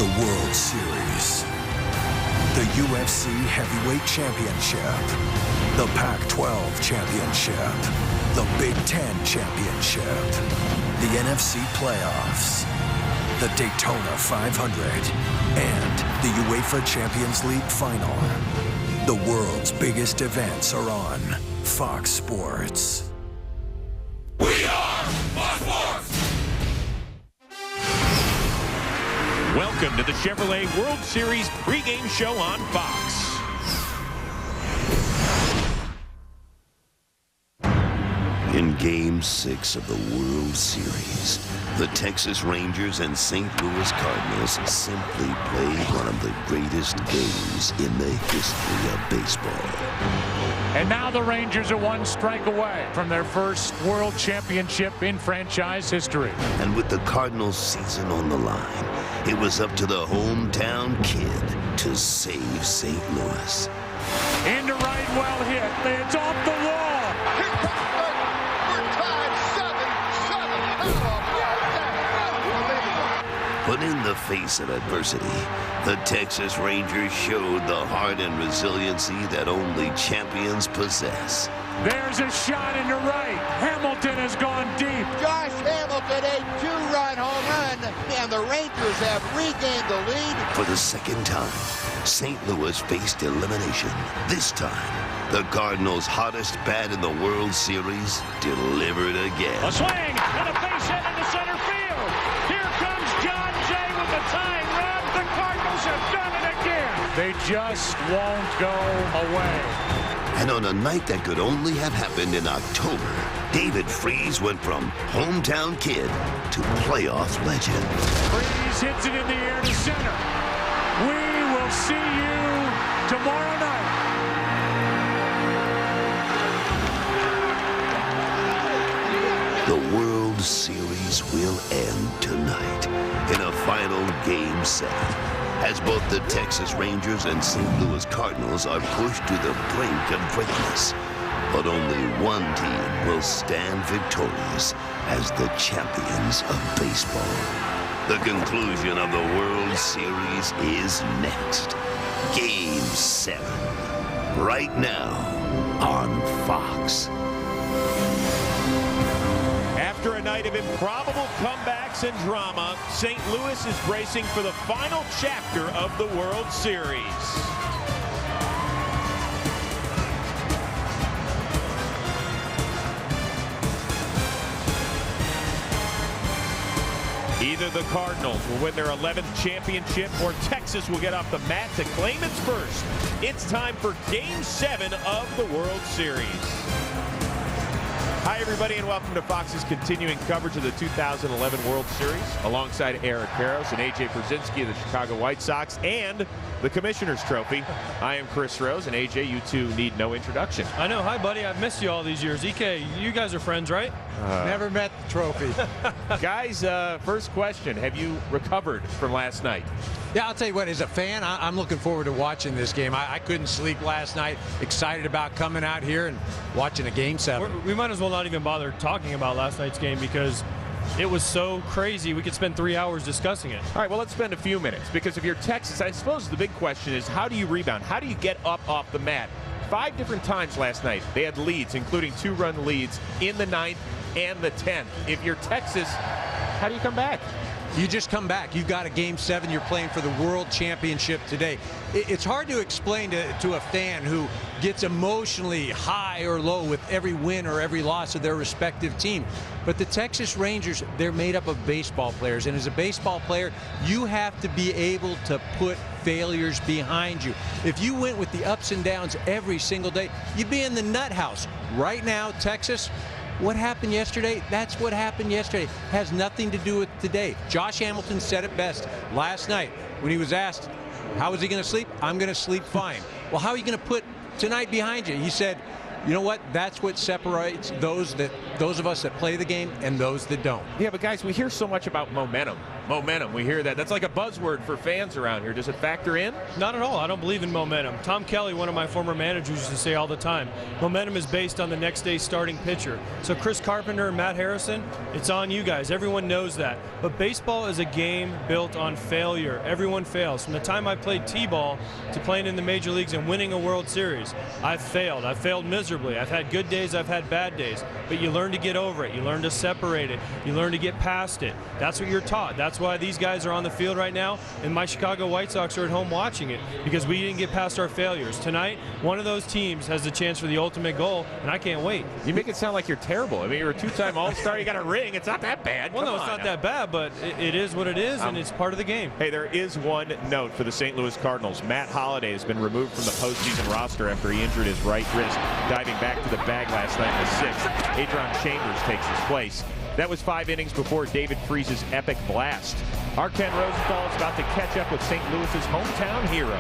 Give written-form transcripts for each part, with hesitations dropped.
The World Series, the UFC Heavyweight Championship, the Pac-12 Championship, the Big Ten Championship, the NFC Playoffs, the Daytona 500, and the UEFA Champions League Final. The world's biggest events are on Fox Sports. We are Fox Sports! Welcome to the Chevrolet World Series pregame show on Fox. In Game 6 of the World Series, the Texas Rangers and St. Louis Cardinals simply played one of the greatest games in the history of baseball. And now the Rangers are one strike away from their first World Championship in franchise history. And with the Cardinals' season on the line, it was up to the hometown kid to save St. Louis. Into right, well hit. It's off the wall. But in the face of adversity, the Texas Rangers showed the heart and resiliency that only champions possess. There's a shot into right. Hamilton has gone deep. Josh Hamilton, a two-run home run, and the Rangers have regained the lead. For the second time, St. Louis faced elimination. This time, the Cardinals' hottest bat in the World Series delivered again. A swing and a base hit into center field. Here comes John Jay with the tying run. The Cardinals have done it again. They just won't go away. And on a night that could only have happened in October, David Freese went from hometown kid to playoff legend. Freese hits it in the air to center. We will see you tomorrow night. The World Series will end tonight in a final Game 7. As both the Texas Rangers and St. Louis Cardinals are pushed to the brink of greatness. But only one team will stand victorious as the champions of baseball. The conclusion of the World Series is next. Game 7. Right now on Fox. After a night of improbable comebacks and drama, St. Louis is bracing for the final chapter of the World Series. Either the Cardinals will win their 11th championship or Texas will get off the mat to claim its first. It's time for Game 7 of the World Series. Hi, everybody, and welcome to Fox's continuing coverage of the 2011 World Series alongside Eric Karros and A.J. Brzezinski of the Chicago White Sox and the Commissioner's Trophy. I am Chris Rose, and A.J., you two need no introduction. I know. Hi, buddy. I've missed you all these years. EK, you guys are friends, right? Never met the trophy. Guys, first question. Have you recovered from last night? Yeah, I'll tell you what, as a fan, I'm looking forward to watching this game. I couldn't sleep last night. Excited about coming out here and watching a Game 7. We might as well not even bother talking about last night's game because it was so crazy. We could spend 3 hours discussing it. All right, well, let's spend a few minutes because if you're Texas, I suppose the big question is how do you rebound? How do you get up off the mat? 5 different times last night they had leads, including 2-run leads in the 9th and the 10th. If you're Texas, how do you come back? You just come back. You've got a Game 7. You're playing for the World Championship today. It's hard to explain to a fan who gets emotionally high or low with every win or every loss of their respective team. But the Texas Rangers, they're made up of baseball players. And as a baseball player, you have to be able to put failures behind you. If you went with the ups and downs every single day, you'd be in the nut house. Right now, Texas, what happened yesterday? That's what happened yesterday. Has nothing to do with today. Josh Hamilton said it best last night when he was asked, how is he going to sleep? I'm going to sleep fine. Well, how are you going to put tonight behind you? He said, you know what? That's what separates those of us that play the game and those that don't. Yeah, but guys, we hear so much about momentum. Momentum, we hear that. That's like a buzzword for fans around here. Does it factor in? Not at all. I don't believe in momentum. Tom Kelly, one of my former managers, used to say all the time, momentum is based on the next day's starting pitcher. So Chris Carpenter and Matt Harrison, it's on you guys. Everyone knows that. But baseball is a game built on failure. Everyone fails. From the time I played T-ball to playing in the major leagues and winning a World Series, I've failed. I've failed miserably. I've had good days. I've had bad days. But you learn to get over it. You learn to separate it. You learn to get past it. That's what you're taught. That's why these guys are on the field right now, and my Chicago White Sox are at home watching it, because we didn't get past our failures. Tonight, one of those teams has the chance for the ultimate goal, and I can't wait. You make it sound like you're terrible. I mean, you're a two-time All-Star. You got a ring. It's not that bad. Well, no, it's not that bad, but it is what it is, and it's part of the game. Hey, there is one note for the St. Louis Cardinals. Matt Holliday has been removed from the postseason roster after he injured his right wrist, diving back to the bag last night in the sixth. Adron Chambers takes his place. That was 5 innings before David Freese's epic blast. Our Ken Rosenthal is about to catch up with St. Louis's hometown hero.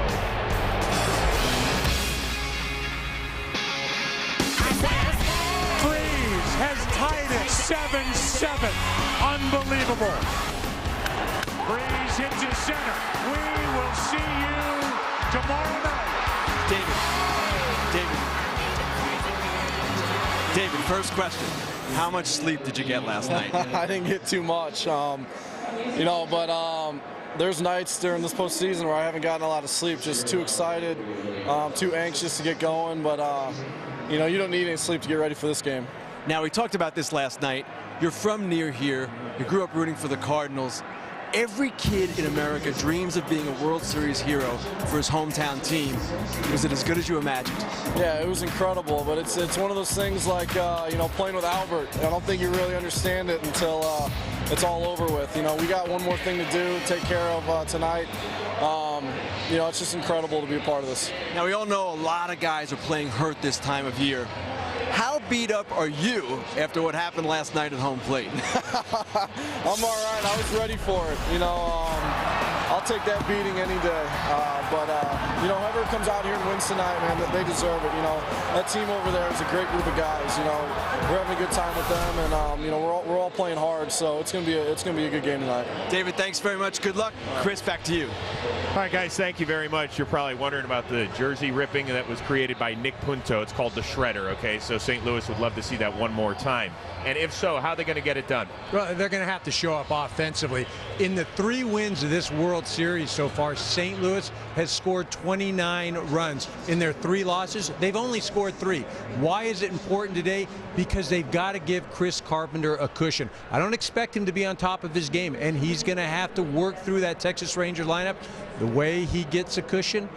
Freese has tied it 7-7. Unbelievable. Freese hits his center. We will see you tomorrow night. David, first question. How much sleep did you get last night? I didn't get too much, but there's nights during this postseason where I haven't gotten a lot of sleep, just too excited, too anxious to get going, but you don't need any sleep to get ready for this game. Now, we talked about this last night. You're from near here. You grew up rooting for the Cardinals. Every kid in America dreams of being a World Series hero for his hometown team. Was it as good as you imagined? Yeah, it was incredible, but it's one of those things like, playing with Albert. I don't think you really understand it until it's all over with. We got one more thing to do, take care of tonight. It's just incredible to be a part of this. Now, we all know a lot of guys are playing hurt this time of year. How beat up are you after what happened last night at home plate? I'm all right. I was ready for it. I'll take that beating any day. But whoever comes out here and wins tonight, man, they deserve it. That team over there is a great group of guys. We're having a good time with them, and we're all playing hard. So it's gonna be a good game tonight. David, thanks very much. Good luck. Chris, back to you. All right, guys, thank you very much. You're probably wondering about the jersey ripping that was created by Nick Punto. It's called the Shredder, okay? So St. Louis would love to see that one more time. And if so, how are they going to get it done? Well, they're going to have to show up offensively. In the 3 wins of this World Series so far, St. Louis has scored 29 runs. In their 3 losses, they've only scored 3. Why is it important today? Because they've got to give Chris Carpenter a cushion. I don't expect him to be on top of his game, and he's going to have to work through that Texas Ranger lineup. The way he gets a cushion,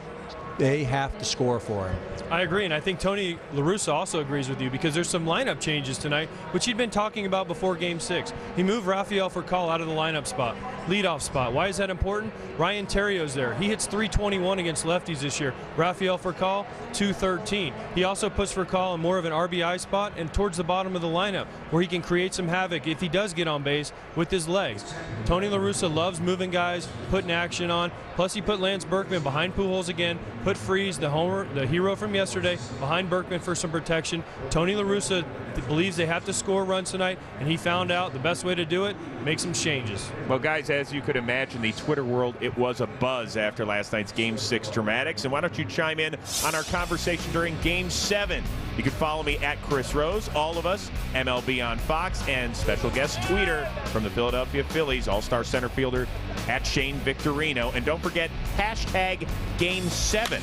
they have to score for him. I agree, and I think Tony La Russa also agrees with you, because there's some lineup changes tonight, which he'd been talking about before Game 6. He moved Rafael Furcal out of the lineup spot, leadoff spot. Why is that important? Ryan Terrio's there. He hits .321 against lefties this year. Rafael Furcal, .213. He also puts Furcal in more of an RBI spot and towards the bottom of the lineup, where he can create some havoc if he does get on base with his legs. Tony La Russa loves moving guys, putting action on. Plus, he put Lance Berkman behind Pujols again, put Freese, the hero from yesterday, behind Berkman for some protection. Tony La Russa believes they have to score runs tonight, and he found out the best way to do it, make some changes. Well, guys, as you could imagine, the Twitter world, it was a buzz after last night's Game 6 dramatics. And why don't you chime in on our conversation during Game 7? You can follow me at Chris Rose, all of us, MLB on Fox, and special guest tweeter from the Philadelphia Phillies, all-star center fielder at Shane Victorino. And don't forget, hashtag Game 7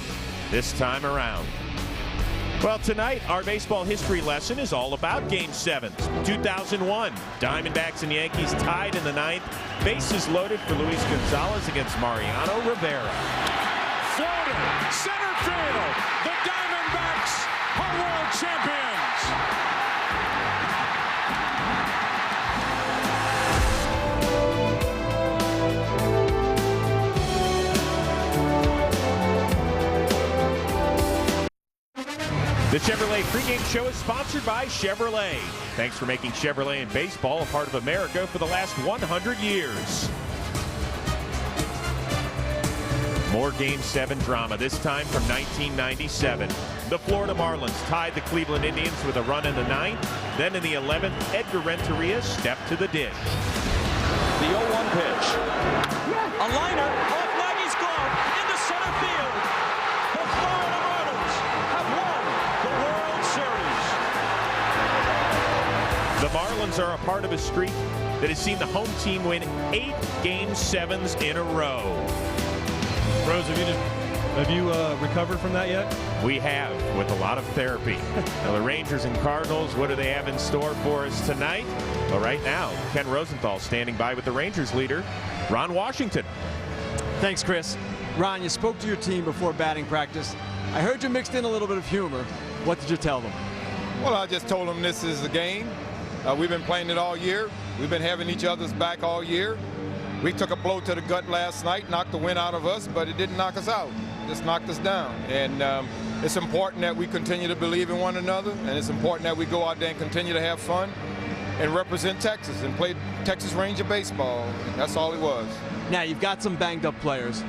this time around. Well, tonight, our baseball history lesson is all about Game 7. 2001, Diamondbacks and Yankees tied in the 9th. Bases loaded for Luis Gonzalez against Mariano Rivera. Floater, center field. The Diamondbacks are world champions. The Chevrolet pregame show is sponsored by Chevrolet. Thanks for making Chevrolet and baseball a part of America for the last 100 years. More Game 7 drama, this time from 1997. The Florida Marlins tied the Cleveland Indians with a run in the 9th. Then in the 11th, Edgar Renteria stepped to the dish. The 0-1 pitch. A liner off Nagy's glove into center field. The Florida Marlins have won the World Series. The Marlins are a part of a streak that has seen the home team win 8 Game 7s in a row. Rose, have you recovered from that yet? We have, with a lot of therapy. Now the Rangers and Cardinals, what do they have in store for us tonight? Well, right now, Ken Rosenthal standing by with the Rangers leader, Ron Washington. Thanks, Chris. Ron, you spoke to your team before batting practice. I heard you mixed in a little bit of humor. What did you tell them? Well, I just told them this is a game. We've been playing it all year. We've been having each other's back all year. We took a blow to the gut last night, knocked the wind out of us, but it didn't knock us out. It just knocked us down. And it's important that we continue to believe in one another, and it's important that we go out there and continue to have fun and represent Texas and play Texas Ranger baseball. That's all it was. Now, you've got some banged up players.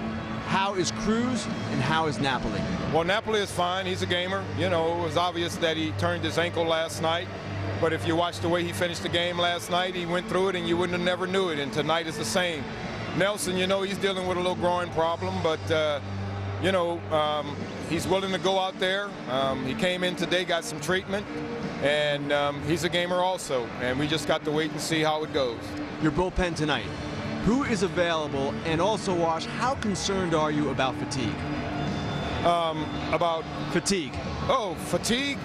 How is Cruz and how is Napoli? Well, Napoli is fine. He's a gamer. You know, it was obvious that he turned his ankle last night. But if you watch the way he finished the game last night, he went through it and you wouldn't have never knew it. And tonight is the same. Nelson, you know, he's dealing with a little growing problem, but, you know, he's willing to go out there. He came in today, got some treatment, and he's a gamer also. And we just got to wait and see how it goes. Your bullpen tonight. Who is available? And also, Wash, how concerned are you about fatigue? About fatigue. Oh, fatigue?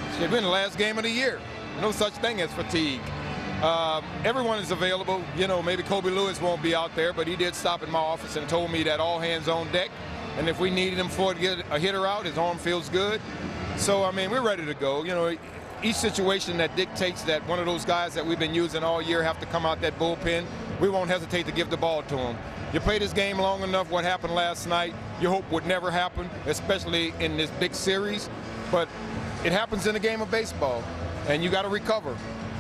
It's been the last game of the year. No such thing as fatigue. Everyone is available. You know, maybe Kobe Lewis won't be out there, but he did stop in my office and told me that all hands on deck. And if we needed him to get a hitter out, his arm feels good. So, I mean, we're ready to go. You know, each situation that dictates that one of those guys that we've been using all year have to come out that bullpen, we won't hesitate to give the ball to him. You play this game long enough, what happened last night, you hope would never happen, especially in this big series. But it happens in a game of baseball. And you got to recover.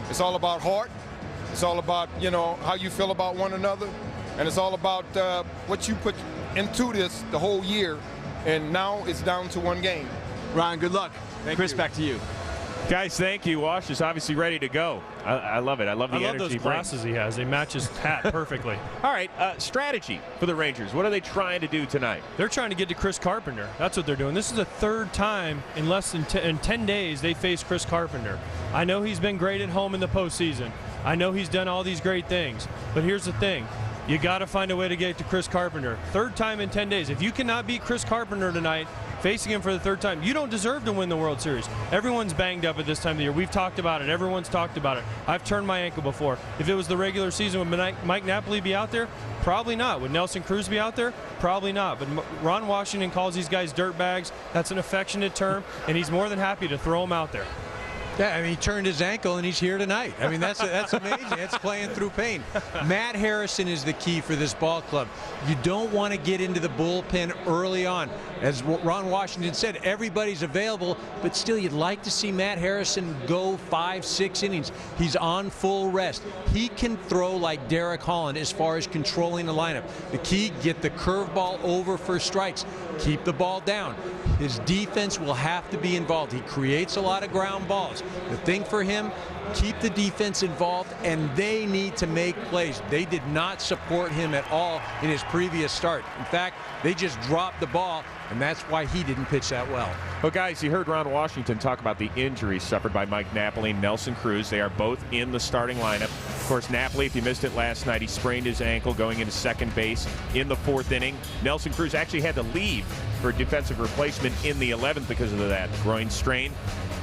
It's all about heart. It's all about, you know, how you feel about one another. And it's all about what you put into this the whole year. And now it's down to one game. Ron, good luck. Chris, you. back to you. Guys, thank you. Wash is obviously ready to go. I love it. I love the energy. I love those glasses he has. They match his hat perfectly. All right, strategy for the Rangers. What are they trying to do tonight? They're trying to get to Chris Carpenter. That's what they're doing. This is the third time in less than 10 days they face Chris Carpenter. I know he's been great at home in the postseason. I know he's done all these great things. But here's the thing. You got to find a way to get to Chris Carpenter. Third time in 10 days. If you cannot beat Chris Carpenter tonight, facing him for the third time, you don't deserve to win the World Series. Everyone's banged up at this time of the year. We've talked about it. Everyone's talked about it. I've turned my ankle before. If it was the regular season, would Mike Napoli be out there? Probably not. Would Nelson Cruz be out there? Probably not. But Ron Washington calls these guys dirtbags. That's an affectionate term, and he's more than happy to throw them out there. Yeah, I mean, he turned his ankle and he's here tonight. I mean, that's amazing. That's playing through pain. Matt Harrison is the key for this ball club. You don't want to get into the bullpen early on. As Ron Washington said, everybody's available, but still you'd like to see Matt Harrison go 5-6 innings. He's on full rest. He can throw like Derek Holland as far as controlling the lineup. The key, get the curveball over for strikes. Keep the ball down. His defense will have to be involved. He creates a lot of ground balls. The thing for him, keep the defense involved, and they need to make plays. They did not support him at all in his previous start. In fact, they just dropped the ball, and that's why he didn't pitch that well. Well, guys, you heard Ron Washington talk about the injuries suffered by Mike Napoli and Nelson Cruz. They are both in the starting lineup. Of course, Napoli, if you missed it last night, he sprained his ankle going into second base in the 4th inning. Nelson Cruz actually had to leave for a defensive replacement in the 11th because of that groin strain.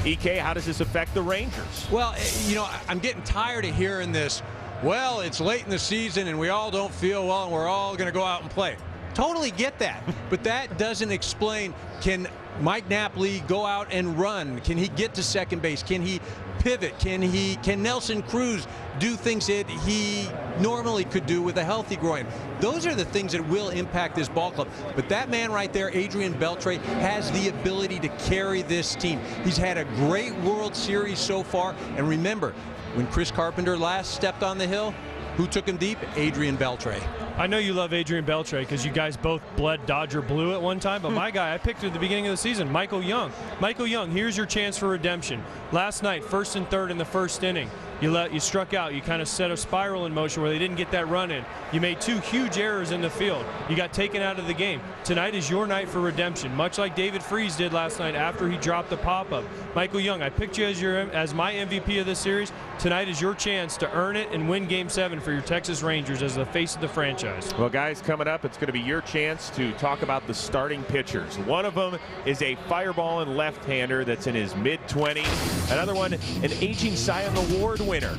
EK, how does this affect the Rangers? Well, you know, I'm getting tired of hearing this. Well, it's late in the season and we all don't feel well and we're all going to go out and play. Totally get that. But that doesn't explain, can Mike Napoli go out and run? Can he get to second base? Can he pivot? Can Nelson Cruz do things that he normally could do with a healthy groin? Those are the things that will impact this ball club. But that man right there, Adrian Beltre, has the ability to carry this team. He's had a great World Series so far. And remember, when Chris Carpenter last stepped on the hill, who took him deep? Adrian Beltre. I know you love Adrian Beltre because you guys both bled Dodger blue at one time, but my guy I picked at the beginning of the season, Michael Young. Michael Young, here's your chance for redemption. Last night, 1st and 3rd in the 1st inning. You struck out. You kind of set a spiral in motion where they didn't get that run in. You made 2 huge errors in the field. You got taken out of the game. Tonight is your night for redemption, much like David Freese did last night after he dropped the pop-up. Michael Young, I picked you as my MVP of this series. Tonight is your chance to earn it and win Game 7 for your Texas Rangers as the face of the franchise. Well, guys, coming up, it's going to be your chance to talk about the starting pitchers. One of them is a fireballing left-hander that's in his mid-20s. Another one, an aging Cy Young Award winner.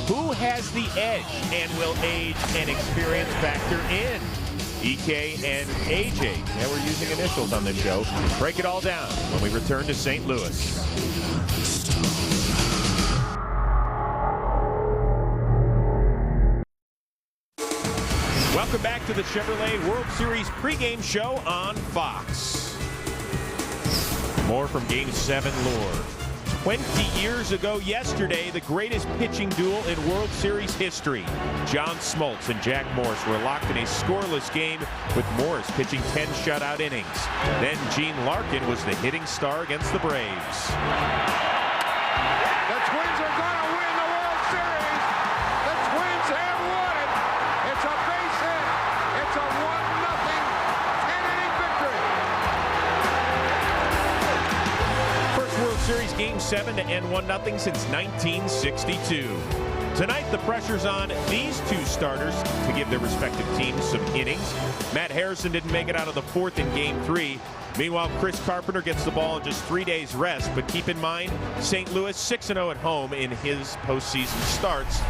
Who has the edge, and will age and experience factor in? EK and AJ. Yeah, we're using initials on this show. Break it all down when we return to St. Louis. Welcome back to the Chevrolet World Series pregame show on Fox. More from Game 7 lore. 20 years ago yesterday, the greatest pitching duel in World Series history. John Smoltz and Jack Morse were locked in a scoreless game with Morse pitching 10 shutout innings. Then Gene Larkin was the hitting star against the Braves. The Twins are going to win the World Series. The Twins have won it. It's a base hit. It's a 1-0 10-inning victory. First World Series Game 7 to end 1-0 since 1962. Tonight, the pressure's on these 2 starters to give their respective teams some innings. Matt Harrison didn't make it out of the 4th in Game 3. Meanwhile, Chris Carpenter gets the ball in just 3 days rest. But keep in mind, St. Louis 6-0 at home in his postseason starts.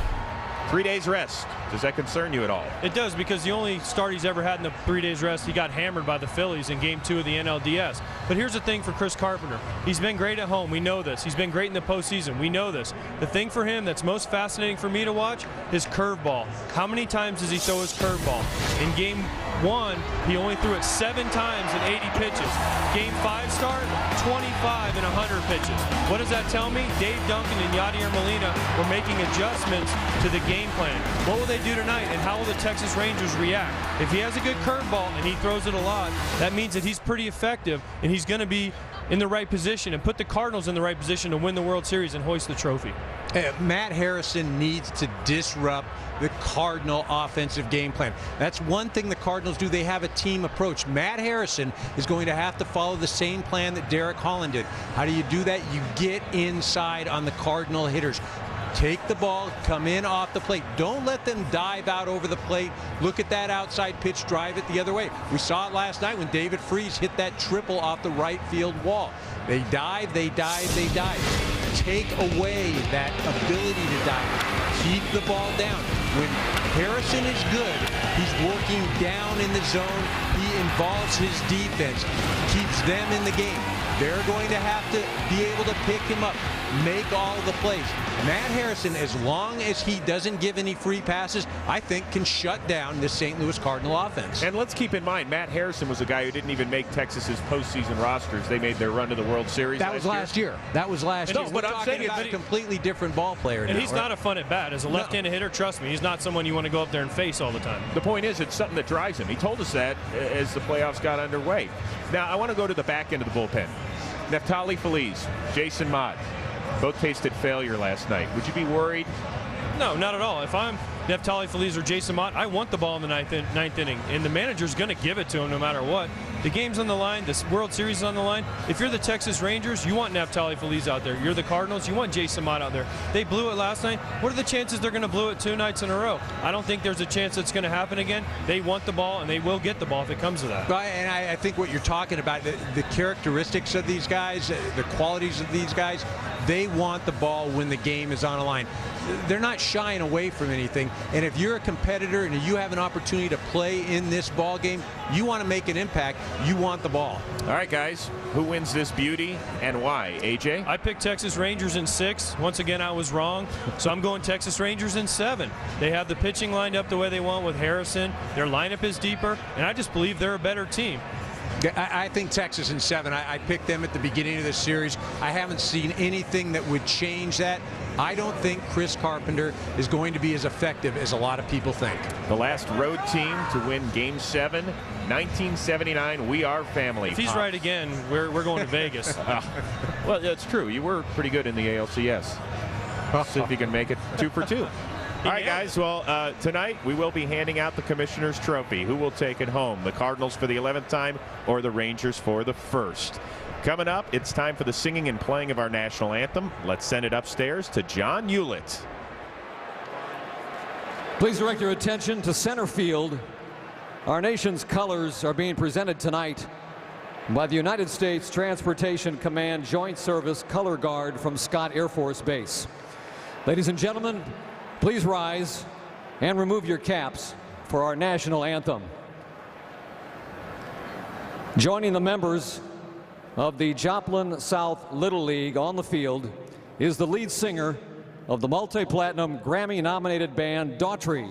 3 days rest. Does that concern you at all? It does, because the only start he's ever had in the 3 days rest, he got hammered by the Phillies in Game 2 of the NLDS. But here's the thing for Chris Carpenter. He's been great at home. We know this. He's been great in the postseason. We know this. The thing for him that's most fascinating for me to watch is curveball. How many times does he throw his curveball? In Game 1, he only threw it 7 times in 80 pitches. Game 5 start, 25 in 100 pitches. What does that tell me? Dave Duncan and Yadier Molina were making adjustments to the game plan. What will they do tonight, and how will the Texas Rangers react? If he has a good curveball and he throws it a lot, that means that he's pretty effective, and he's going to be in the right position and put the Cardinals in the right position to win the World Series and hoist the trophy. Matt Harrison needs to disrupt the Cardinal offensive game plan. That's one thing the Cardinals do. They have a team approach. Matt Harrison is going to have to follow the same plan that Derek Holland did. How do you do that? You get inside on the Cardinal hitters. Take the ball, come in off the plate. Don't let them dive out over the plate. Look at that outside pitch, drive it the other way. We saw it last night when David Freese hit that triple off the right field wall. They dive, they dive, they dive. Take away that ability to dive. Keep the ball down. When Harrison is good, he's working down in the zone. He involves his defense, keeps them in the game. They're going to have to be able to pick him up, make all the plays. Matt Harrison, as long as he doesn't give any free passes, I think can shut down the St. Louis Cardinal offense. And let's keep in mind, Matt Harrison was a guy who didn't even make Texas's postseason rosters. They made their run to the World Series. That was last year. That was last year. But I'm saying about a completely different ball player. And now, he's right? not a fun at bat. As a left-handed hitter, trust me, he's not someone you want to go up there and face all the time. The point is, it's something that drives him. He told us that as the playoffs got underway. Now, I want to go to the back end of the bullpen. Neftali Feliz, Jason Mott, both tasted failure last night. Would you be worried? No, not at all. If I'm Neftali Feliz or Jason Mott, I want the ball in the ninth inning, and the manager's going to give it to him no matter what. The game's on the line. This World Series is on the line. If you're the Texas Rangers, you want Neftali Feliz out there. You're the Cardinals, you want Jason Mott out there. They blew it last night. What are the chances they're going to blow it 2 nights in a row? I don't think there's a chance that's going to happen again. They want the ball, and they will get the ball if it comes to that. And I think what you're talking about, the characteristics of these guys, the qualities of these guys, they want the ball when the game is on the line. They're not shying away from anything. And if you're a competitor and you have an opportunity to play in this ball game, you want to make an impact, you want the ball. All right, guys, who wins this beauty and why? AJ? I picked Texas Rangers in 6. Once again, I was wrong. So I'm going Texas Rangers in 7. They have the pitching lined up the way they want with Harrison. Their lineup is deeper, and I just believe they're a better team. I think Texas in 7. I picked them at the beginning of the series. I haven't seen anything that would change that. I don't think Chris Carpenter is going to be as effective as a lot of people think. The last road team to win Game 7, 1979. We are family. If he's right again, we're going to Vegas. Well, that's true. You were pretty good in the ALCS. See if he can make it 2 for 2. All right, guys. Well, tonight we will be handing out the Commissioner's Trophy. Who will take it home? The Cardinals for the 11th time or the Rangers for the 1st? Coming up, it's time for the singing and playing of our national anthem. Let's send it upstairs to John Hewlett. Please direct your attention to center field. Our nation's colors are being presented tonight by the United States Transportation Command Joint Service Color Guard from Scott Air Force Base. Ladies and gentlemen, please rise and remove your caps for our national anthem. Joining the members of the Joplin South Little League on the field is the lead singer of the multi-platinum Grammy-nominated band Daughtry,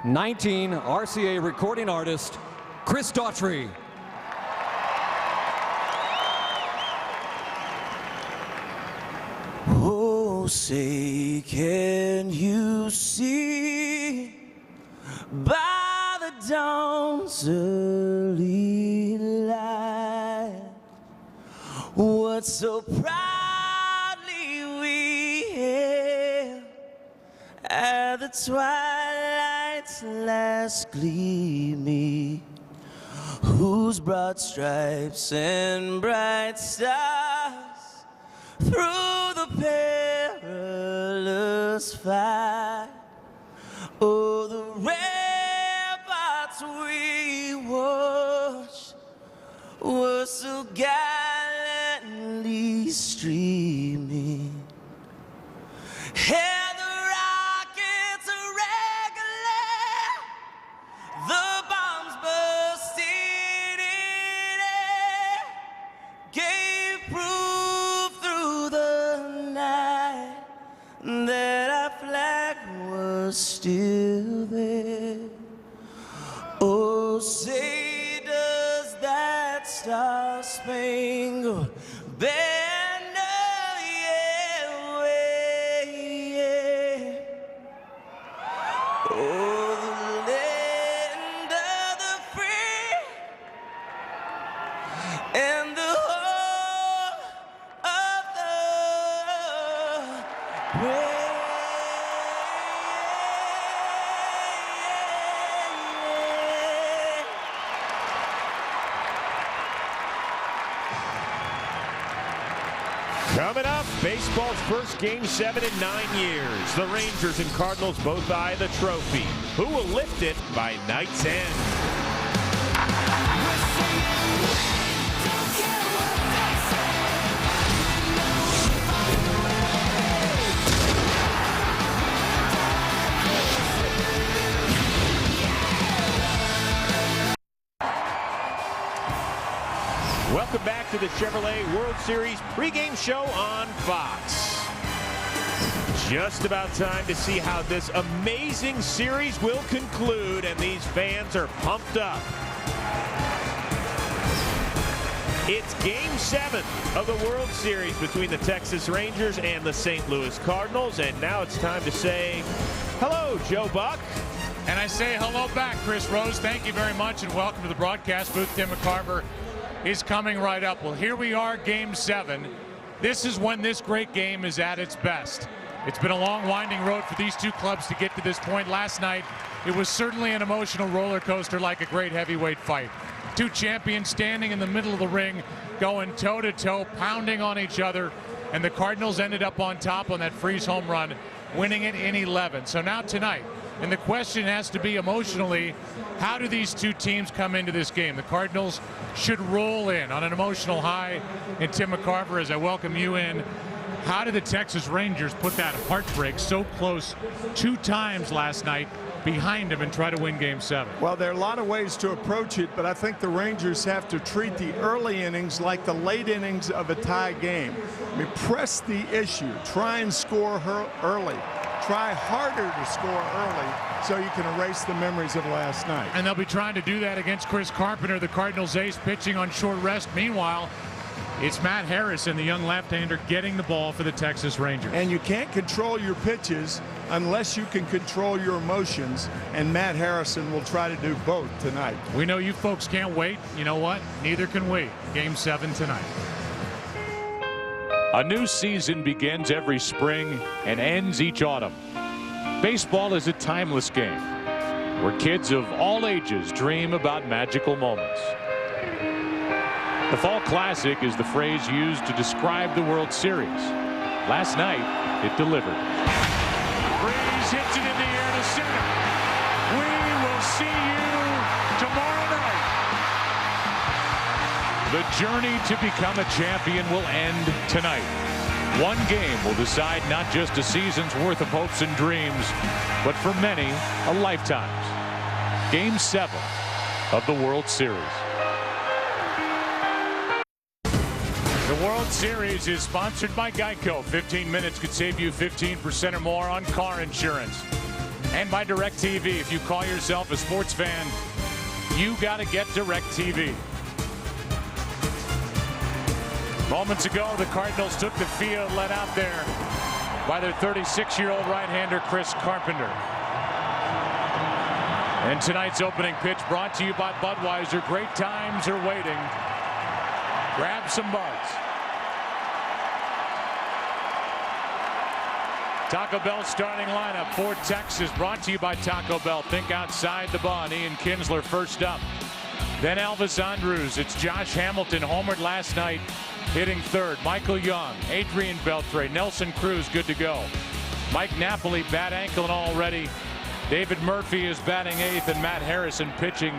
19 RCA recording artist Chris Daughtry. Oh, say, can you see by the dawn's early light what so proudly we hailed at the twilight's last gleaming, whose broad stripes and bright stars through the perilous fight, oh, the ramparts we watched were so gallantly streaming, and the rockets regular, the bombs bursting in air, gave proof through the night that our flag was still there. Oh, say does that star-spangled banner yet wave? Oh, the land of the free and the home of the brave. Coming up, baseball's first Game 7 in 9 years. The Rangers and Cardinals both eye the trophy. Who will lift it by night's end? Welcome back to the Chevrolet World Series pregame show on Fox. Just about time to see how this amazing series will conclude, and these fans are pumped up. It's Game 7 of the World Series between the Texas Rangers and the St. Louis Cardinals, and now it's time to say hello, Joe Buck. And I say hello back, Chris Rose. Thank you very much, and welcome to the broadcast booth. Tim McCarver is coming right up. Well, here we are, Game 7. This is when this great game is at its best. It's been a long, winding road for these two clubs to get to this point. Last night, it was certainly an emotional roller coaster like a great heavyweight fight. Two champions standing in the middle of the ring, going toe-to-toe, pounding on each other, and the Cardinals ended up on top on that freeze home run, winning it in 11. So now tonight, and the question has to be emotionally, how do these two teams come into this game? The Cardinals should roll in on an emotional high. And Tim McCarver, as I welcome you in, how did the Texas Rangers put that heartbreak so close 2 times last night behind them and try to win Game 7? Well, there are a lot of ways to approach it, but I think the Rangers have to treat the early innings like the late innings of a tie game. I mean, press the issue. Try and score early. Try harder to score early so you can erase the memories of last night. And they'll be trying to do that against Chris Carpenter, the Cardinals ace, pitching on short rest. Meanwhile, it's Matt Harrison, the young left-hander, getting the ball for the Texas Rangers. And you can't control your pitches unless you can control your emotions, and Matt Harrison will try to do both tonight. We know you folks can't wait. You know what? Neither can we. Game 7 tonight. A new season begins every spring and ends each autumn. Baseball is a timeless game where kids of all ages dream about magical moments. The Fall Classic is the phrase used to describe the World Series. Last night, it delivered. Breeze hits it in the air to center. We will see you tomorrow night. The journey to become a champion will end tonight. One game will decide not just a season's worth of hopes and dreams, but for many, a lifetime's. Game 7 of the World Series. The World Series is sponsored by Geico. 15 minutes could save you 15% or more on car insurance. And by DirecTV. If you call yourself a sports fan, you got to get DirecTV. Moments ago, the Cardinals took the field, led out there by their 36-year-old right-hander, Chris Carpenter. And tonight's opening pitch brought to you by Budweiser. Great times are waiting. Grab some buds. Taco Bell starting lineup for Texas, brought to you by Taco Bell. Think outside the bun. Ian Kinsler first up. Then Elvis Andrus. It's Josh Hamilton, homered last night, hitting third. Michael Young, Adrian Beltre, Nelson Cruz good to go. Mike Napoli, bad ankle and all ready. David Murphy is batting eighth, and Matt Harrison pitching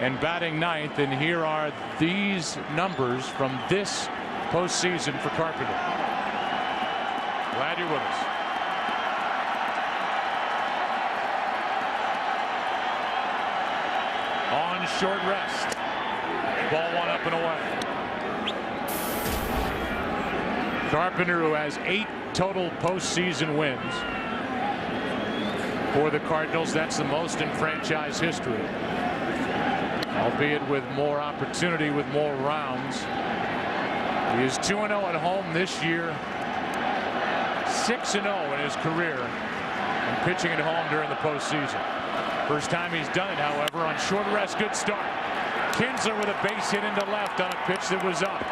and batting ninth. And here are these numbers from this postseason for Carpenter. Glad you're with us. On short rest. Ball one up and away. Carpenter, who has 8 total postseason wins for the Cardinals. That's the most in franchise history, albeit with more opportunity, with more rounds. He is 2-0 at home this year, 6-0 in his career, and pitching at home during the postseason. First time he's done it, however, on short rest. Good start. Kinsler with a base hit into left on a pitch that was up.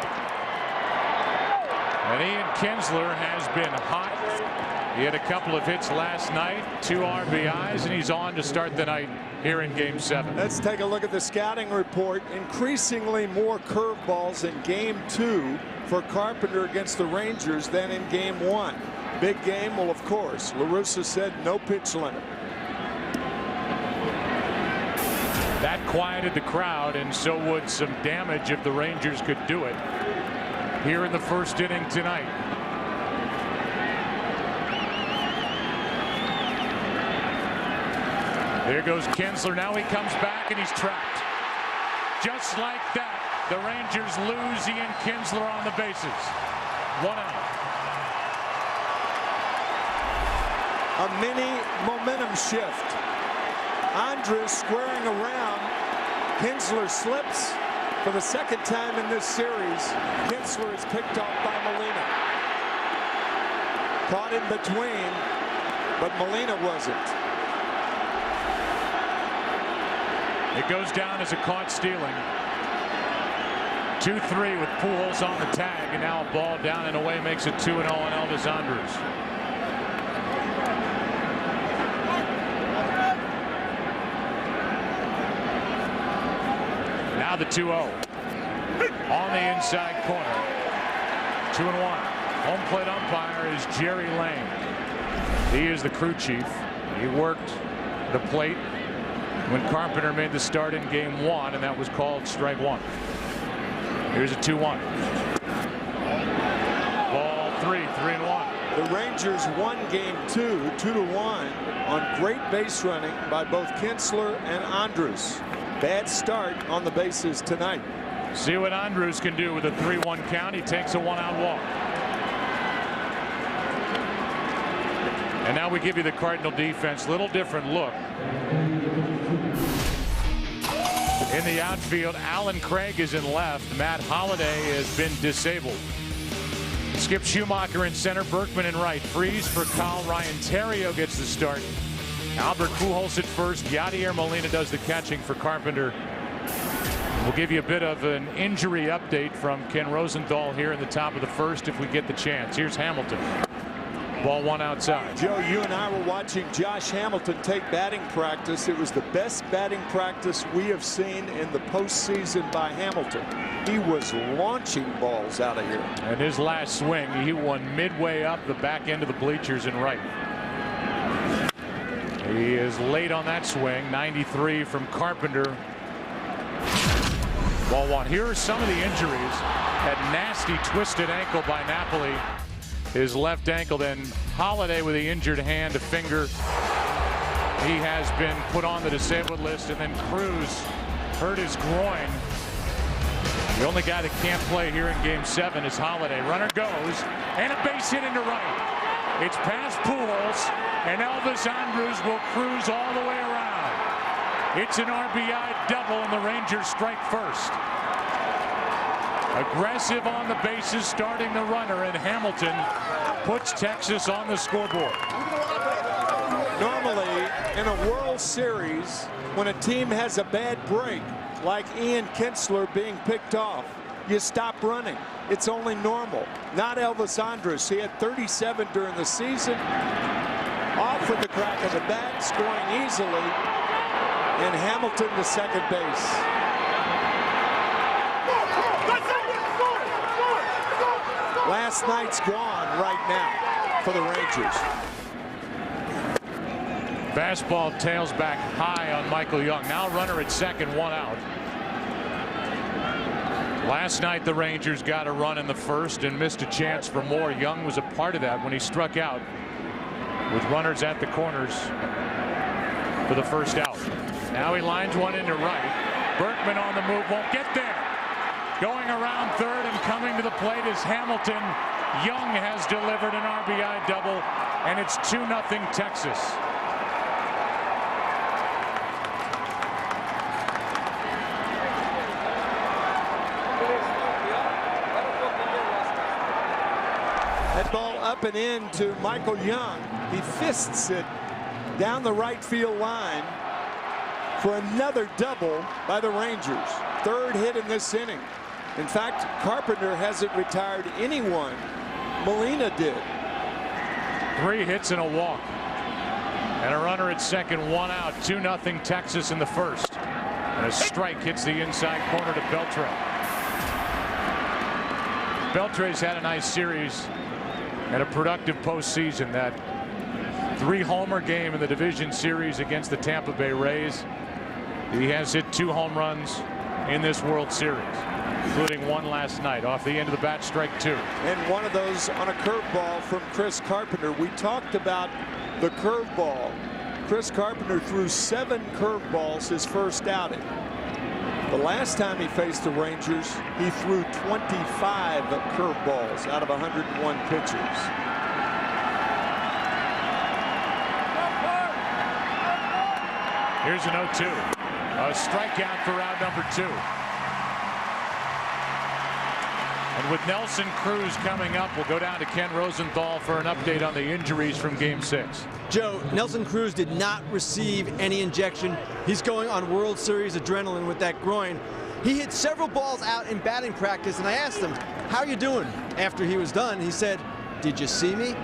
And Ian Kinsler has been hot. He had a couple of hits last night, 2 RBIs, and he's on to start the night here in Game 7. Let's take a look at the scouting report. Increasingly more curveballs in Game 2 for Carpenter against the Rangers than in Game 1. Big game, well, of course. La Russa said no pitch limit. That quieted the crowd, and so would some damage if the Rangers could do it here in the first inning tonight. There goes Kinsler. Now he comes back and he's trapped. Just like that, the Rangers lose Ian Kinsler on the bases. 1 out. A mini momentum shift. Andrus squaring around. Kinsler slips for the second time in this series. Kinsler is picked off by Molina. Caught in between, but Molina wasn't. It goes down as a caught stealing. 2-3 with Pujols on the tag, and now a ball down and away makes it 2-0 on Elvis Andrus. Now the 2-0 on the inside corner. 2-1. Home plate umpire is Jerry Lane. He is the crew chief. He worked the plate when Carpenter made the start in Game 1, and that was called strike 1. Here's a 2-1. Ball 3, 3-1. The Rangers won Game 2, 2-1 on great base running by both Kinsler and Andrus. Bad start on the bases tonight. See what Andrus can do with a 3-1 count. He takes a 1-out walk. And now we give you the Cardinal defense. Little different look. In the outfield, Alan Craig is in left. Matt Holliday has been disabled. Skip Schumacher in center, Berkman in right. Freeze for Kyle. Ryan Terrio gets the start. Albert Pujols at first. Yadier Molina does the catching for Carpenter. We'll give you a bit of an injury update from Ken Rosenthal here in the top of the first if we get the chance. Here's Hamilton. Ball one outside. Joe, you and I were watching Josh Hamilton take batting practice. It was the best batting practice we have seen in the postseason by Hamilton. He was launching balls out of here. And his last swing, he won midway up the back end of the bleachers and right. He is late on that swing. 93 from Carpenter. Ball one. Here are some of the injuries. That nasty twisted ankle by Napoli. His left ankle, then Holiday with the injured hand, a finger. He has been put on the disabled list, and then Cruz hurt his groin. The only guy that can't play here in Game 7 is Holiday. Runner goes, and a base hit into right. It's past Pujols, and Elvis Andrus will cruise all the way around. It's an RBI double, and the Rangers strike first. Aggressive on the bases, starting the runner, and Hamilton puts Texas on the scoreboard. Normally, in a World Series, when a team has a bad break, like Ian Kinsler being picked off, you stop running. It's only normal. Not Elvis Andrus. He had 37 during the season. Off with the crack of the bat, scoring easily, and Hamilton to second base. Last night's gone right now for the Rangers. Fastball tails back high on Michael Young. Now runner at second, one out. Last night the Rangers got a run in the first and missed a chance for more. Young was a part of that when he struck out with runners at the corners for the first out. Now he lines one into right. Berkman on the move, won't get there. Going around third and coming to the plate is Hamilton. Young has delivered an RBI double, and it's 2-0 Texas. That ball up and in to Michael Young. He fists it down the right field line for another double by the Rangers. Third hit in this inning. In fact, Carpenter hasn't retired anyone. Molina did. 3 hits and a walk. And a runner at second, one out. 2-0 Texas in the first. And a strike hits the inside corner to Beltre. Beltre's had a nice series and a productive postseason. That 3-homer game in the division series against the Tampa Bay Rays. He has hit 2 home runs in this World Series, including one last night off the end of the bat, strike 2. And one of those on a curveball from Chris Carpenter. We talked about the curveball. Chris Carpenter threw 7 curveballs his first outing. The last time he faced the Rangers, he threw 25 curveballs out of 101 pitches. Here's an 0-2. A strikeout for round number 2. And with Nelson Cruz coming up, we'll go down to Ken Rosenthal for an update on the injuries from Game 6. Joe, Nelson Cruz did not receive any injection. He's going on World Series adrenaline with that groin. He hit several balls out in batting practice, and I asked him, how are you doing? After he was done, he said, did you see me?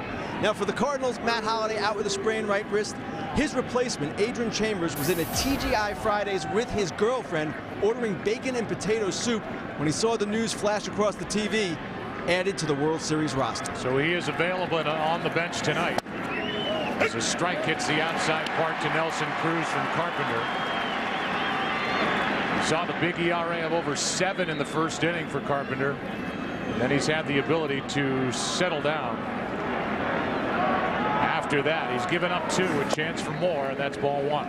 Now for the Cardinals, Matt Holliday out with a sprained right wrist. His replacement, Adrian Chambers, was in a TGI Fridays with his girlfriend, ordering bacon and potato soup when he saw the news flash across the TV, added to the World Series roster. So he is available on the bench tonight. As a strike hits the outside part to Nelson Cruz from Carpenter. We saw the big ERA of over 7 in the first inning for Carpenter. And then he's had the ability to settle down. After that, he's given up 2, a chance for more, and that's ball 1.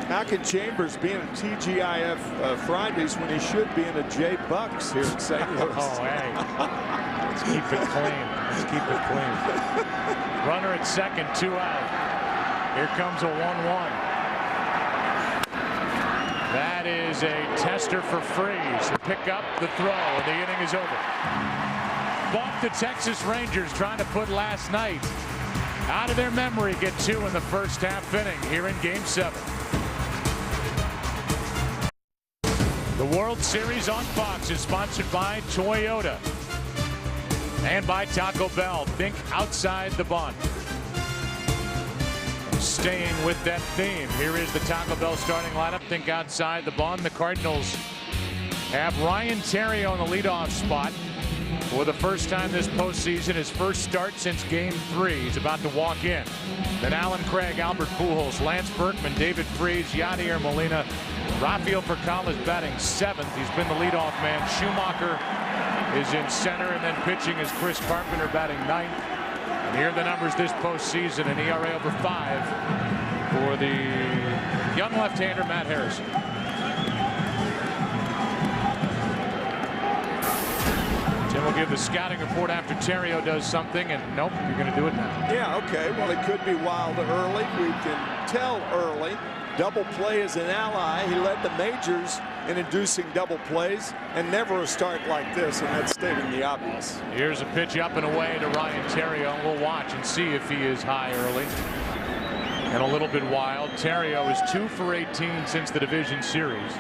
How can Chambers be in TGIF Fridays when he should be in a J Bucks here in St. Louis? Oh, hey. Let's keep it clean. Let's keep it clean. Runner at second, 2 out. Here comes a 1-1. That is a tester for Freeze. Pick up the throw, and the inning is over. Bumped the Texas Rangers trying to put last night out of their memory, get 2 in the first half inning here in Game 7. The World Series on Fox is sponsored by Toyota and by Taco Bell. Think outside the bun. Staying with that theme, here is the Taco Bell starting lineup. Think outside the bun. The Cardinals have Ryan Theriot in the leadoff spot for the first time this postseason. His first start since Game 3. He's about to walk in. Then Alan Craig, Albert Pujols, Lance Berkman, David Freese, Yadier Molina. Rafael Percal is batting 7th. He's been the leadoff man. Schumacher is in center, and then pitching is Chris Carpenter batting 9th. And here are the numbers this postseason: an ERA over 5 for the young left-hander Matt Harrison. Tim will give the scouting report after Theriot does something, and nope, you're going to do it now. Yeah, okay. Well, it could be wild early. We can tell early. Double play is an ally. He led the majors in inducing double plays, and never a start like this, and that's stating the obvious. Here's a pitch up and away to Ryan Theriot. We'll watch and see if he is high early. And a little bit wild. Theriot is 2 for 18 since the division series,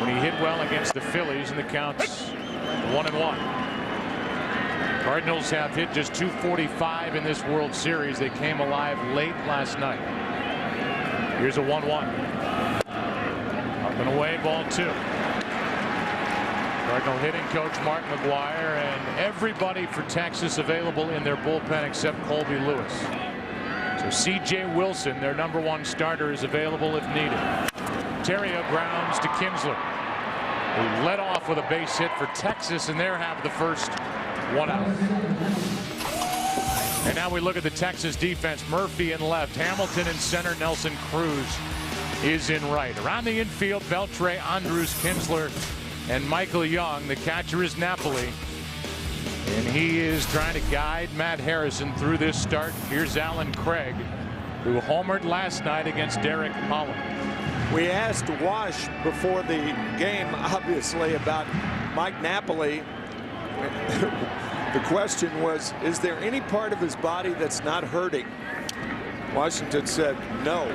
when he hit well against the Phillies, and the count's 1-1. Cardinals have hit just .245 in this World Series. They came alive late last night. Here's a 1-1. Up and away, ball 2. Cardinal hitting coach Mark McGuire and everybody for Texas available in their bullpen except Colby Lewis. So C.J. Wilson, their #1 starter, is available if needed. Theriot grounds to Kinsler, who led off with a base hit for Texas, and there have the first 1 out. And now we look at the Texas defense. Murphy in left, Hamilton in center, Nelson Cruz is in right. Around the infield, Beltre, Andrews, Kinsler, and Michael Young. The catcher is Napoli, and he is trying to guide Matt Harrison through this start. Here's Alan Craig, who homered last night against Derek Holland. We asked Wash before the game, obviously, about Mike Napoli. The question was, is there any part of his body that's not hurting? Washington said no.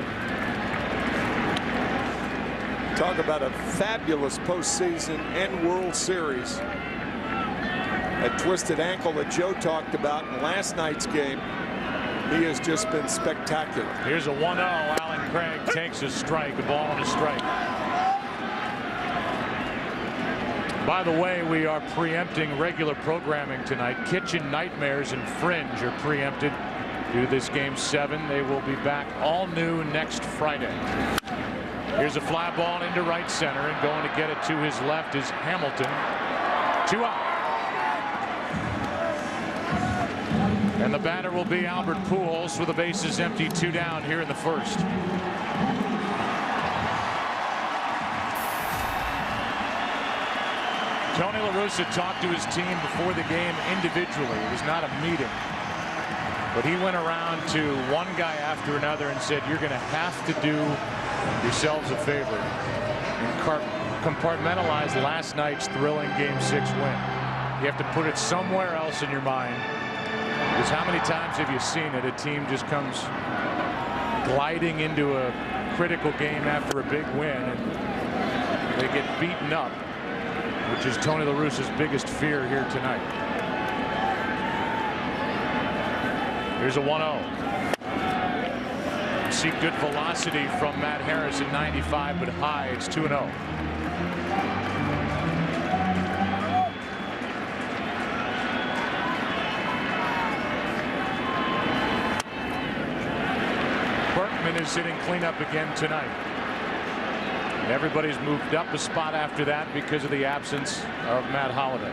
Talk about a fabulous postseason and World Series. That twisted ankle that Joe talked about in last night's game, he has just been spectacular. Here's a 1-0. Alan Craig takes a strike, a ball and a strike. By the way, we are preempting regular programming tonight. Kitchen Nightmares and Fringe are preempted due to this Game 7. They will be back all new next Friday. Here's a fly ball into right center, and going to get it to his left is Hamilton. 2 out. And the batter will be Albert Pujols with the bases empty, 2 down here in the first. Tony La Russa talked to his team before the game individually. It was not a meeting, but he went around to one guy after another and said, you're going to have to do yourselves a favor and compartmentalize last night's thrilling Game 6 win. You have to put it somewhere else in your mind, because how many times have you seen it? A team just comes gliding into a critical game after a big win, and they get beaten up, which is Tony La Russa's biggest fear here tonight. Here's a 1-0. You see good velocity from Matt Harrison, 95, but high. It's 2-0. Berkman is hitting cleanup again tonight. Everybody's moved up a spot after that because of the absence of Matt Holliday.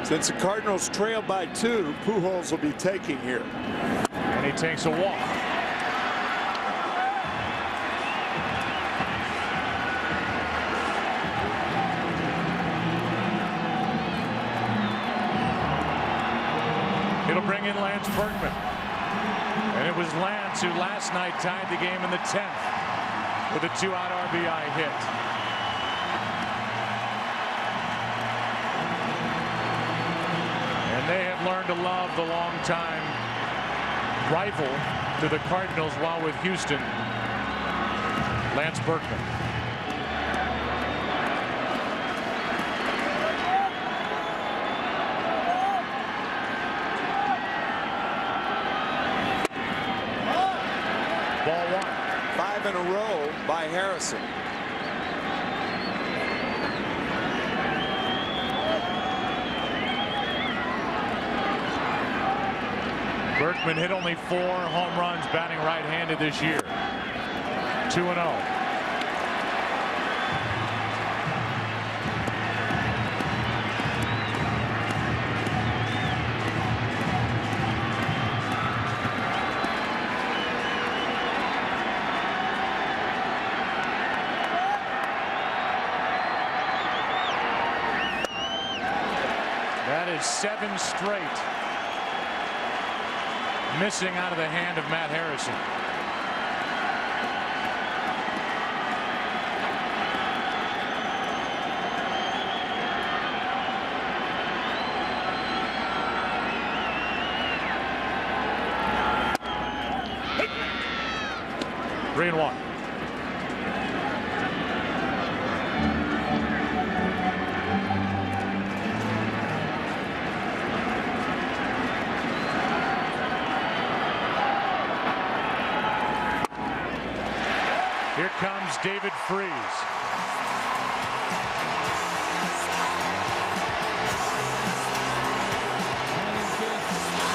Since the Cardinals trail by 2, Pujols will be taking here. And he takes a walk. It'll bring in Lance Berkman. And it was Lance who last night tied the game in the 10th. With a 2-out RBI hit. And they have learned to love the longtime rival to the Cardinals while with Houston, Lance Berkman. 5 in a row by Harrison. Berkman hit only 4 home runs batting right-handed this year. 2-0. That is 7 straight missing out of the hand of Matt Harrison. Three and 1. Here comes David Freese.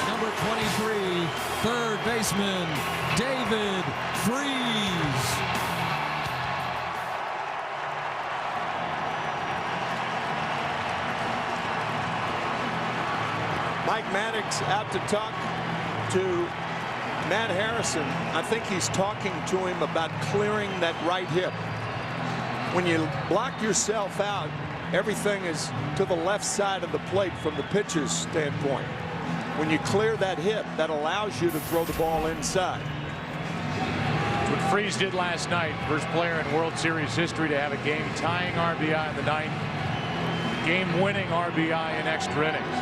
Number 23, third baseman, David Freese. Mike Maddox out to talk to Matt Harrison. I think he's talking to him about clearing that right hip. When you block yourself out, everything is to the left side of the plate from the pitcher's standpoint. When you clear that hip, that allows you to throw the ball inside. That's what Freese did last night. First player in World Series history to have a game-tying RBI in the 9th, game-winning RBI in extra innings.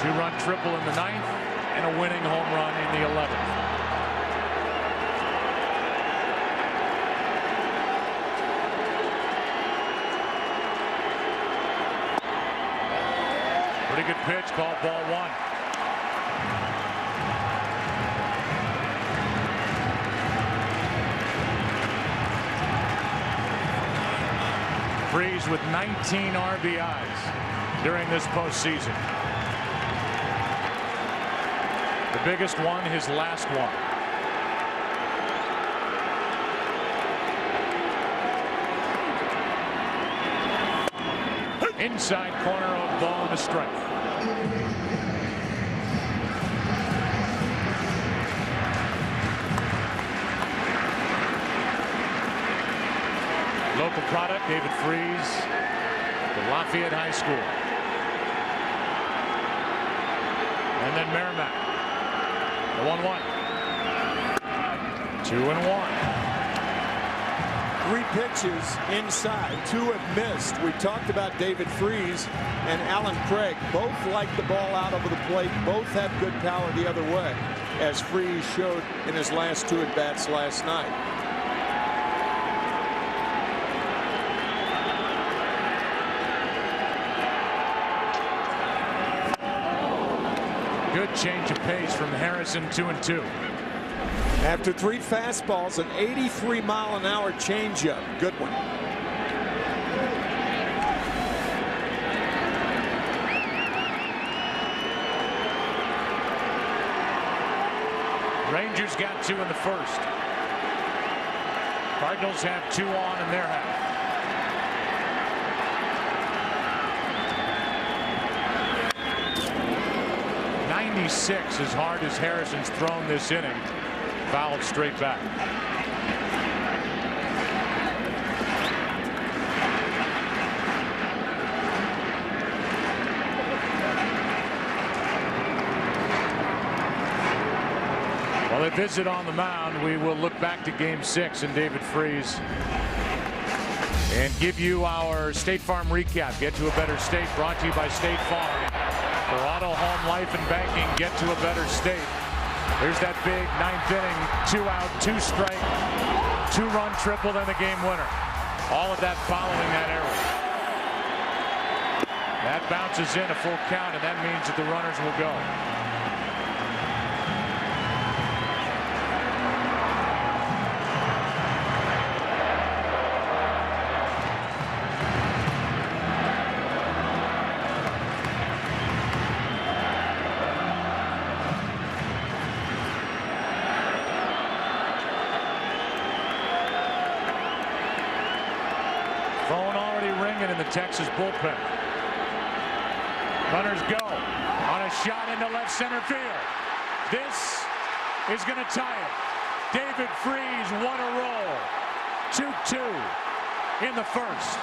2-run triple in the 9th. And a winning home run in the 11th. Pretty good pitch, called ball 1. Freese with 19 RBIs during this postseason. The biggest one, his last one. Inside corner of ball and a strike. Local product, David Freese, the Lafayette High School. And then Merrimack. The 1-1. 2-1. 3 pitches inside. 2 have missed. We talked about David Freese and Alan Craig. Both like the ball out over the plate. Both have good power the other way, as Freese showed in his last 2 at-bats last night. Good change of pace from Harrison, 2-2. After 3 fastballs, an 83-mile-an-hour changeup. Good one. Rangers got 2 in the first. Cardinals have 2 on in their half. As hard as Harrison's thrown this inning, fouled straight back. While they visit on the mound, we will look back to Game 6 and David Freese and give you our State Farm recap. Get to a better state, brought to you by State Farm. For auto, home, life, and banking, get to a better state. There's that big 9th inning, 2-out, 2-strike, 2-run triple, then the game winner. All of that following that error. That bounces in a full count, and that means that the runners will go. Texas bullpen. Runners go on a shot into left center field. This is going to tie it. David Freese won a roll. 2-2 in the first.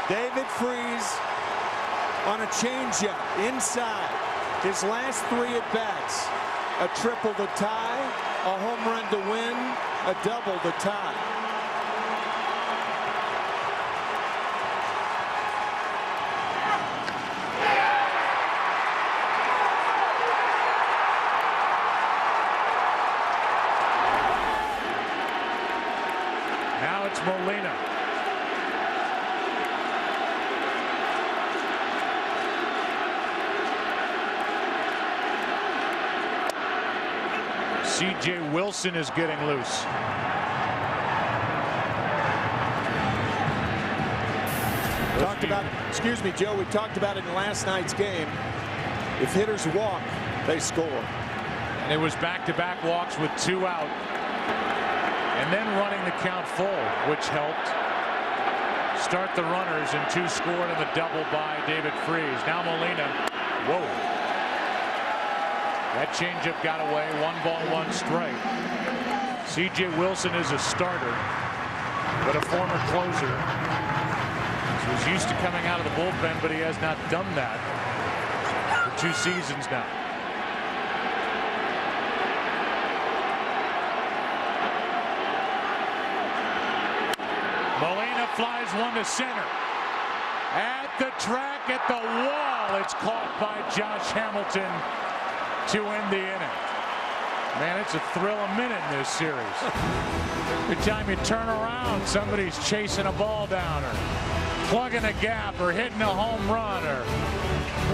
David Freese on a changeup inside. His last 3 at-bats. A triple to tie, a home run to win, a double to tie. Now it's Molina. C.J. Wilson is getting loose. Talked about, excuse me, Joe, we talked about it in last night's game. If hitters walk, they score. And it was back-to-back walks with 2 out. And then running the count full, which helped start the runners, and 2 scored on the double by David Freese. Now Molina. Whoa. That changeup got away. 1 ball, 1 strike. C.J. Wilson is a starter, but a former closer. He was used to coming out of the bullpen, but he has not done that for 2 seasons now. Molina flies 1 to center. At the track, at the wall, it's caught by Josh Hamilton to end the inning. Man, it's a thrill a minute in this series. Every time you turn around, somebody's chasing a ball down or plugging a gap or hitting a home run, or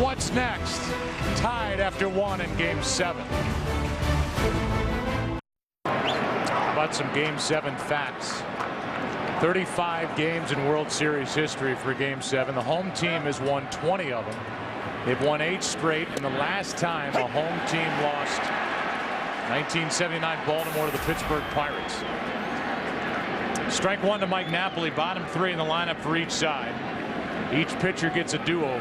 what's next? Tied after 1 in Game 7. About some Game 7 facts. 35 games in World Series history for Game 7. The home team has won 20 of them. They've won 8 straight, and the last time a home team lost, 1979 Baltimore to the Pittsburgh Pirates. Strike 1 to Mike Napoli, bottom 3 in the lineup for each side. Each pitcher gets a do-over.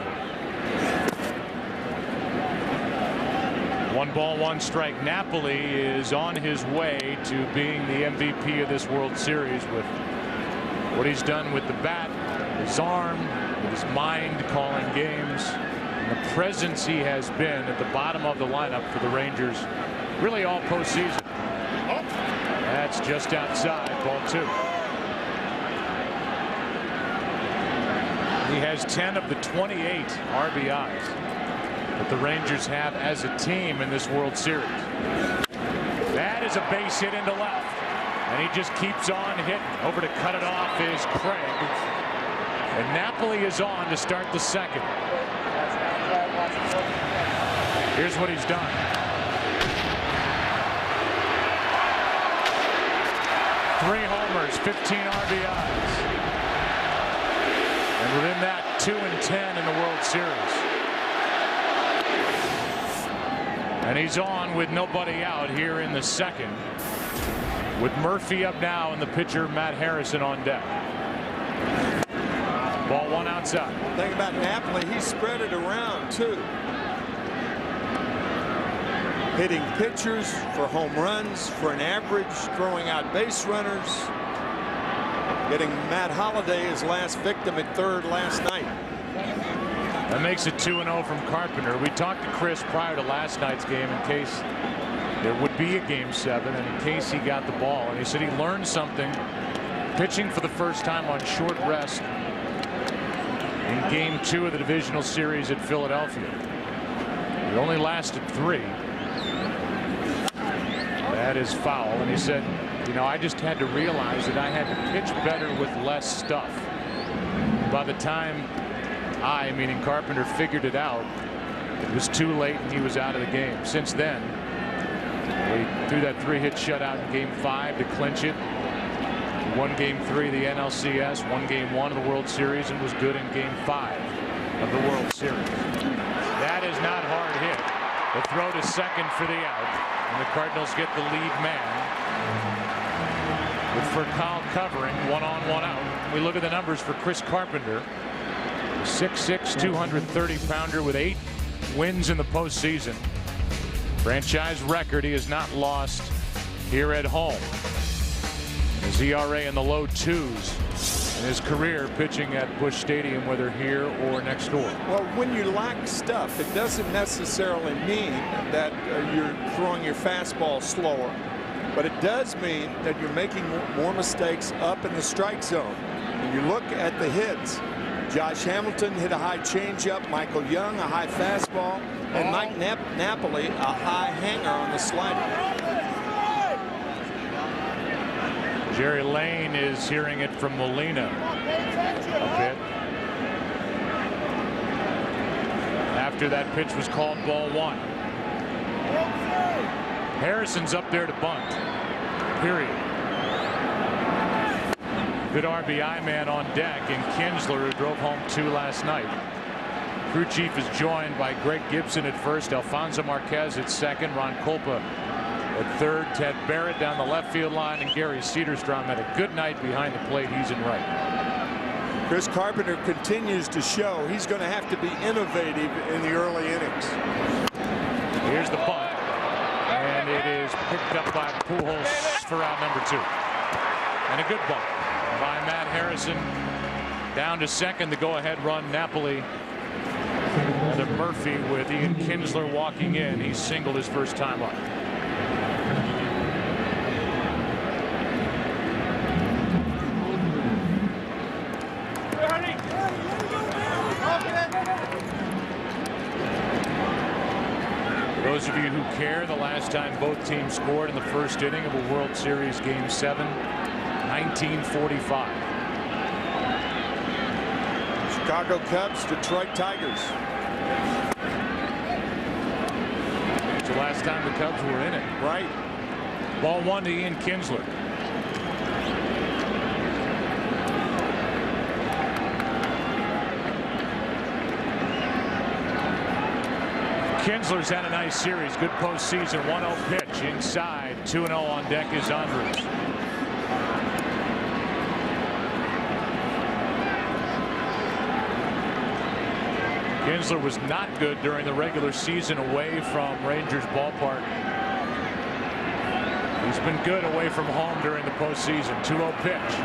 1 ball, 1 strike. Napoli is on his way to being the MVP of this World Series with what he's done with the bat, his arm, with his mind calling games. The presence he has been at the bottom of the lineup for the Rangers really all postseason. That's just outside, ball 2. He has 10 of the 28 RBIs that the Rangers have as a team in this World Series. That is a base hit into left, and he just keeps on hitting. Over to cut it off is Craig, and Napoli is on to start the second. Here's what he's done. Three homers, 15 RBIs. And within that, 2-10 in the World Series. And he's on with nobody out here in the second, with Murphy up now and the pitcher Matt Harrison on deck. Ball 1 outside. Thing about Napoli, he spread it around too. Hitting pitchers for home runs, for an average, throwing out base runners. Getting Matt Holliday, his last victim, at third last night. That makes it 2-0 from Carpenter. We talked to Chris prior to last night's game in case there would be a Game 7 and in case he got the ball. And he said he learned something pitching for the first time on short rest in Game 2 of the divisional series at Philadelphia. It only lasted 3. That is foul. And he said, you know, I just had to realize that I had to pitch better with less stuff. By the time I, meaning Carpenter, figured it out, it was too late and he was out of the game. Since then, he threw that 3-hit shutout in Game 5 to clinch it. He won Game 3 of the NLCS, won Game 1 of the World Series, and was good in Game 5 of the World Series. That is not hard hit. The throw to second for the out, and the Cardinals get the lead man with Furcal covering, 1-on-1 out. We look at the numbers for Chris Carpenter, 6'6", 230-pounder with 8 wins in the postseason. Franchise record he has not lost here at home. His ERA in the low 2s in his career pitching at Busch Stadium, whether here or next door. Well, when you lack stuff, it doesn't necessarily mean that you're throwing your fastball slower, but it does mean that you're making more mistakes up in the strike zone. When you look at the hits, Josh Hamilton hit a high changeup, Michael Young a high fastball, and Mike Napoli a high hanger on the slider. Jerry Lane is hearing it from Molina a bit. After that pitch was called ball 1. Harrison's up there to bunt. Period. Good RBI man on deck, and Kinsler, who drove home 2 last night. Crew chief is joined by Greg Gibson at first, Alfonso Marquez at second, Ron Kolpa at third, Ted Barrett down the left field line, and Gary Cedarstrom had a good night behind the plate. He's in right. Chris Carpenter continues to show he's going to have to be innovative in the early innings. Here's the bunt, and it is picked up by Pujols for out number 2. And a good bunt by Matt Harrison. Down to second, the go-ahead run. Napoli. Another Murphy with Ian Kinsler walking in. He singled his first time up. Those of you who care, the last time both teams scored in the first inning of a World Series Game 7, 1945. Chicago Cubs, Detroit Tigers. It's the last time the Cubs were in it. Right. Ball 1 to Ian Kinsler. Kinsler's had a nice series. Good postseason. 1-0 pitch inside. 2-0 on deck is Andrews. Kinsler was not good during the regular season away from Rangers ballpark. He's been good away from home during the postseason. 2-0 pitch.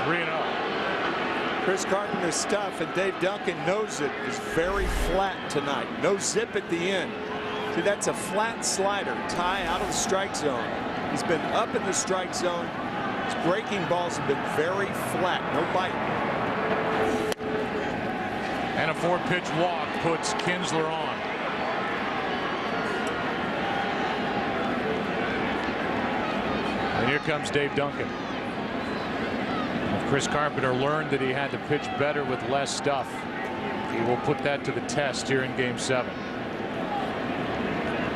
3-0. Chris Carpenter's stuff, and Dave Duncan knows it, is very flat tonight. No zip at the end. See, that's a flat slider. Tie out of the strike zone. He's been up in the strike zone. His breaking balls have been very flat. No bite. And a 4-pitch walk puts Kinsler on. And here comes Dave Duncan. Chris Carpenter learned that he had to pitch better with less stuff. He will put that to the test here in Game 7.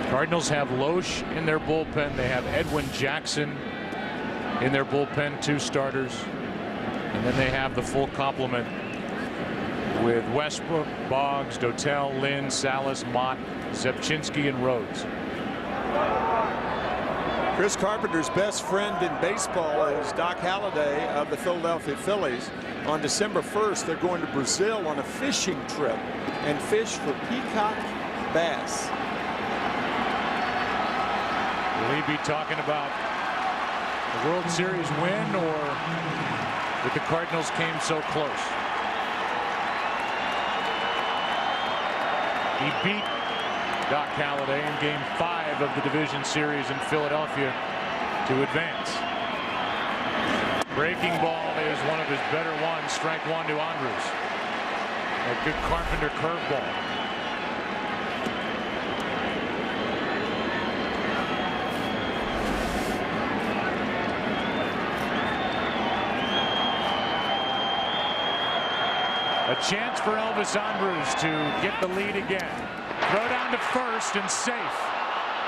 Cardinals have Loesch in their bullpen. They have Edwin Jackson in their bullpen, 2 starters. And then they have the full complement with Westbrook, Boggs, Dotel, Lynn, Salas, Mott, Zepchinski, and Rhodes. Chris Carpenter's best friend in baseball is Doc Halladay of the Philadelphia Phillies. On December 1st, they're going to Brazil on a fishing trip and fish for peacock bass. Will he be talking about the World Series win, or that the Cardinals came so close? He beat Doc Halladay in Game 5 of the division series in Philadelphia to advance. Breaking ball is one of his better ones. Strike 1 to Andrews. A good Carpenter curveball. A chance for Elvis Andrews to get the lead again. Throw down to first and safe.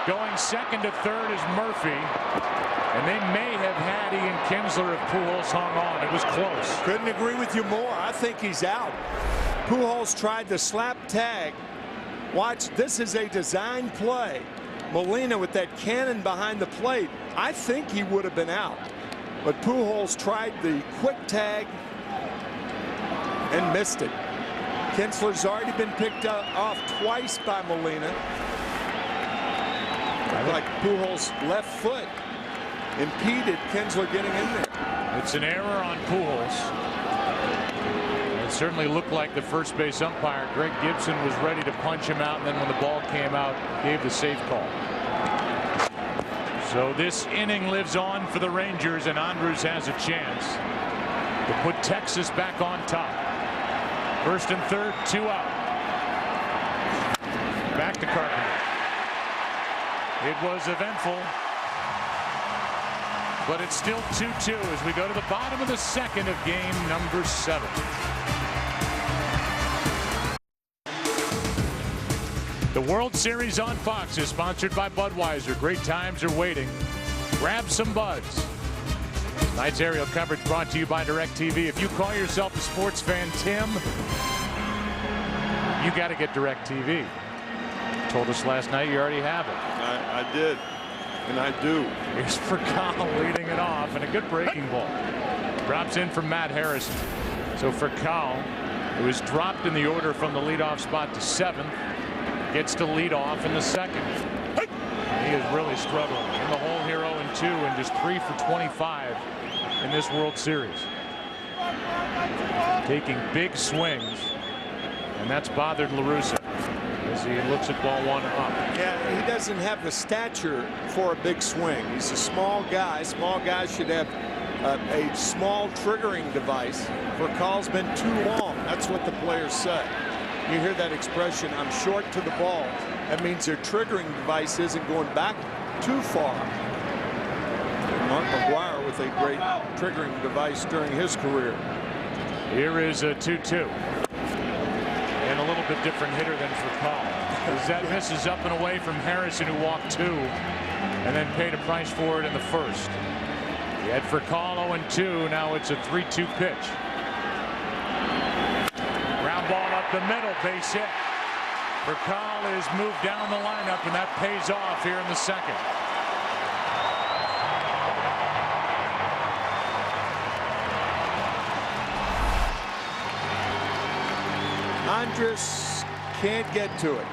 Going second to third is Murphy. And they may have had Ian Kinsler if Pujols hung on. It was close. Couldn't agree with you more. I think he's out. Pujols tried the slap tag. Watch, this is a design play. Molina with that cannon behind the plate. I think he would have been out. But Pujols tried the quick tag and missed it. Kinsler's already been picked off twice by Molina. Like Pujols' left foot impeded Kinsler getting in there. It's an error on Pujols. It certainly looked like the first base umpire, Greg Gibson, was ready to punch him out, and then when the ball came out, gave the safe call. So this inning lives on for the Rangers, and Andrus has a chance to put Texas back on top. First and third, 2 out. Back to Carpenter. It was eventful, but it's still 2-2 as we go to the bottom of the second of game number 7. The World Series on Fox is sponsored by Budweiser. Great times are waiting. Grab some buds. Tonight's aerial coverage brought to you by DirecTV. If you call yourself a sports fan, Tim, you got to get DirecTV. Told us last night you already have it. I did, and I do. Here's Furcal leading it off, and a good breaking ball. Drops in from Matt Harrison. So Furcal, who was dropped in the order from the leadoff spot to 7th, gets to lead off in the second. He is really struggling in the hole here 0-2 and just 3 for 25 in this World Series. Taking big swings, and that's bothered La Russa as he looks at ball 1 up. Yeah, he doesn't have the stature for a big swing. He's a small guy. Small guys should have a small triggering device. Furcal's been too long. That's what the players say. You hear that expression, I'm short to the ball. That means their triggering device isn't going back too far. Mark McGwire with a great triggering device during his career. Here is a 2-2. And a little bit different hitter than Furcal. As that misses up and away from Harrison, who walked 2 and then paid a price for it in the first. He had Furcal 0-2. Now it's a 3-2 pitch. Ground ball up the middle, base hit. Furcal is moved down the lineup, and that pays off here in the second. Andrus can't get to it.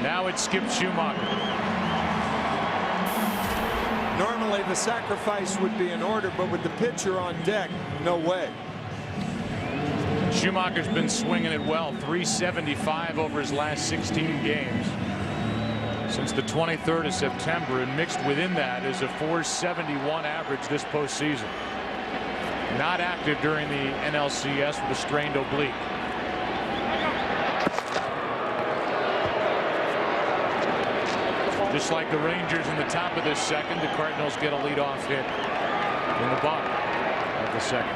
Now it's Skip Schumacher. Normally the sacrifice would be in order, but with the pitcher on deck, no way. Schumacher's been swinging it well. 375 over his last 16 games since the 23rd of September, and mixed within that is a 471 average this postseason. Not active during the NLCS with a strained oblique. Just like the Rangers in the top of this second, the Cardinals get a leadoff hit in the bottom of the second.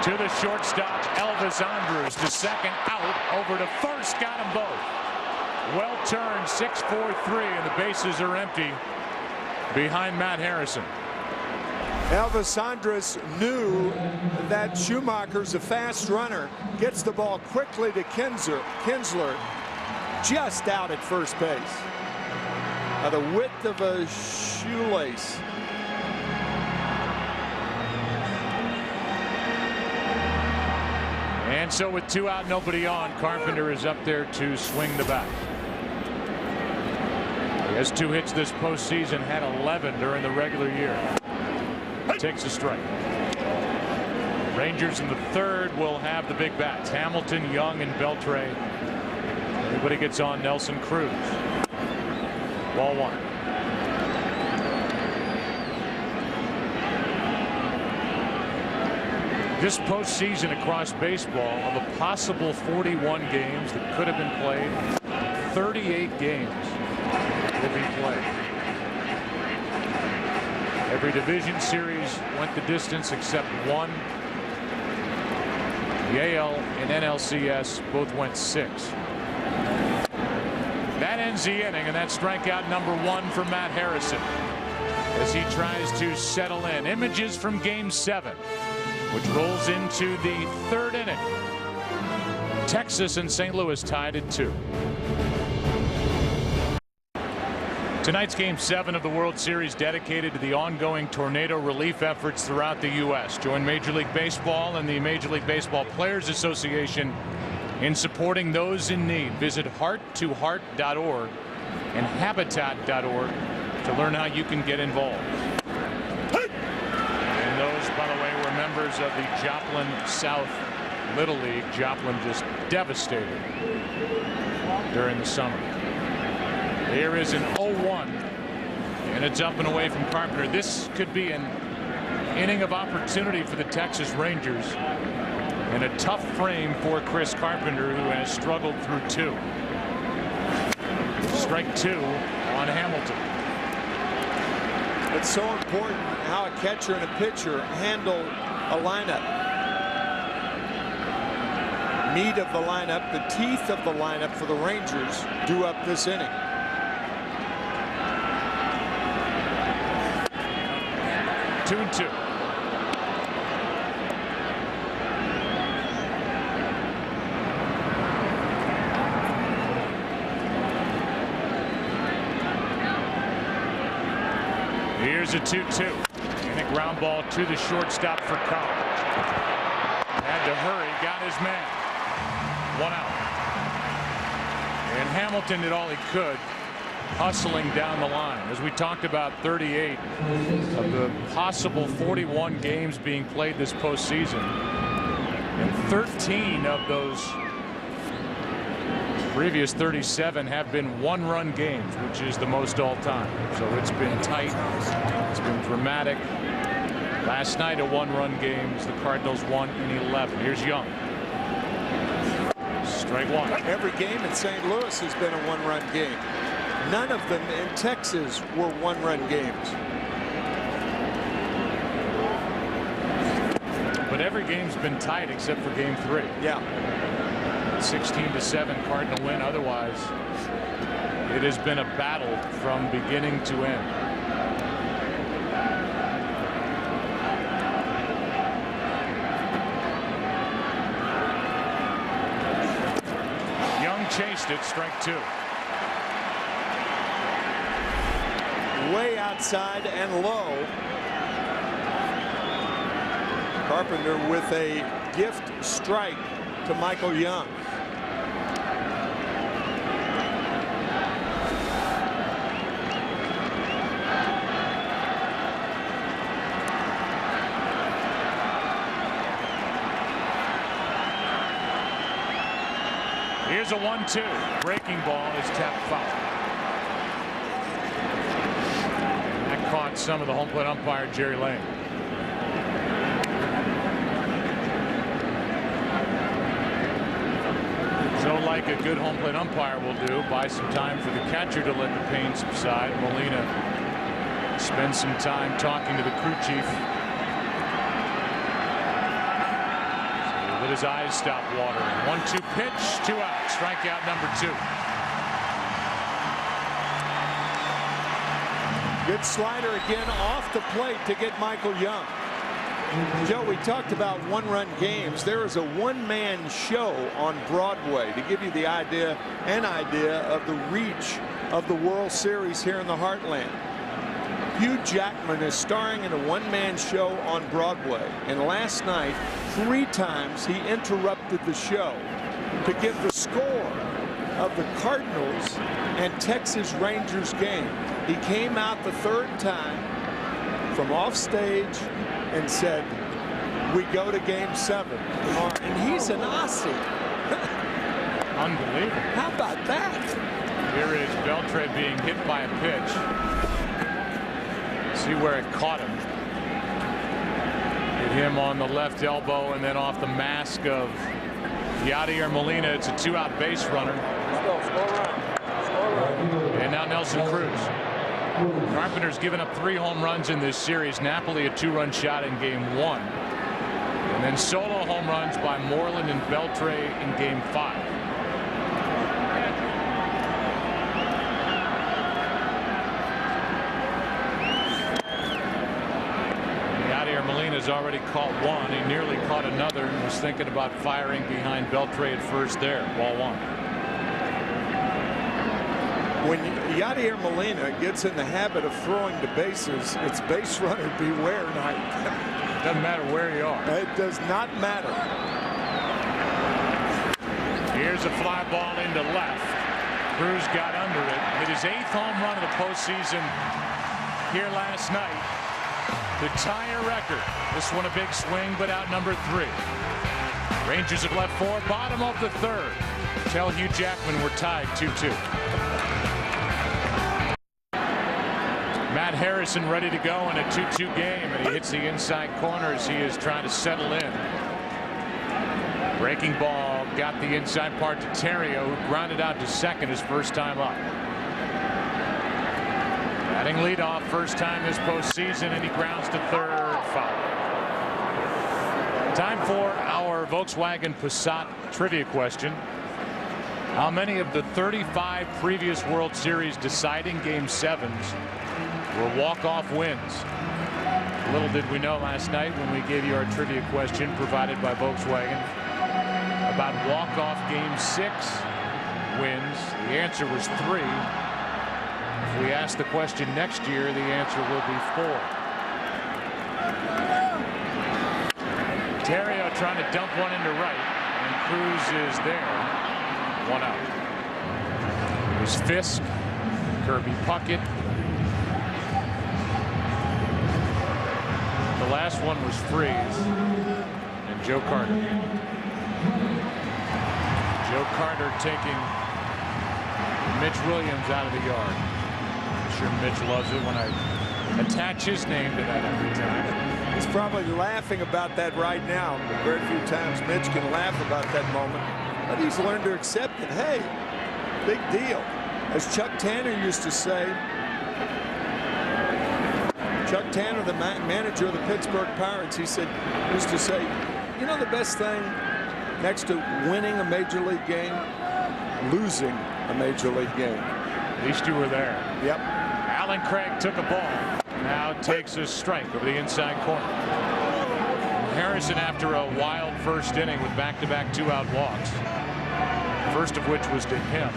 To the shortstop, Elvis Andrus to second, out, over to first, got them both. Well turned, 6-4-3, and the bases are empty behind Matt Harrison. Elvis Andrus knew that Schumacher's a fast runner, gets the ball quickly to Kinsler, just out at first base. By the width of a shoelace. And so with 2 out, nobody on, Carpenter is up there to swing the bat. He has 2 hits this postseason, had 11 during the regular year. Takes a strike. Rangers in the third will have the big bats. Hamilton, Young, and Beltre. Everybody gets on Nelson Cruz. Ball 1. This postseason across baseball, of a possible 41 games that could have been played, 38 games will be played. Every division series went the distance except one. The AL and NLCS both went 6. That ends the inning, and that's strikeout number 1 for Matt Harrison as he tries to settle in. Images from Game 7, which rolls into the 3rd inning. Texas and St. Louis tied at 2. Tonight's Game 7 of the World Series dedicated to the ongoing tornado relief efforts throughout the U.S. Join Major League Baseball and the Major League Baseball Players Association in supporting those in need. Visit heart2heart.org and habitat.org to learn how you can get involved. And those, by the way, were members of the Joplin South Little League. Joplin just devastated during the summer. Here is an 0-1, and it's up and away from Carpenter. This could be an inning of opportunity for the Texas Rangers, and a tough frame for Chris Carpenter, who has struggled through 2. Strike 2 on Hamilton. It's so important how a catcher and a pitcher handle a lineup. Meat of the lineup, the teeth of the lineup for the Rangers due up this inning. Two and 2. Here's a 2-2. And a ground ball to the shortstop for Cobb. Had to hurry, got his man. 1 out. And Hamilton did all he could, hustling down the line. As we talked about, 38 of the possible 41 games being played this postseason, and 13 of those previous 37 have been 1-run games, which is the most all time. So it's been tight, it's been dramatic. Last night a 1-run game as the Cardinals won in 11. Here's Young. Strike 1. Every game in St. Louis has been a 1-run game. None of them in Texas were 1-run games. But every game's been tight except for Game 3. Yeah. 16-7 Cardinal win. Otherwise, it has been a battle from beginning to end. Young chased it. Strike 2. Way outside and low. Carpenter with a gift strike to Michael Young. Here's a 1-2. Breaking ball is tapped foul. Caught some of the home plate umpire Jerry Lane. So like a good home plate umpire will do, buy some time for the catcher to let the pain subside. Molina spends some time talking to the crew chief. So let his eyes stop watering. 1-2 pitch, 2 out. Strikeout number 2. Good slider again off the plate to get Michael Young. Joe, we talked about 1-run games. There is a one-man show on Broadway to give you the idea of the reach of the World Series here in the Heartland. Hugh Jackman is starring in a one-man show on Broadway, and last night 3 times he interrupted the show to give the score of the Cardinals and Texas Rangers game. He came out the 3rd time from off stage and said, "We go to Game 7 tomorrow," and he's an Aussie. Unbelievable. How about that? Here is Beltre being hit by a pitch. See where it caught him. Hit him on the left elbow and then off the mask of Yadier Molina. It's a 2-out base runner. Let's go. Score run. Score run. And now Nelson Cruz. Carpenter's given up 3 home runs in this series. Napoli a 2-run shot in game 1. And then solo home runs by Moreland and Beltre in game 5. Molina's already caught one. He nearly caught another and was thinking about firing behind Beltre at first there. Ball 1. When Yadier Molina gets in the habit of throwing to bases, it's base runner beware night. Doesn't matter where you are. It does not matter. Here's a fly ball into left. Cruz got under it. Hit his 8th home run of the postseason here last night to tie a record. This one a big swing, but outnumbered 3. Rangers have left 4, bottom of the 3rd. Tell Hugh Jackman we're tied 2-2. Matt Harrison ready to go in a 2-2 game, and he hits the inside corners. He is trying to settle in. Breaking ball got the inside part to Terrio, who grounded out to second his first time up. Batting leadoff first time this postseason, and he grounds to 3rd, foul. Time for our Volkswagen Passat trivia question. How many of the 35 previous World Series deciding Game 7s were walk-off wins? Little did we know last night when we gave you our trivia question provided by Volkswagen about walk-off Game 6 wins. The answer was 3. If we ask the question next year, the answer will be 4. Terrio trying to dump one into right, and Cruz is there. 1 out. It was Fisk, Kirby Puckett. The last one was Freese and Joe Carter. Joe Carter taking Mitch Williams out of the yard. I'm sure Mitch loves it when I attach his name to that every time. He's probably laughing about that right now. Very few times Mitch can laugh about that moment. But he's learned to accept it. Hey, big deal. As Chuck Tanner used to say, Chuck Tanner, the manager of the Pittsburgh Pirates, used to say, you know the best thing next to winning a major league game? Losing a major league game. At least you were there. Yep. Alan Craig took a ball. Now takes a strike over the inside corner. Harrison after a wild first inning with back-to-back 2-out walks. First of which was to him.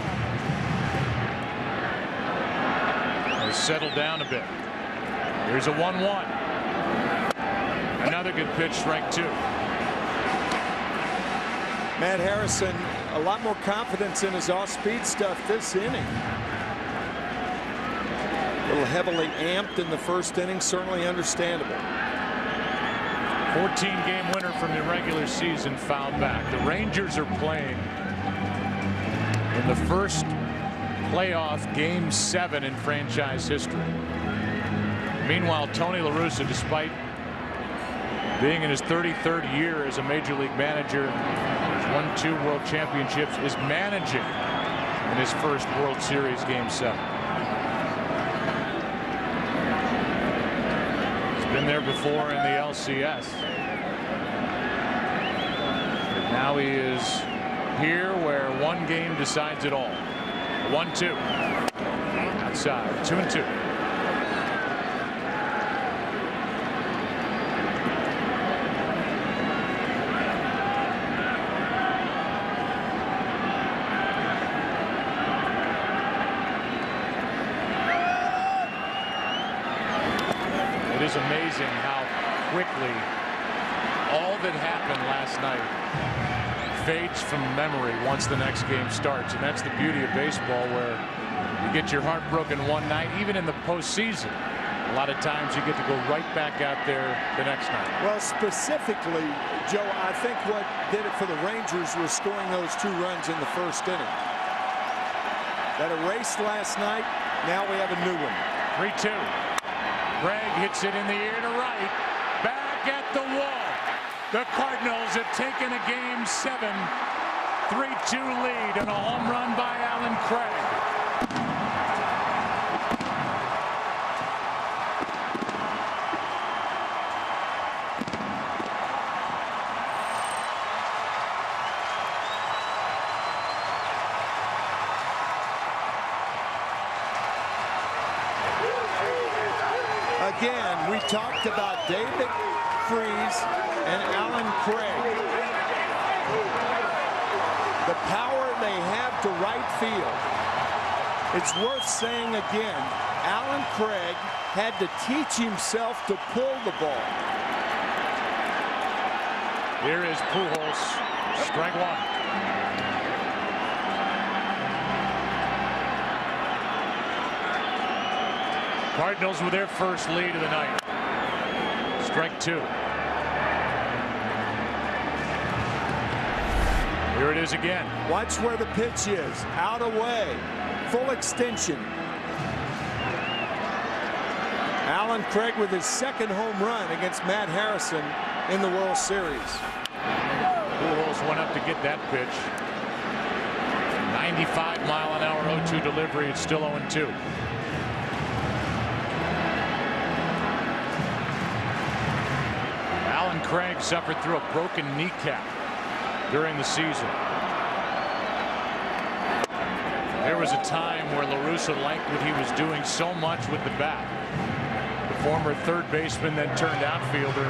Has settled down a bit. Here's a 1-1. Another good pitch, strike 2. Matt Harrison, a lot more confidence in his off-speed stuff this inning. A little heavily amped in the first inning, certainly understandable. 14-game winner from the regular season fouled back. The Rangers are playing in the first playoff Game 7 in franchise history. Meanwhile, Tony La Russa, despite being in his 33rd year as a major league manager, has won 2 world championships, is managing in his first World Series Game 7. He's been there before in the LCS. But now he is here where one game decides it all. 1-2. Outside. 2-2. It is amazing how quickly all that happened last night fades from memory once the next game starts. And that's the beauty of baseball, where you get your heart broken one night, even in the postseason. A lot of times you get to go right back out there the next night. Well, specifically, Joe, I think what did it for the Rangers was scoring those 2 runs in the first inning. That erased last night. Now we have a new one. 3-2. Craig hits it in the air to right. Back at the wall. The Cardinals have taken a Game 7 3-2 lead and a home run by Alan Craig. again, we talked about David Freese and Alan Craig. The power they have to right field. It's worth saying again, Alan Craig had to teach himself to pull the ball. Here is Pujols, strike one. Cardinals with their first lead of the night. Strike two. Here it is again. Watch where the pitch is. Out away. Full extension. Alan Craig with his second home run against Matt Harrison in the World Series. Pujols went up to get that pitch. 95-mile-an-hour 0-2 delivery. It's still 0-2. Alan Craig suffered through a broken kneecap during the season. There was a time where La Russa liked what he was doing so much with the bat. The former third baseman then turned outfielder.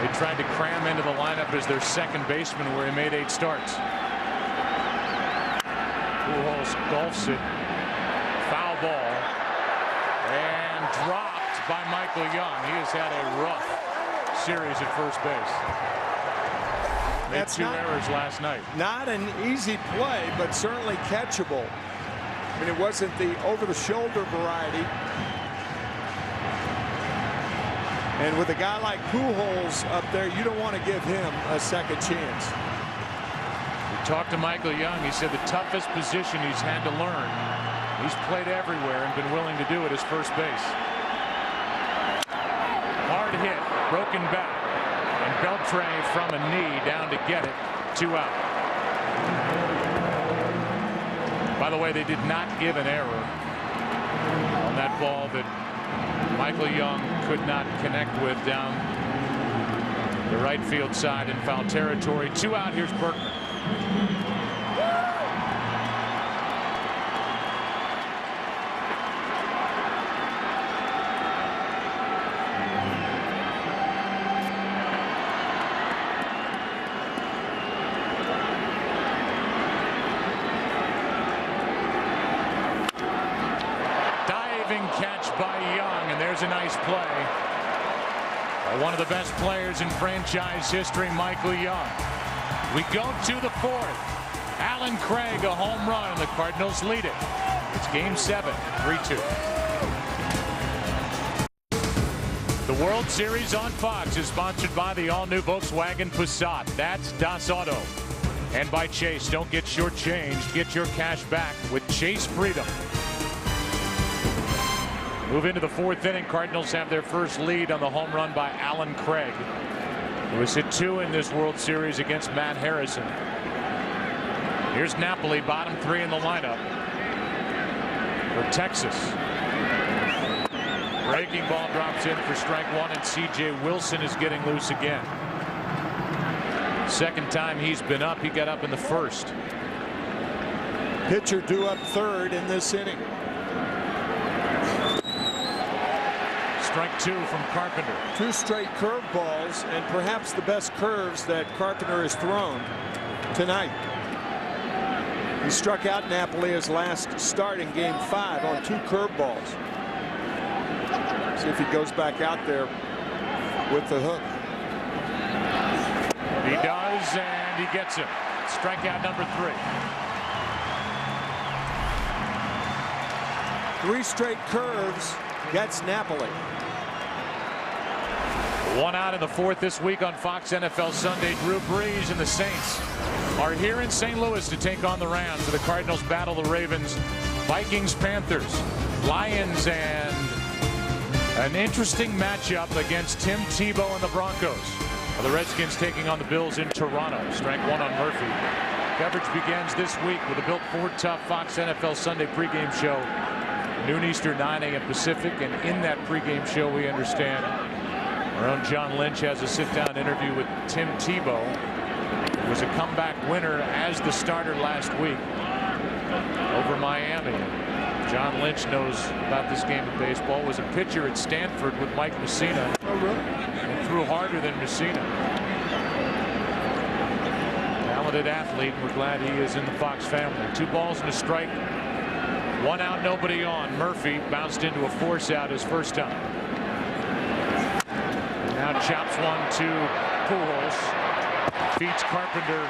They tried to cram into the lineup as their second baseman, where he made 8 starts. Pujols golfs it. Foul ball. And dropped by Michael Young. He has had a rough series at first base. Made That's 2 errors last night. Not an easy play, but certainly catchable. I mean, it wasn't the over-the-shoulder variety. And with a guy like Pujols up there, you don't want to give him a second chance. We talked to Michael Young. He said the toughest position he's had to learn. He's played everywhere and been willing to do it as first base. Hard hit, broken back, and Beltre from a knee down to get it. 2 out. By the way, they did not give an error on that ball that Michael Young could not connect with down the right field side in foul territory. 2 out. Here's Berkman. Catch by Young, and there's a nice play by one of the best players in franchise history, Michael Young. We go to the 4th. Alan Craig, a home run, and the Cardinals lead it. It's game 7, 3-2. The World Series on Fox is sponsored by the all-new Volkswagen Passat. That's Das Auto. And by Chase. Don't get shortchanged. Get your cash back with Chase Freedom. Move into the 4th inning. Cardinals have their first lead on the home run by Alan Craig, who has hit 2 in this World Series against Matt Harrison. Here's Napoli, bottom 3 in the lineup for Texas. Breaking ball drops in for strike 1, and C.J. Wilson is getting loose again. Second time he's been up. He got up in the 1st. Pitcher due up 3rd in this inning. Strike 2 from Carpenter. 2 straight curveballs, and perhaps the best curves that Carpenter has thrown tonight. He struck out Napoli his last start in game 5 on 2 curveballs. See if he goes back out there with the hook. He does, and he gets him. Strikeout number 3. 3 straight curves gets Napoli. 1 out in the 4th this week on Fox NFL Sunday. Drew Brees and the Saints are here in St. Louis to take on the Rams. The Cardinals battle the Ravens. Vikings, Panthers, Lions, and an interesting matchup against Tim Tebow and the Broncos. The Redskins taking on the Bills in Toronto. Strike 1 on Murphy. Coverage begins this week with a Built Ford Tough Fox NFL Sunday pregame show. Noon Eastern, 9 a.m. Pacific, and in that pregame show we understand our own John Lynch has a sit-down interview with Tim Tebow, who was a comeback winner as the starter last week over Miami. John Lynch knows about this game of baseball. Was a pitcher at Stanford with Mike Messina. Oh, really? And threw harder than Messina. Talented athlete. We're glad he is in the Fox family. 2 balls and a strike. 1 out, nobody on. Murphy bounced into a force out his first time. Now chops one to Pujols. Feeds Carpenter.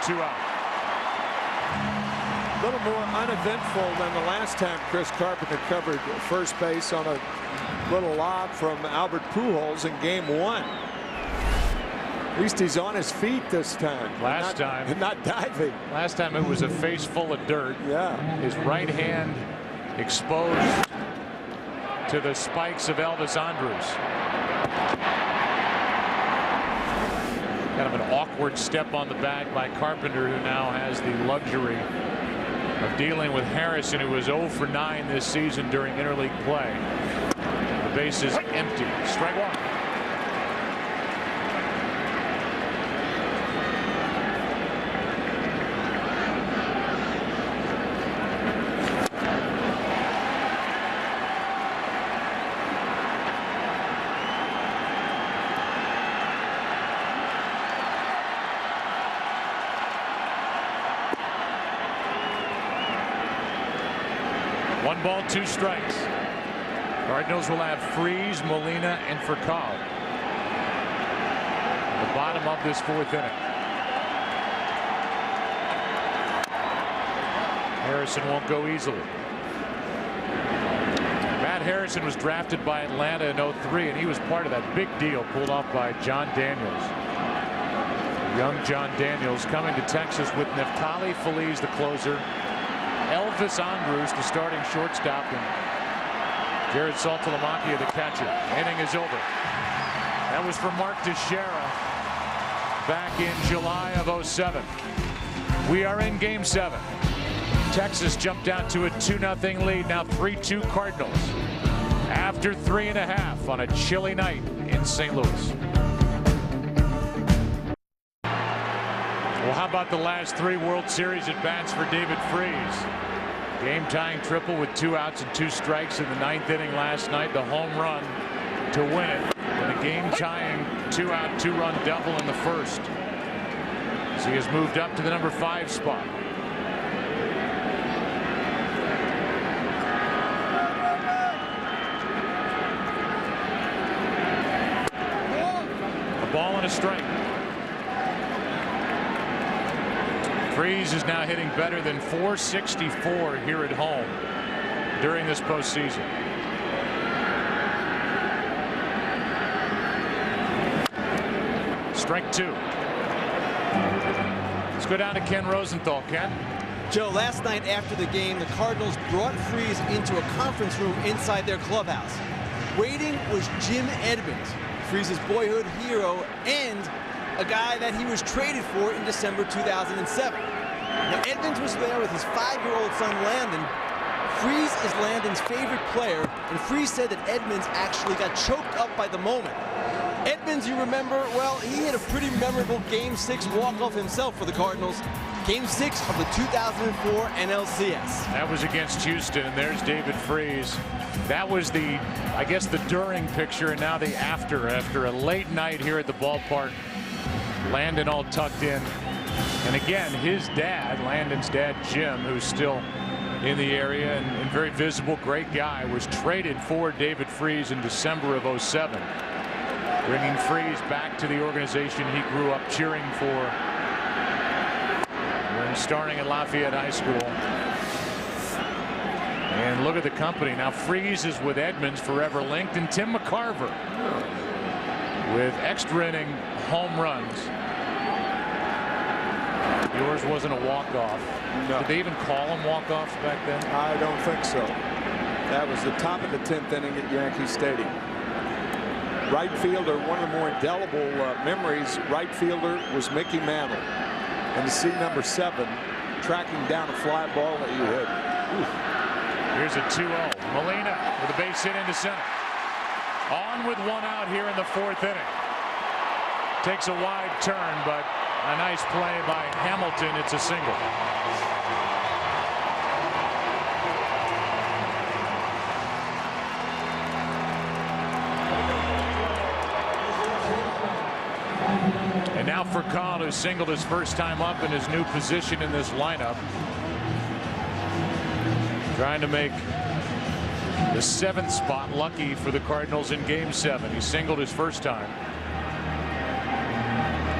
2 out. A little more uneventful than the last time Chris Carpenter covered first base on a little lob from Albert Pujols in game 1. At least he's on his feet this time. Last time. Not diving. Last time it was a face full of dirt. Yeah. His right hand exposed to the spikes of Elvis Andrus. Kind of an awkward step on the bag by Carpenter, who now has the luxury of dealing with Harrison, who was 0 for 9 this season during interleague play. The base is empty. Strike 1. One ball, 2 strikes. Cardinals will have Freese, Molina, and Furcal. The bottom of this 4th inning. Harrison won't go easily. Matt Harrison was drafted by Atlanta in '03, and he was part of that big deal pulled off by John Daniels. Young John Daniels coming to Texas with Neftali Feliz, the closer, Elvis Andrus, the starting shortstop, and Jared Saltalamacchia, the catcher. Inning is over. That was for Mark Teixeira back in July of '07. We are in game 7. Texas jumped out to a 2-0 lead. Now 3-2 Cardinals after 3.5 on a chilly night in St. Louis. Well, how about the last 3 World Series at bats for David Freese? Game-tying triple with 2 outs and 2 strikes in the 9th inning last night. The home run to win it. And a game-tying 2-out, 2-run double in the first. So he has moved up to the number 5 spot. A ball and a strike. Freese is now hitting better than .464 here at home during this postseason. Strike 2. Let's go down to Ken Rosenthal. Ken? Joe, last night after the game, the Cardinals brought Freese into a conference room inside their clubhouse. Waiting was Jim Edmonds, Freese's boyhood hero and a guy that he was traded for in December 2007. Now, Edmonds was there with his 5-year-old son, Landon. Freese is Landon's favorite player, and Freese said that Edmonds actually got choked up by the moment. Edmonds, you remember, well, he had a pretty memorable Game 6 walk-off himself for the Cardinals. Game 6 of the 2004 NLCS. That was against Houston, and there's David Freese. That was the, I guess, the during picture, and now the after a late night here at the ballpark. Landon all tucked in. And again, his dad, Landon's dad, Jim, who's still in the area and very visible, great guy, was traded for David Freese in December of '07. Bringing Freese back to the organization he grew up cheering for when starting at Lafayette High School. And look at the company. Now Freese is with Edmonds, forever linked, and Tim McCarver with extra inning home runs. Yours wasn't a walk-off. No. Did they even call them walk-offs back then? I don't think so. That was the top of the 10th inning at Yankee Stadium. Right fielder, one of the more indelible memories, right fielder was Mickey Mantle. And to see number 7 tracking down a fly ball that you hit. Here's a 2-0. Molina with a base hit into center. On with 1 out here in the 4th inning. Takes a wide turn, but a nice play by Hamilton. It's a single. And now for Call, who singled his first time up in his new position in this lineup. Trying to make the 7th spot lucky for the Cardinals in Game 7. He singled his first time.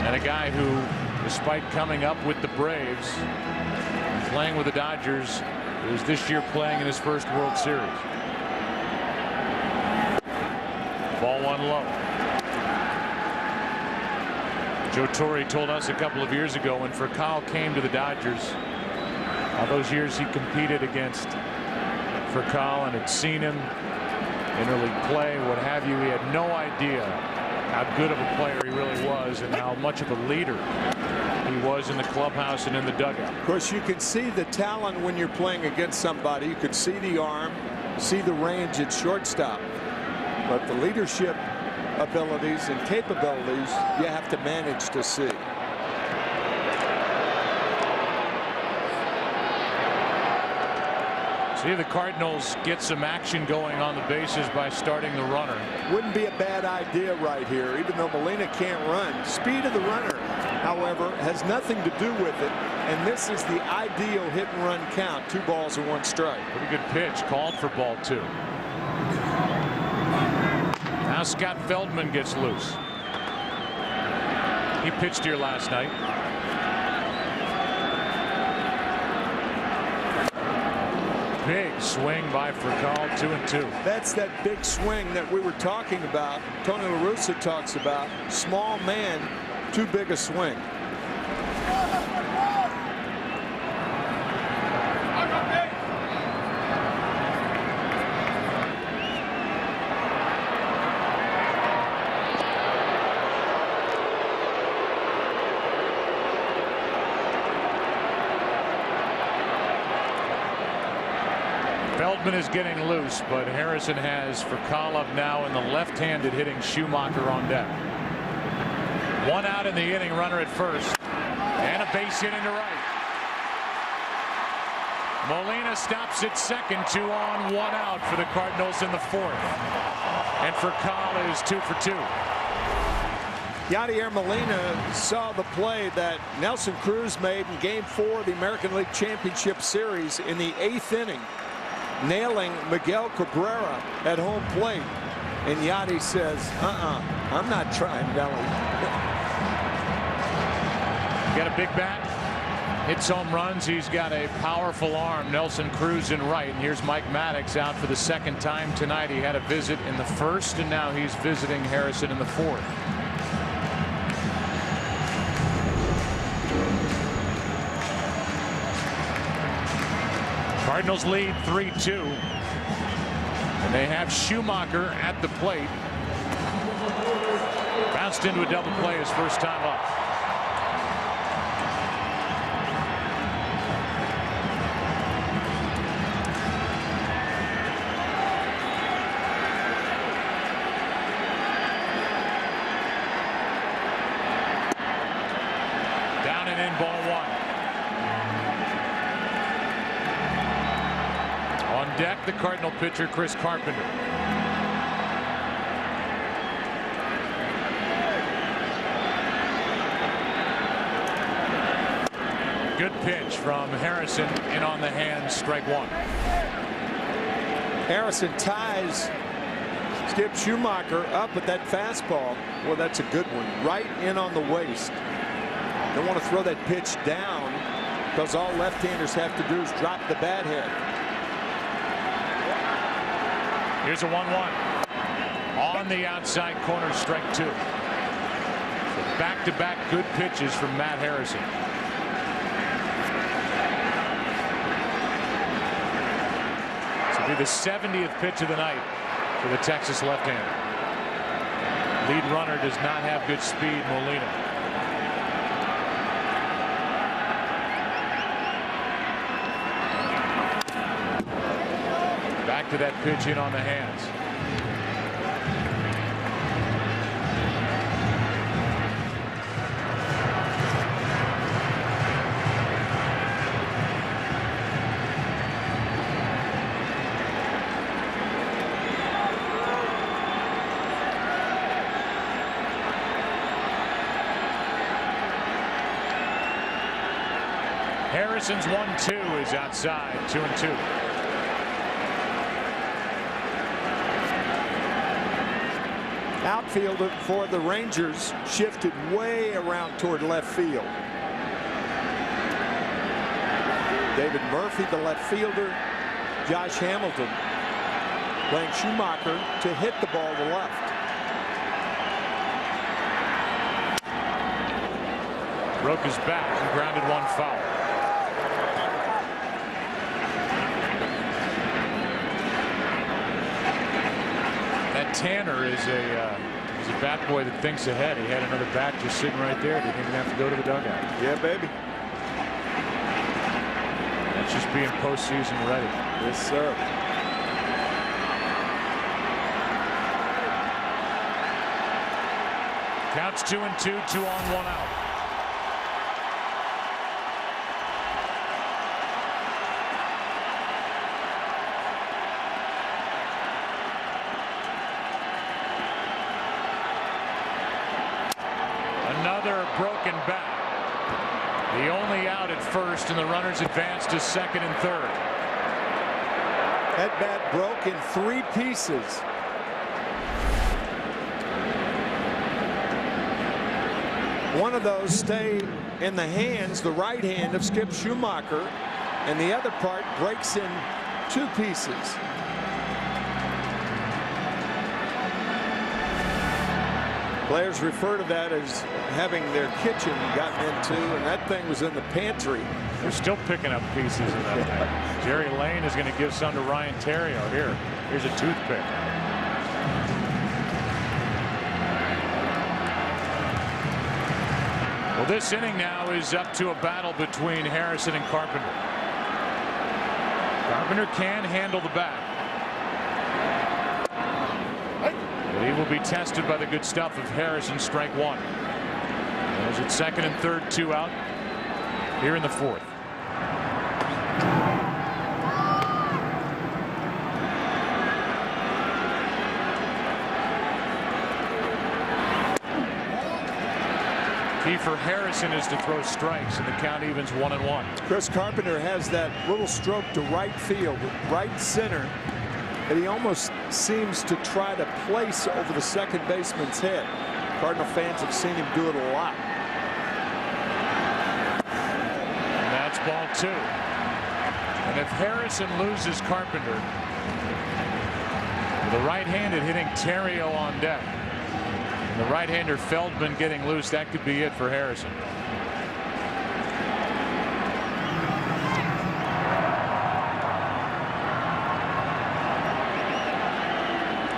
And a guy who, despite coming up with the Braves, playing with the Dodgers, is this year playing in his first World Series. Ball 1 low. Joe Torre told us a couple of years ago when Furcal came to the Dodgers, all those years he competed against Furcal and had seen him interleague play, what have you. He had no idea how good of a player he really was and how much of a leader he was in the clubhouse and in the dugout. Of course, you can see the talent when you're playing against somebody. You could see the arm, see the range at shortstop. But the leadership abilities and capabilities you have to manage to see. See if the Cardinals get some action going on the bases by starting the runner. Wouldn't be a bad idea right here, even though Molina can't run. Speed of the runner, however, has nothing to do with it. And this is the ideal hit and run count. 2 balls and 1 strike. Pretty good pitch, called for ball 2. Now Scott Feldman gets loose. He pitched here last night. Big swing by Furcal, 2-2. That's that big swing that we were talking about. Tony La Russa talks about. Small man, too big a swing. Feldman is getting loose, but Harrison has Furcal up now in the left-handed hitting Schumacher on deck. 1 out in the inning, runner at first, and a base hit into right. Molina stops at second, 2 on, 1 out for the Cardinals in the 4th. And Furcal is 2 for 2. Yadier Molina saw the play that Nelson Cruz made in Game 4 of the American League Championship Series in the 8th inning, nailing Miguel Cabrera at home plate. And Yadi says, I'm not trying, Nelly. Got a big bat, hits home runs. He's got a powerful arm. Nelson Cruz in right. And here's Mike Maddox out for the 2nd time tonight. He had a visit in the 1st, and now he's visiting Harrison in the 4th. Cardinals lead 3-2. And they have Schumacher at the plate. Bounced into a double play his first time up. Down and in, ball 1. On deck, the Cardinal pitcher, Chris Carpenter. Good pitch from Harrison, in on the hand, strike 1. Harrison ties Skip Schumacher up with that fastball. Well, that's a good one. Right in on the waist. Don't want to throw that pitch down because all left-handers have to do is drop the bat head. Here's a 1-1 on the outside corner, strike 2. Back-to-back good pitches from Matt Harrison. This will be the 70th pitch of the night for the Texas left-hander. Lead runner does not have good speed, Molina. Back to that pitch in on the hands. Harrison's 1-2 is outside, 2-2. Outfield for the Rangers shifted way around toward left field. David Murphy, the left fielder. Josh Hamilton playing Schumacher to hit the ball to left. Broke his back and grounded one foul. That Tanner is a bat boy that thinks ahead. He had another bat just sitting right there. Didn't even have to go to the dugout. Yeah, baby. That's just being postseason ready. Yes, sir. Counts 2-2, 2 on, 1 out. Another broken bat. The only out at first, and the runners advance to second and third. That bat broke in 3 pieces. One of those stay in the hands, the right hand of Skip Schumacher, and the other part breaks in 2 pieces. Players refer to that as having their kitchen gotten into, and that thing was in the pantry. They're still picking up pieces of that thing. Jerry Lane is going to give some to Ryan Theriot. Here's a toothpick. Well, this inning now is up to a battle between Harrison and Carpenter. Carpenter can handle the bat. But he will be tested by the good stuff of Harrison. Strike 1. There's at second and third, 2 out here in the 4th. Key for Harrison is to throw strikes, and the count evens 1-1. Chris Carpenter has that little stroke to right field, right center, that he almost seems to try to place over the second baseman's head. Cardinal fans have seen him do it a lot. And that's ball 2. And if Harrison loses Carpenter, with the right-handed hitting Theriot on deck, and the right-hander Feldman getting loose, that could be it for Harrison.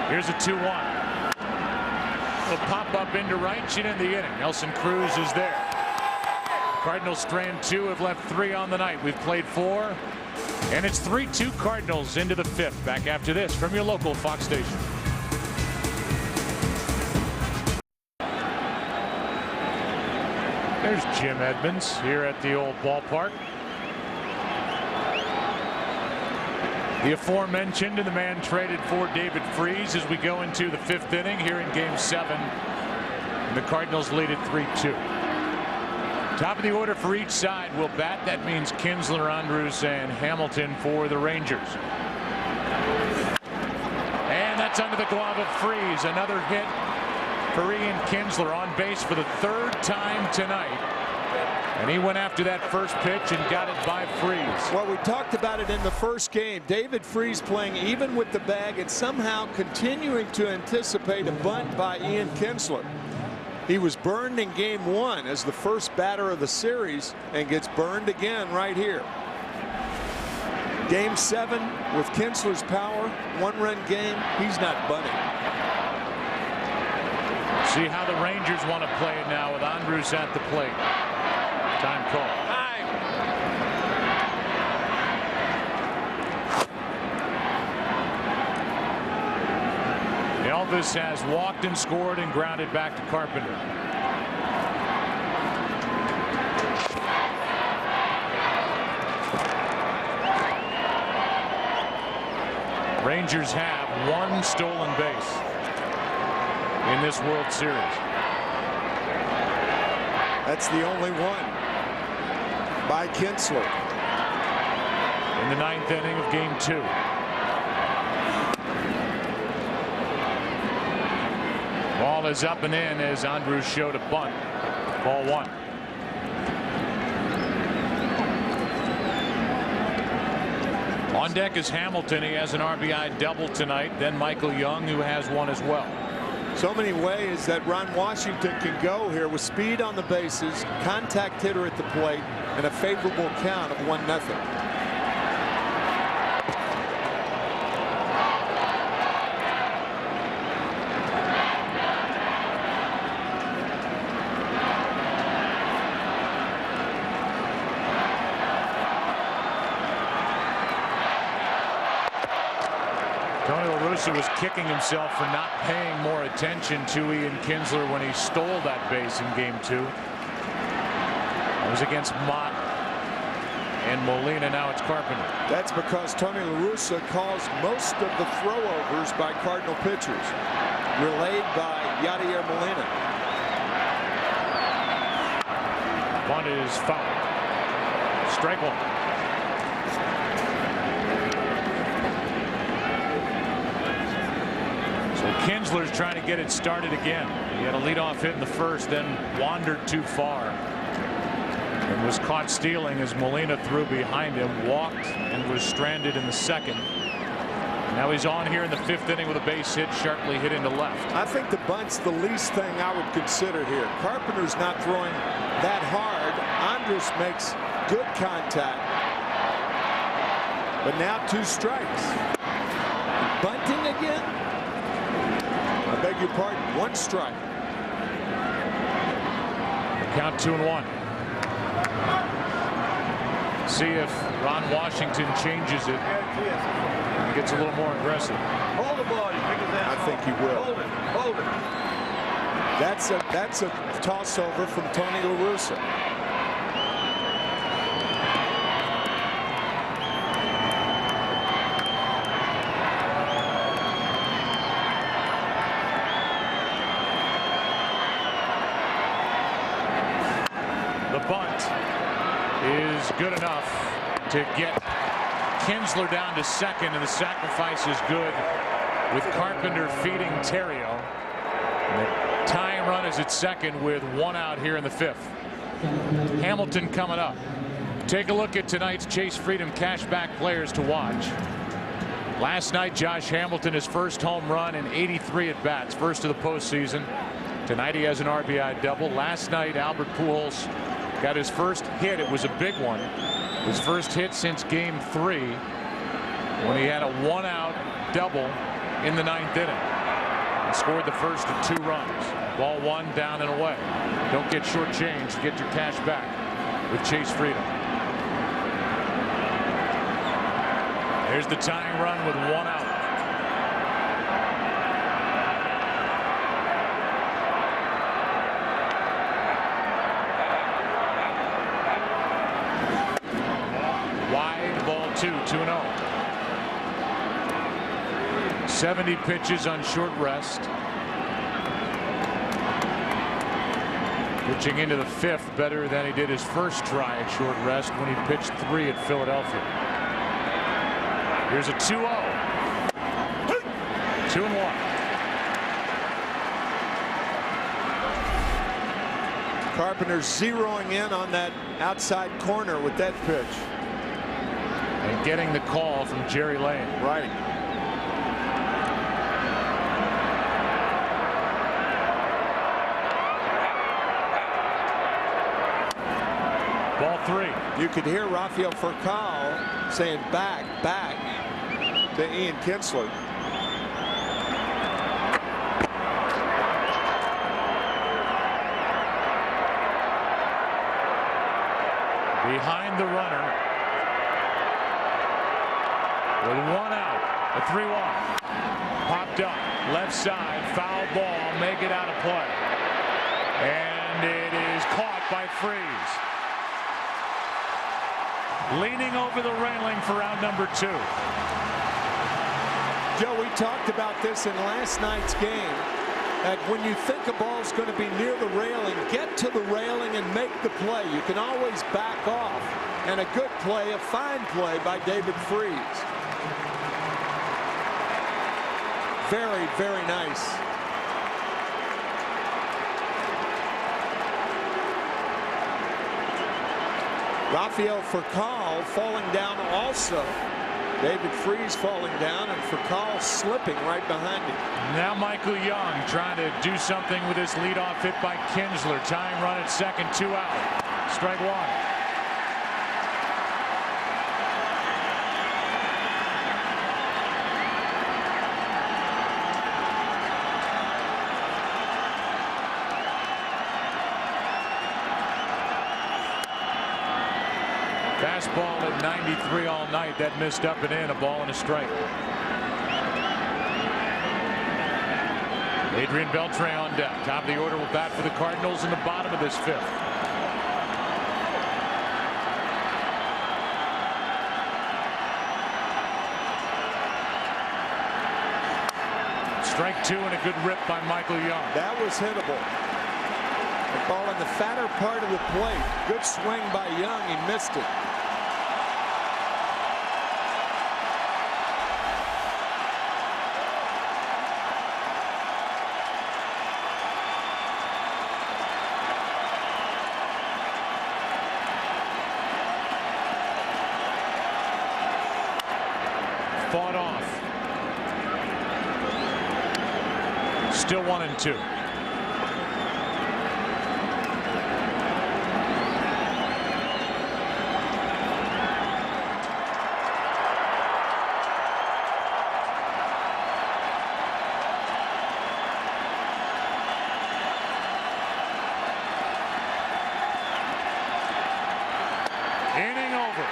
Here's a 2-1. Will pop up into right. She'd end the inning. Nelson Cruz is there. Cardinals strand 2, have left 3 on the night. We've played 4, and it's 3-2 Cardinals into the 5th. Back after this from your local Fox station. There's Jim Edmonds here at the old ballpark. The aforementioned and the man traded for David Freese as we go into the 5th inning here in Game 7. And the Cardinals lead it 3-2. Top of the order for each side will bat. That means Kinsler, Andrus, and Hamilton for the Rangers. And that's under the glove of Freese. Another hit for Ian Kinsler, on base for the 3rd time tonight. And he went after that first pitch and got it by Freese. Well, we talked about it in the first game. David Freese playing even with the bag and somehow continuing to anticipate a bunt by Ian Kinsler. He was burned in Game 1 as the first batter of the series and gets burned again right here. Game 7 with Kinsler's power, 1-run game. He's not bunting. See how the Rangers want to play it now with Andrus at the plate. Time call. Elvis has walked and scored and grounded back to Carpenter. Rangers have 1 stolen base in this World Series. That's the only one. by Kinsler. In the 9th inning of game 2. Ball is up and in as Andrews showed a bunt. Ball 1. On deck is Hamilton. He has an RBI double tonight. Then Michael Young, who has one as well. So many ways that Ron Washington can go here with speed on the bases, contact hitter at the plate, and a favorable count of 1-0. Was kicking himself for not paying more attention to Ian Kinsler when he stole that base in game 2. It was against Mott and Molina. Now it's Carpenter. That's because Tony La Russa calls most of the throwovers by Cardinal pitchers, relayed by Yadier Molina. Bunt is fouled. Strike 1. Kinsler's trying to get it started again. He had a leadoff hit in the first, then wandered too far and was caught stealing as Molina threw behind him, walked, and was stranded in the second. Now he's on here in the 5th inning with a base hit, sharply hit into left. I think the bunt's the least thing I would consider here. Carpenter's not throwing that hard. Andrus makes good contact, but now 2 strikes. Bunting again? I beg your pardon, 1 strike. Count 2-1. See if Ron Washington changes it. He gets a little more aggressive. Hold the ball. I think he will. Hold it. Hold it. That's a toss over from Tony La Russa. Good enough to get Kinsler down to second, and the sacrifice is good with Carpenter feeding Terrio. And the tying run is at second with 1 out here in the 5th. Hamilton coming up. Take a look at tonight's Chase Freedom Cashback players to watch. Last night, Josh Hamilton, his first home run in 83 at bats, first of the postseason. Tonight he has an RBI double. Last night, Albert Pujols got his first hit. It was a big one. His first hit since game 3 when he had a 1-out double in the 9th inning. He scored the first of 2 runs. Ball 1 down and away. Don't get shortchanged. Get your cash back with Chase Freedom. There's the tying run with 1 out. Wide ball 2-0. 70 pitches on short rest. Pitching into the 5th better than he did his first try at short rest when he pitched 3 at Philadelphia. Here's a 2-0. 2-1. Carpenter zeroing in on that outside corner with that pitch. And getting the call from Jerry Lane. Right. Ball 3. You could hear Rafael Furcal saying back, back to Ian Kinsler. Behind the runner. With 1 out. A 3-1. Popped up. Left side. Foul ball. Make it out of play. And it is caught by Freese. Leaning over the railing for round number 2. Joe, we talked about this in last night's game. that when you think a ball's going to be near the railing, get to the railing and make the play. You can always back off. And a good play, a fine play by David Freese. Very, very nice. Rafael Furcal falling down also. David Freese falling down and Furcal slipping right behind him. Now Michael Young trying to do something with this leadoff hit by Kinsler. Tying run at second, 2 out. Strike one. Fastball at 93 all night. That missed up and in. A ball and a strike. Adrian Beltre on deck. Top of the order will bat for the Cardinals in the bottom of this fifth. Strike two and a good rip by Michael Young. That was hittable. The ball in the fatter part of the plate. Good swing by Young. He missed it. Fought off. Still 1-2. Inning over.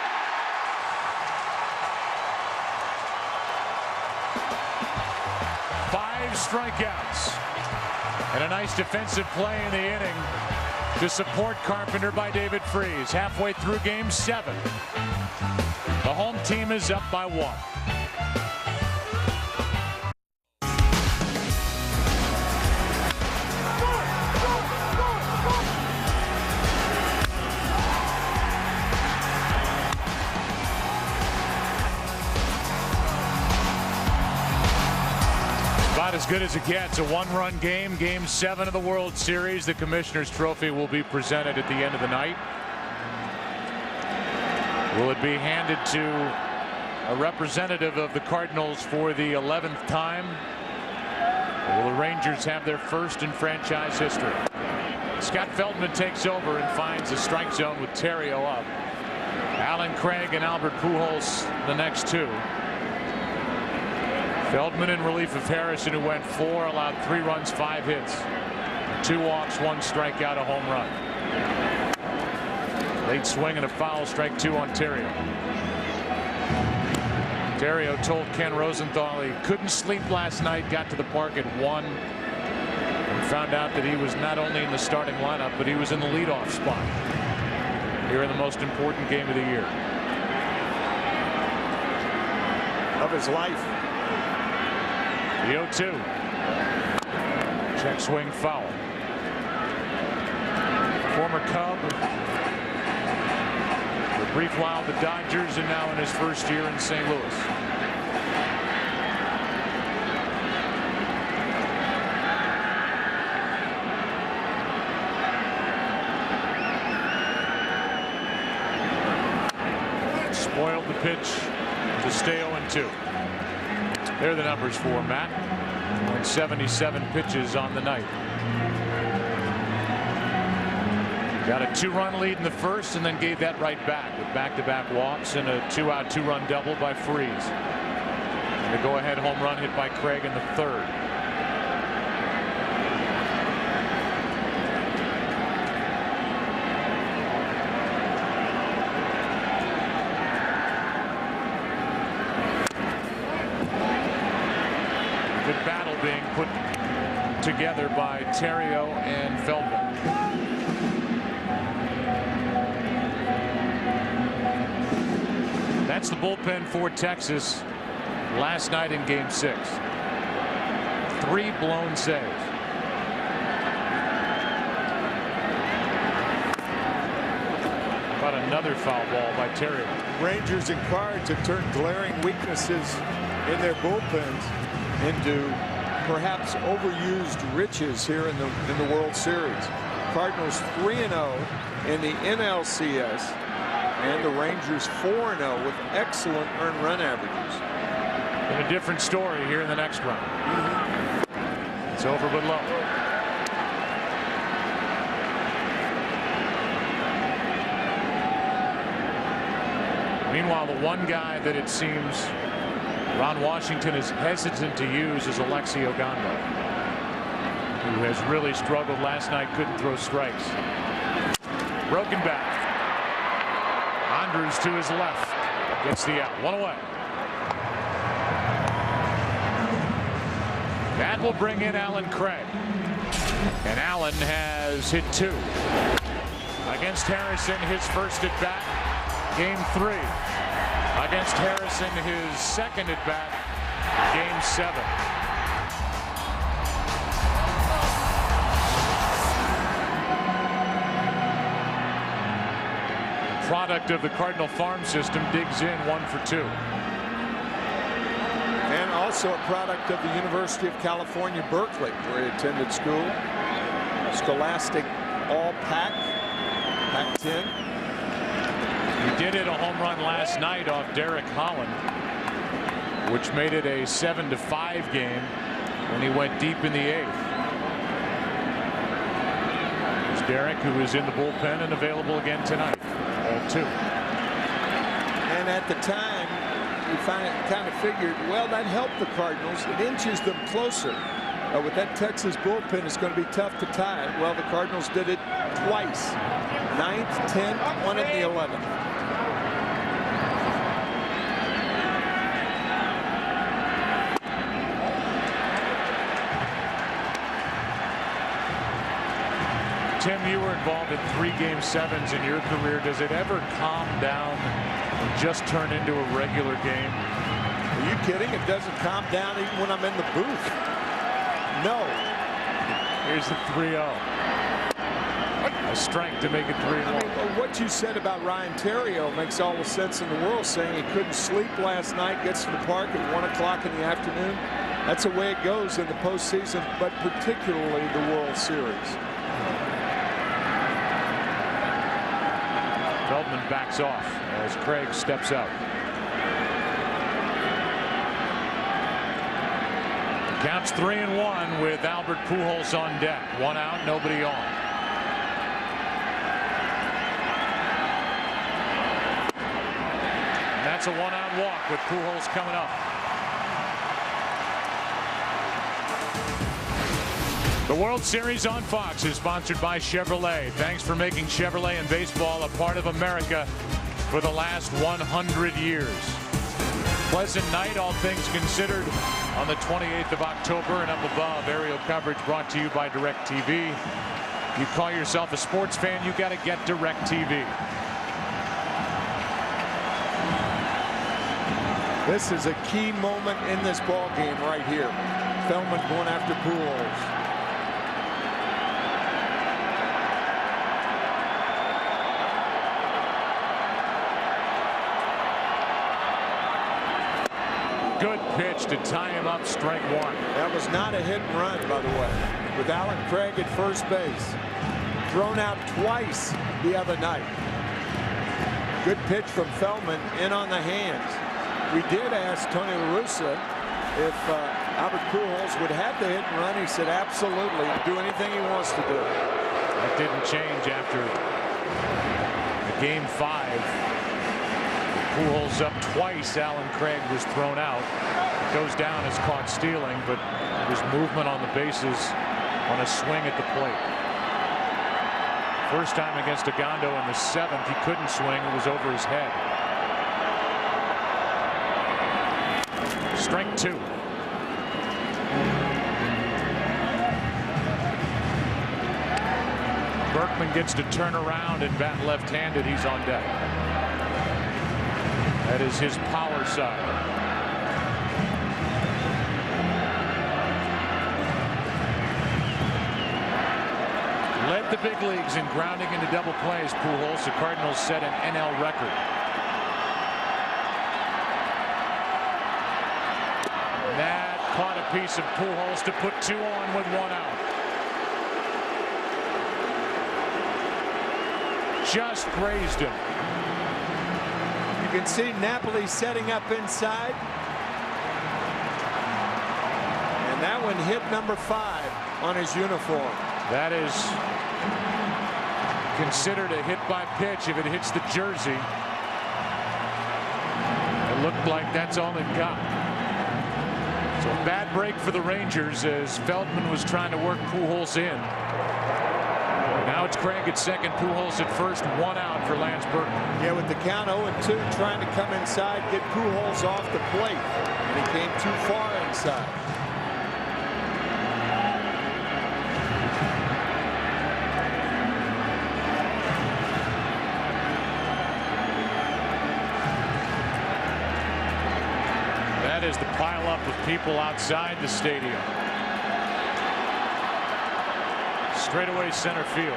Five strikeouts and a nice defensive play in the inning to support Carpenter by David Freese. Halfway through game 7. The home team is up by 1. About as good as it gets. A 1-run game. Game 7 of the World Series. The Commissioner's Trophy will be presented at the end of the night. Will it be handed to a representative of the Cardinals for the 11th time? Or will the Rangers have their first in franchise history? Scott Feldman takes over and finds the strike zone with Theriot up. Alan Craig and Albert Pujols the next two. Feldman in relief of Harrison, who went 4, allowed 3 runs, 5 hits, 2 walks, 1 strikeout, a home run. Late swing and a foul, strike 2 on Theriot. Theriot told Ken Rosenthal he couldn't sleep last night, got to the park at 1, and found out that he was not only in the starting lineup, but he was in the leadoff spot here in the most important game of the year. Of his life. The 0-2. Check swing foul. Former Cub. For a brief while the Dodgers, and now in his first year in St. Louis. Spoiled the pitch to stay 0-2. There are the numbers for Matt. 77 pitches on the night. Got a 2-run lead in the first and then gave that right back with back-to-back walks and a 2-out 2-run double by Freese. And a go-ahead home run hit by Craig in the third. Good battle being put together by Theriot and Feldman. That's the bullpen for Texas last night in game 6. 3 blown saves. another foul ball by Terry. Rangers and Cards have turned glaring weaknesses in their bullpens into perhaps overused riches here in the World Series. Cardinals 3-0 in the NLCS, and the Rangers 4-0 with excellent earned run averages. And a different story here in the next round. It's over but low. Meanwhile, the one guy that it seems Ron Washington is hesitant to use is Alexi Ogando, who has really struggled last night, couldn't throw strikes. Broken back. Andrews to his left. Gets the out. One away. That will bring in Alan Craig. And Allen has hit 2. Against Harrison, his first at bat. Game 3. Against Harrison, his second at bat. Game 7. Product of the Cardinal farm system digs in 1 for 2. And also a product of the University of California, Berkeley, where he attended school. Scholastic All-Pac, Pac-10. He did hit a home run last night off Derek Holland, which made it a 7-5 game when he went deep in the 8th. There's Derek, who is in the bullpen and available again tonight. All 2. And at the time, you kind of figured, well, that helped the Cardinals. It inches them closer. With that Texas bullpen, it's going to be tough to tie it. Well, the Cardinals did it twice. 9th, 10th, one at the 11th. Tim, you were involved in 3 Game 7s in your career. Does it ever calm down and just turn into a regular game? Are you kidding? It doesn't calm down even when I'm in the booth. No. Here's the 3-0. A strike to make it 3-1. I mean, what you said about Ryan Theriot makes all the sense in the world, saying he couldn't sleep last night, gets to the park at 1 o'clock in the afternoon. That's the way it goes in the postseason, but particularly the World Series. Feldman backs off as Craig steps out. Counts 3-1 with Albert Pujols on deck. 1 out, nobody on. And that's a 1-out walk with Pujols coming up. The World Series on Fox is sponsored by Chevrolet. Thanks for making Chevrolet and baseball a part of America for the last 100 years. Pleasant night, all things considered, on the 28th of October and up above. Aerial coverage brought to you by DirecTV. You call yourself a sports fan, you got to get DirecTV. This is a key moment in this ball game right here. Feldman going after Pujols. Good pitch to tie him up, strike 1. That was not a hit and run, by the way, with Alan Craig at first base. Thrown out twice the other night. Good pitch from Feldman in on the hands. We did ask Tony La Russa if Albert Pujols would have the hit and run. He said absolutely, do anything he wants to do. That didn't change after the Game 5. Pujols up twice. Alan Craig was thrown out. Goes down, is caught stealing, but there's movement on the bases on a swing at the plate. First time against Ogando in the 7th, he couldn't swing. It was over his head. Strike 2. Berkman gets to turn around and bat left-handed. He's on deck. That is his power side. Led the big leagues in grounding into double plays. Pujols, the Cardinals set an NL record. That caught a piece of Pujols to put 2 on with 1 out. Just grazed him. You can see Napoli setting up inside. And that one hit number 5 on his uniform. That is considered a hit by pitch if it hits the jersey. It looked like that's all it got. So a bad break for the Rangers as Feldman was trying to work Pujols in. Now it's Craig at second, Pujols at first, 1 out for Lance Burton. Yeah, with the count 0-2, trying to come inside, get Pujols off the plate. And he came too far inside. That is the pileup of people outside the stadium. Straightaway center field.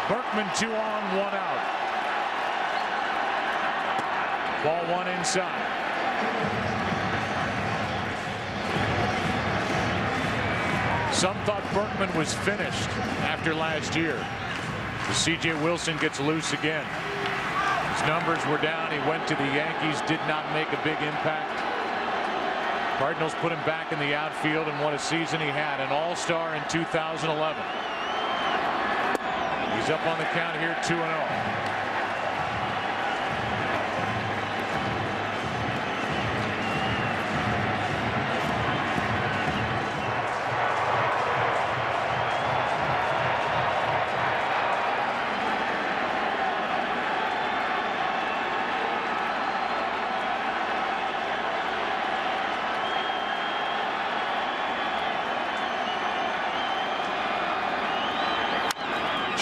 Berkman 2 on, 1 out. Ball 1 inside. Some thought Berkman was finished after last year. The C.J. Wilson gets loose again. His numbers were down. He went to the Yankees, did not make a big impact. Cardinals put him back in the outfield, and what a season he had. An all-star in 2011. He's up on the count here, 2-0.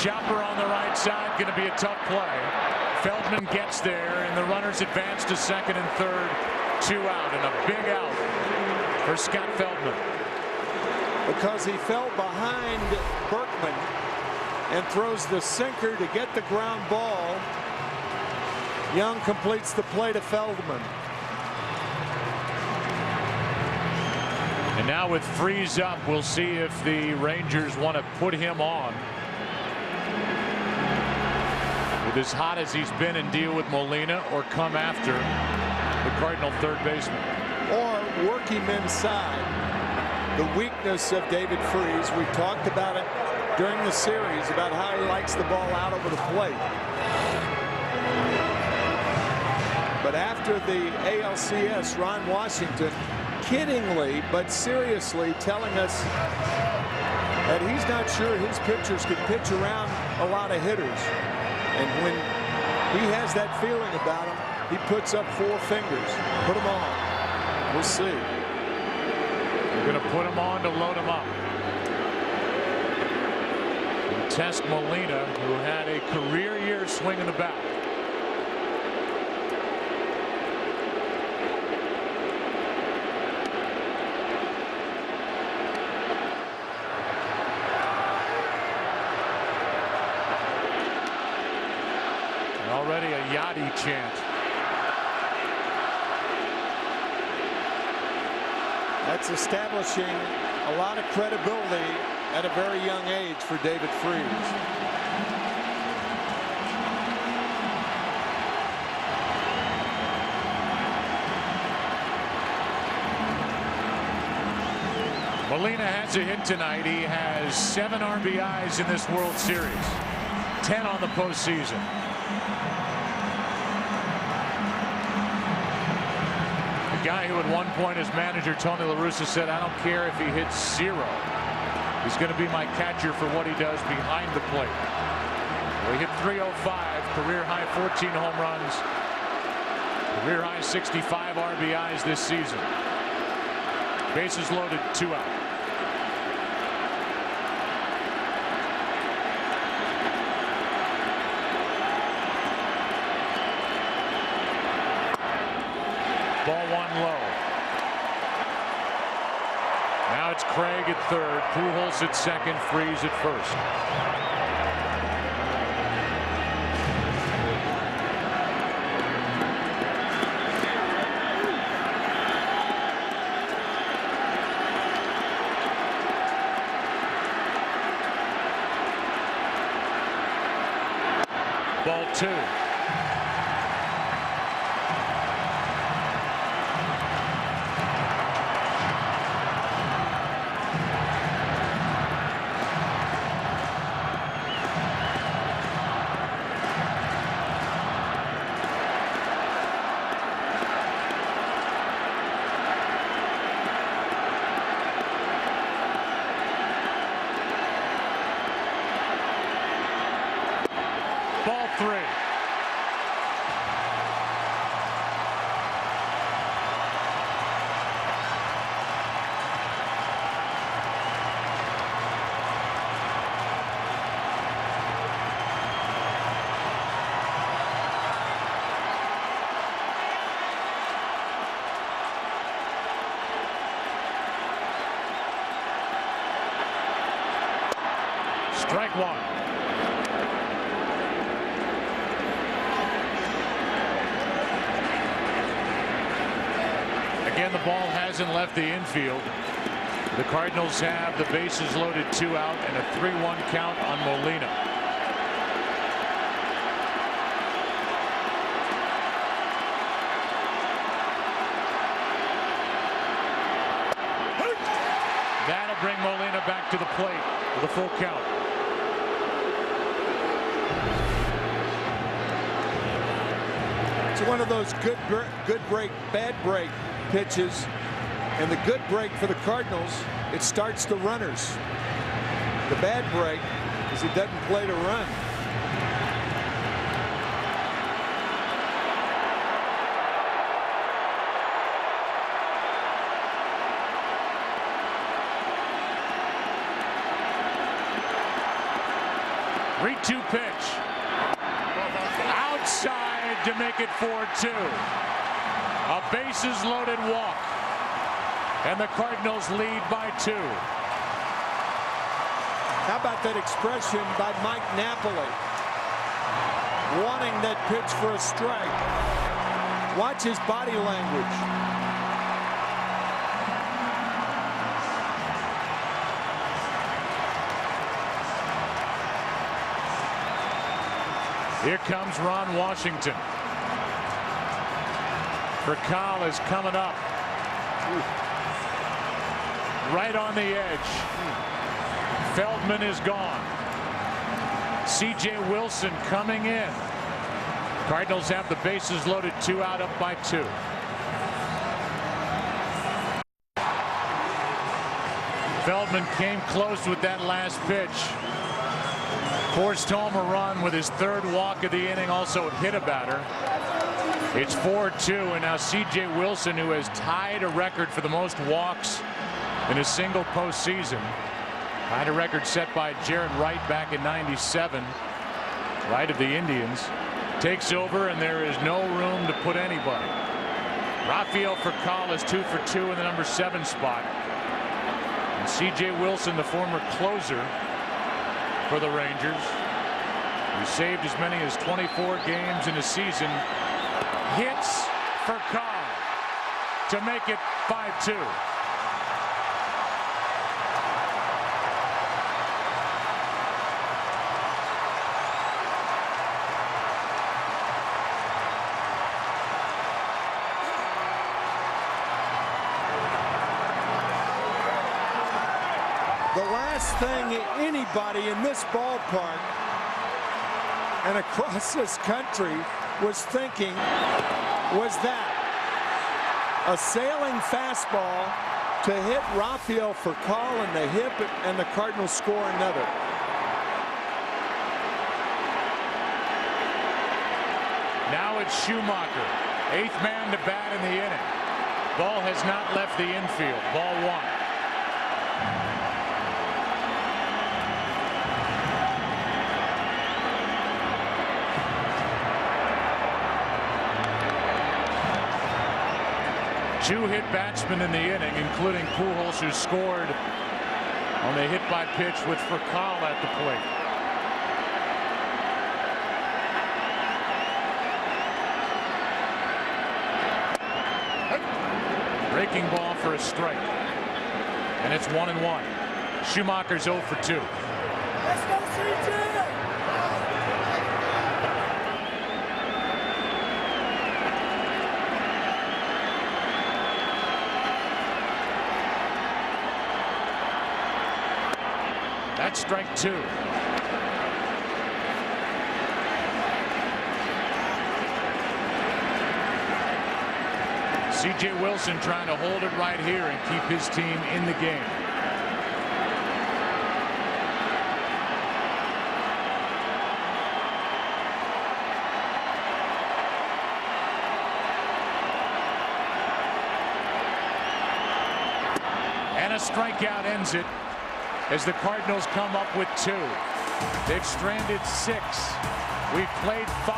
Chopper on the right side, going to be a tough play. Feldman gets there, and the runners advance to second and third. 2 out, and a big out for Scott Feldman. Because he fell behind Berkman and throws the sinker to get the ground ball. Young completes the play to Feldman. And now with Freese up, we'll see if the Rangers want to put him on. With as hot as he's been, and deal with Molina, or come after the Cardinal third baseman. Or work him inside. The weakness of David Freese. We talked about it during the series about how he likes the ball out over the plate. But after the ALCS, Ron Washington kiddingly but seriously telling us that he's not sure his pitchers can pitch around a lot of hitters. And when he has that feeling about him, he puts up 4 fingers. Put him on. We'll see. They're going to put him on to load him up. And test Molina, who had a career year swinging the bat. Already a Yachty chant. That's establishing a lot of credibility at a very young age for David Freese. Molina has a hit tonight. He has 7 RBIs in this World Series. 10 on the postseason. The guy who at one point as manager Tony La Russa said, I don't care if he hits 0. He's going to be my catcher for what he does behind the plate. Well, he hit 305, career high 14 home runs, career high 65 RBIs this season. Bases loaded, 2 out. low. Now it's Craig at third, Pujols at second, Freese at first. Ball 2. Ball 3. Strike 1. Again, the ball hasn't left the infield. The Cardinals have the bases loaded, 2 out, and a 3-1 count on Molina. That'll bring Molina back to the plate with a full count. It's one of those good break, bad break pitches. And the good break for the Cardinals, it starts the runners. The bad break is he doesn't play to run. Three-two pitch. Outside to make it 4-2. A bases loaded walk. And the Cardinals lead by 2. How about that expression by Mike Napoli? Wanting that pitch for a strike. Watch his body language. Here comes Ron Washington. Vercal is coming up. Right on the edge. Feldman is gone. C.J. Wilson coming in. Cardinals have the bases loaded, 2 out, up by 2. Feldman came close with that last pitch. Forced home a run with his 3rd walk of the inning, also hit a batter. It's 4-2, and now C.J. Wilson, who has tied a record for the most walks in a single postseason. Tied a record set by Jared Wright back in '97. Wright of the Indians takes over, and there is no room to put anybody. Rafael Vercal is 2 for 2 in the number 7 spot. And C.J. Wilson, the former closer for the Rangers, who saved as many as 24 games in a season, hits Vercal to make it 5-2. The last thing anybody in this ballpark and across this country was thinking was that a sailing fastball to hit Rafael Vercal in the hip, and the Cardinals score another. Now it's Schumacher, 8th man to bat in the inning. Ball has not left the infield. Ball 1. 2-hit batsmen in the inning, including Pujols, who scored on the hit by pitch with Furcal at the plate. Breaking ball for a strike. And it's 1-1. Schumacher's 0 for 2. Let's go, CJ! That's strike 2. C.J. Wilson trying to hold it right here and keep his team in the game. And a strikeout ends it as the Cardinals come up with 2. They've stranded 6. We've played 5.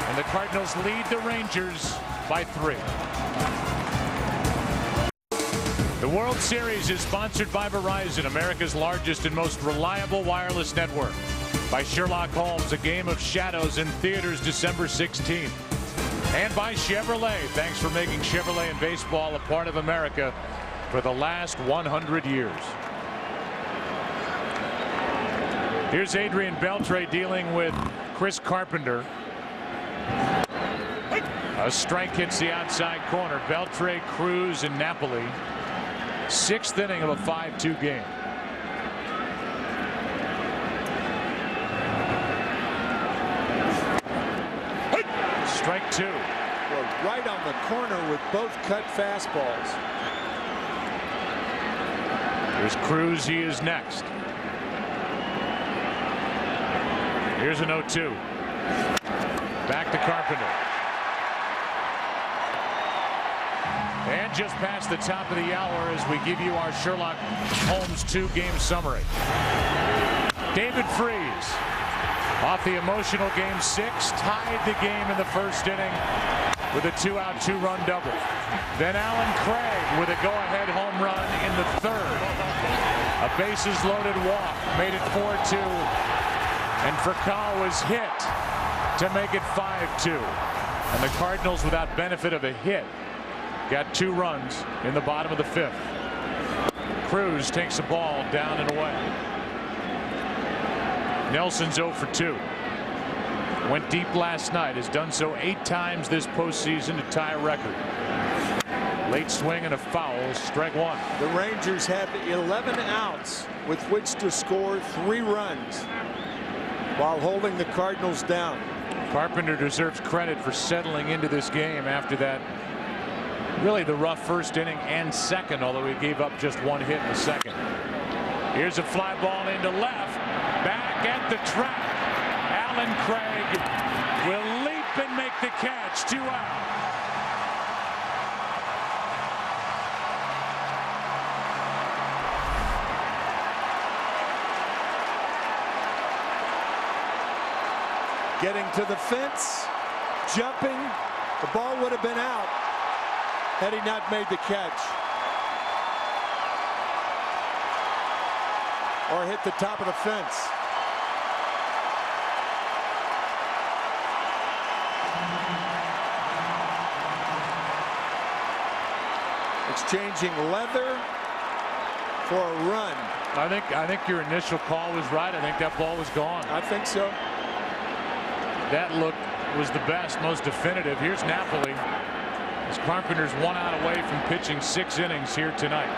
And the Cardinals lead the Rangers by 3. The World Series is sponsored by Verizon, America's largest and most reliable wireless network. By Sherlock Holmes, A Game of Shadows in theaters December 16th. And by Chevrolet. Thanks for making Chevrolet and baseball a part of America for the last 100 years. Here's Adrian Beltre dealing with Chris Carpenter. A strike hits the outside corner. Beltre, Cruz, and Napoli. 6th inning of a 5-2 game. Strike 2. Well, right on the corner with both cut fastballs. Here's Cruz. He is next. Here's an 0-2. Back to Carpenter. And just past the top of the hour as we give you our Sherlock Holmes 2-game summary. David Freese, off the emotional game 6, tied the game in the first inning with a 2-out, 2-run double. Then Alan Craig with a go-ahead home run in the 3rd. A bases-loaded walk made it 4-2, and Furcal was hit to make it 5-2. And the Cardinals, without benefit of a hit, got 2 runs in the bottom of the 5th. Cruz takes the ball down and away. Nelson's 0 for 2. Went deep last night, has done so 8 times this postseason to tie a record. Late swing and a foul, strike 1. The Rangers have 11 outs with which to score 3 runs while holding the Cardinals down. Carpenter deserves credit for settling into this game after that. Really the rough first inning and second, although he gave up just 1 hit in the second. Here's a fly ball into left. Back at the track. Alan Craig will leap and make the catch. 2 out. Getting to the fence, jumping. The ball would have been out had he not made the catch. Or hit the top of the fence. Exchanging leather for a run. I think your initial call was right. I think that ball was gone. I think so. That look was the best, most definitive. Here's Napoli. As Carpenter's 1 out away from pitching 6 innings here tonight.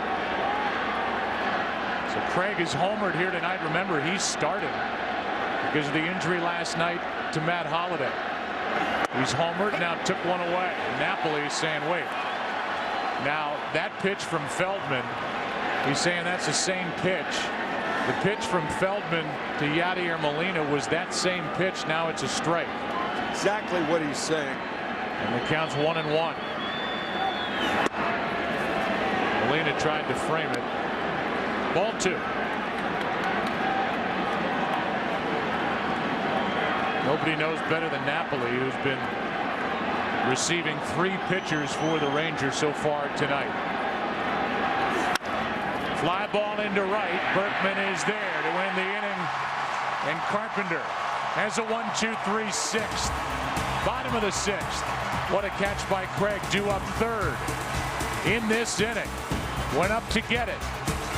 So Craig is homered here tonight. Remember, he's starting because of the injury last night to Matt Holliday. He's homered, now took 1 away. Napoli is saying, wait. Now, that pitch from Feldman, he's saying that's the same pitch. The pitch from Feldman to Yadier Molina was that same pitch. Now it's a strike. Exactly what he's saying. And the count's 1-1. Molina tried to frame it. Ball 2. Nobody knows better than Napoli, who's been receiving 3 pitchers for the Rangers so far tonight. Fly ball into right. Berkman is there to win the inning. And Carpenter has a 1-2-3 6th. Bottom of the 6th. What a catch by Craig. Due up 3rd in this inning. Went up to get it.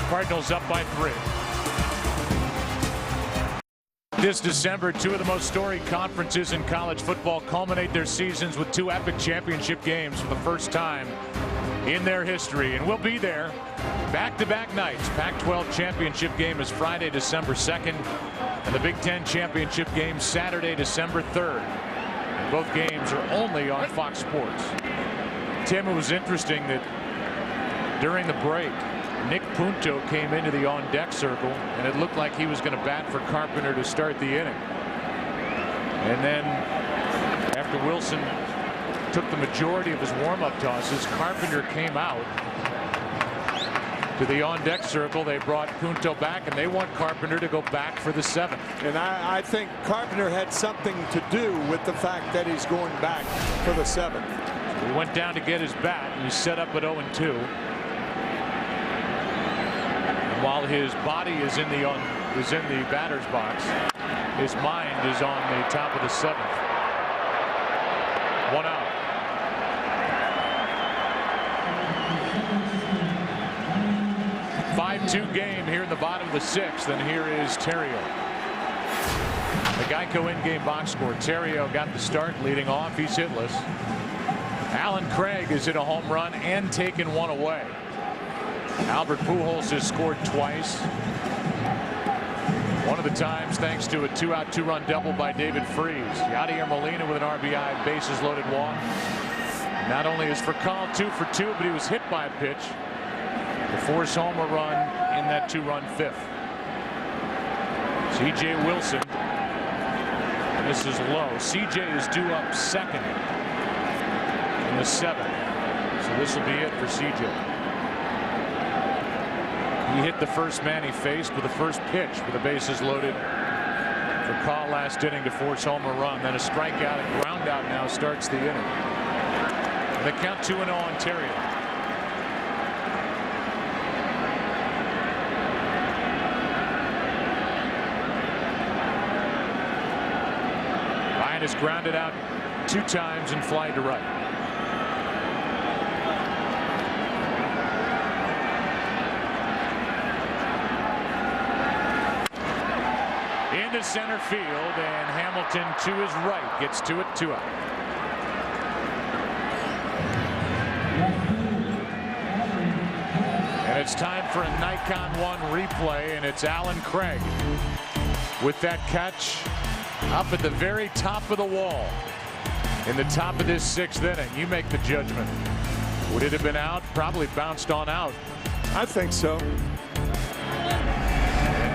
Cardinals up by 3. This December, 2 of the most storied conferences in college football culminate their seasons with 2 epic championship games for the first time in their history. And we'll be there back-to-back nights. Pac-12 championship game is Friday, December 2nd. And the Big Ten championship game Saturday, December 3rd. And both games are only on Fox Sports. Tim, it was interesting that during the break, Nick Punto came into the on-deck circle, and it looked like he was going to bat for Carpenter to start the inning. And then after Wilson took the majority of his warm-up tosses, Carpenter came out to the on-deck circle. They brought Punto back, and they want Carpenter to go back for the 7th. And I think Carpenter had something to do with the fact that he's going back for the 7th. So he went down to get his bat, and he's set up at 0-2. While his body is in the batter's box, his mind is on the top of the 7th. 1 out. A 5-2 game here in the bottom of the 6th, and here is Terrio. The Geico in-game box score. Terrio got the start, leading off. He's hitless. Alan Craig has hit a home run and taken 1 away. Albert Pujols has scored twice. One of the times thanks to a 2-out 2-run double by David Freese. Yadier Molina with an RBI bases loaded walk. Not only is Furcal 2 for 2, but he was hit by a pitch to force home a run in that 2-run 5th. C.J. Wilson. And this is low. C.J. is due up 2nd in the 7th. So this will be it for C.J. He hit the first man he faced with the first pitch with the bases loaded for call last inning to force home a run. Then a strikeout and ground out now starts the inning. And the count 2-0 Ontario. Ryan is grounded out 2 times and fly to right. Into center field, and Hamilton to his right gets to it 2 out. And it's time for a Nikon 1 replay, and it's Alan Craig with that catch up at the very top of the wall in the top of this 6th inning. You make the judgment. Would it have been out? Probably bounced on out. I think so.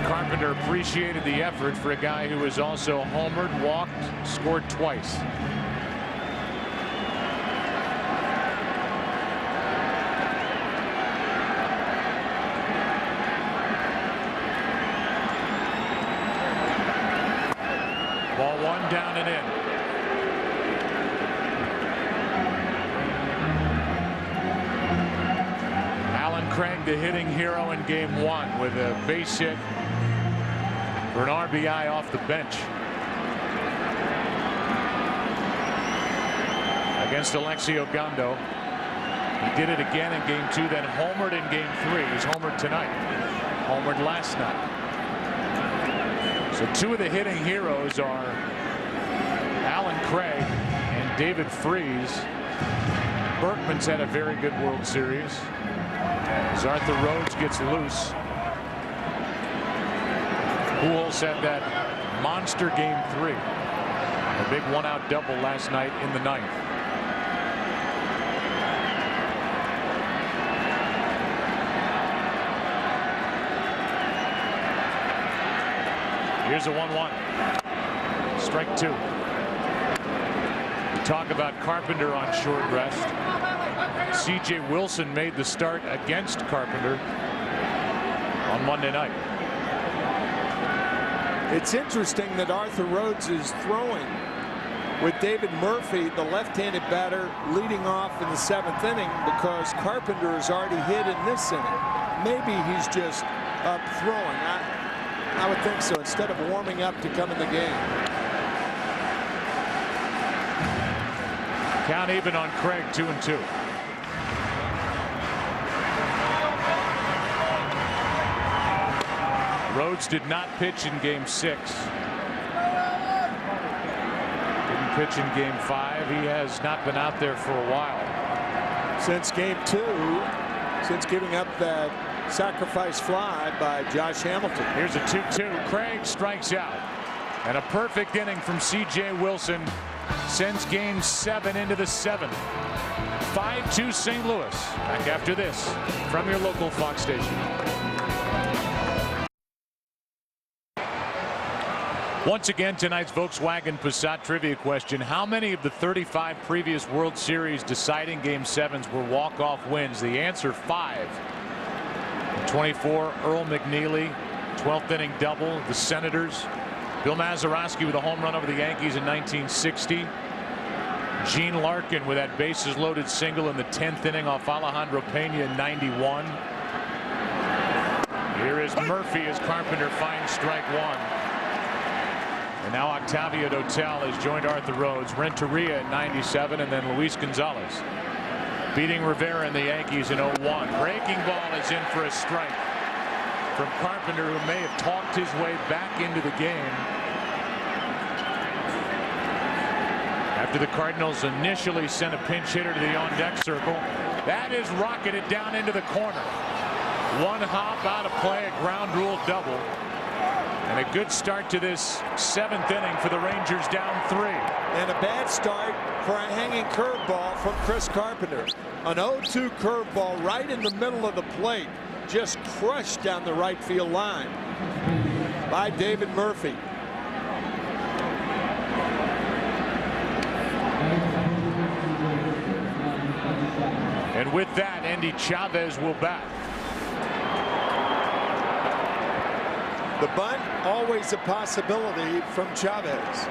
Carpenter appreciated the effort for a guy who was also homered, walked, scored twice. Ball 1 down and in. Alan Craig, the hitting hero in game 1 with a base hit for an RBI off the bench against Alexio Gondo. He did it again in game 2, then homered in game 3. He's homered tonight, homered last night. So 2 of the hitting heroes are Alan Craig and David Freese. Berkman's had a very good World Series. As Arthur Rhodes gets loose. Pujols had that monster game 3. A big 1-out double last night in the 9th. Here's a 1-1. Strike 2. We talk about Carpenter on short rest. C.J. Wilson made the start against Carpenter on Monday night. It's interesting that Arthur Rhodes is throwing with David Murphy, the left-handed batter, leading off in the 7th inning because Carpenter has already hit in this inning. Maybe he's just up throwing. I would think so, instead of warming up to come in the game. Count even on Craig, 2-2. Rhodes did not pitch in game 6. Didn't pitch in game 5. He has not been out there for a while. Since game 2, since giving up that sacrifice fly by Josh Hamilton. Here's a 2-2. Craig strikes out. And a perfect inning from C.J. Wilson sends game 7 into the 7th. 5-2 St. Louis. Back after this from your local Fox station. Once again, tonight's Volkswagen Passat trivia question. How many of the 35 previous World Series deciding Game 7s were walk-off wins? The answer, 5. 24, Earl McNeely, 12th inning double, the Senators. Bill Mazeroski with a home run over the Yankees in 1960. Gene Larkin with that bases loaded single in the 10th inning off Alejandro Pena in 91. Here is Murphy as Carpenter finds strike 1. And now Octavio Dotel has joined Arthur Rhodes, Renteria in 97, and then Luis Gonzalez beating Rivera and the Yankees in 01. Breaking ball is in for a strike from Carpenter, who may have talked his way back into the game after the Cardinals initially sent a pinch hitter to the on-deck circle. That is rocketed down into the corner. One hop out of play, a ground rule double. And a good start to this 7th inning for the Rangers, down 3. And a bad start for a hanging curveball from Chris Carpenter. An 0-2 curveball right in the middle of the plate, just crushed down the right field line by David Murphy. And with that, Andy Chavez will bat. The bunt, always a possibility from Chavez.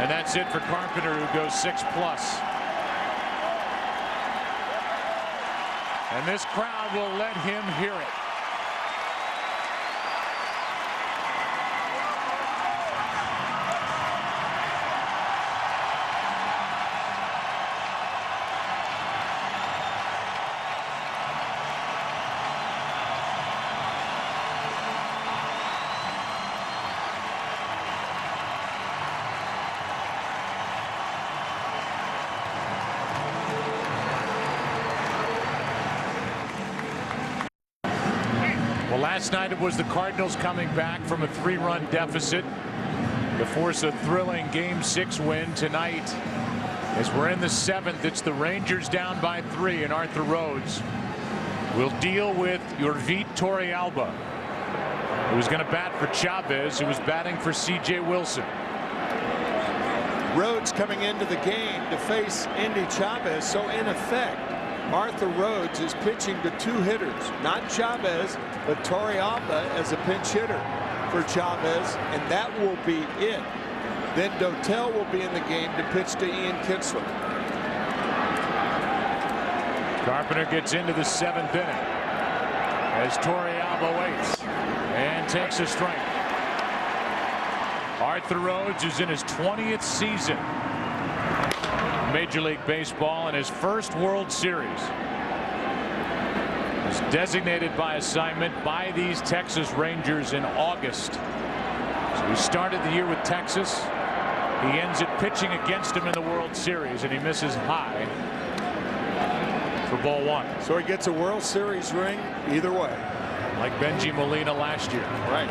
And that's it for Carpenter, who goes 6+. And this crowd will let him hear it. Last night it was the Cardinals coming back from a 3-run deficit to force a thrilling Game 6 win. Tonight, as we're in the 7th, it's the Rangers down by 3, and Arthur Rhodes will deal with Yorvit Torrealba, who's going to bat for Chavez, who was batting for C.J. Wilson. Rhodes coming into the game to face Andy Chavez, so in effect Arthur Rhodes is pitching to 2 hitters, not Chavez, but Torrealba as a pinch hitter for Chavez, and that will be it. Then Dotel will be in the game to pitch to Ian Kinsler. Carpenter gets into the 7th inning as Torrealba waits and takes a strike. Arthur Rhodes is in his 20th season Major League Baseball and his first World Series. Was designated by assignment by these Texas Rangers in August. So he started the year with Texas. He ends it pitching against him in the World Series, and he misses high for ball 1. So he gets a World Series ring either way. Like Benji Molina last year. Right.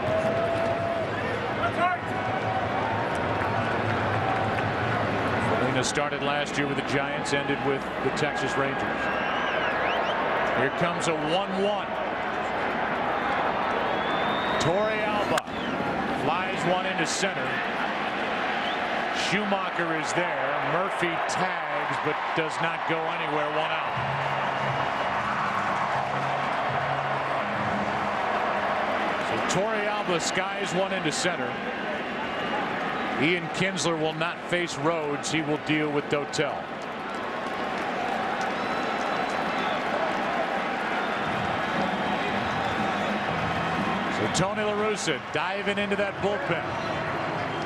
Started last year with the Giants, ended with the Texas Rangers. Here comes a 1-1. Torrealba flies one into center. Schumacher is there. Murphy tags but does not go anywhere. 1 out. So Torrealba skies one into center. Ian Kinsler will not face Rhodes. He will deal with Dotel. So Tony La Russa diving into that bullpen.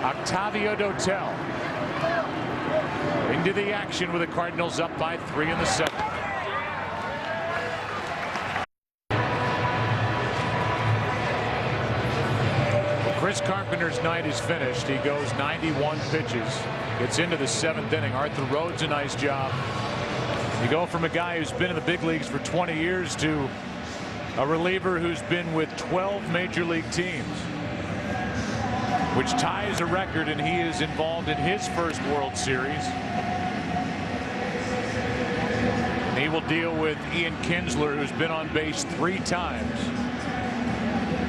Octavio Dotel into the action with the Cardinals up by 3 in the 7th. Chris Carpenter's night is finished. He goes 91 pitches. Gets into the 7th inning. Arthur Rhodes a nice job. You go from a guy who's been in the big leagues for 20 years to a reliever who's been with 12 major league teams, which ties a record, and he is involved in his first World Series. And he will deal with Ian Kinsler, who's been on base 3 times.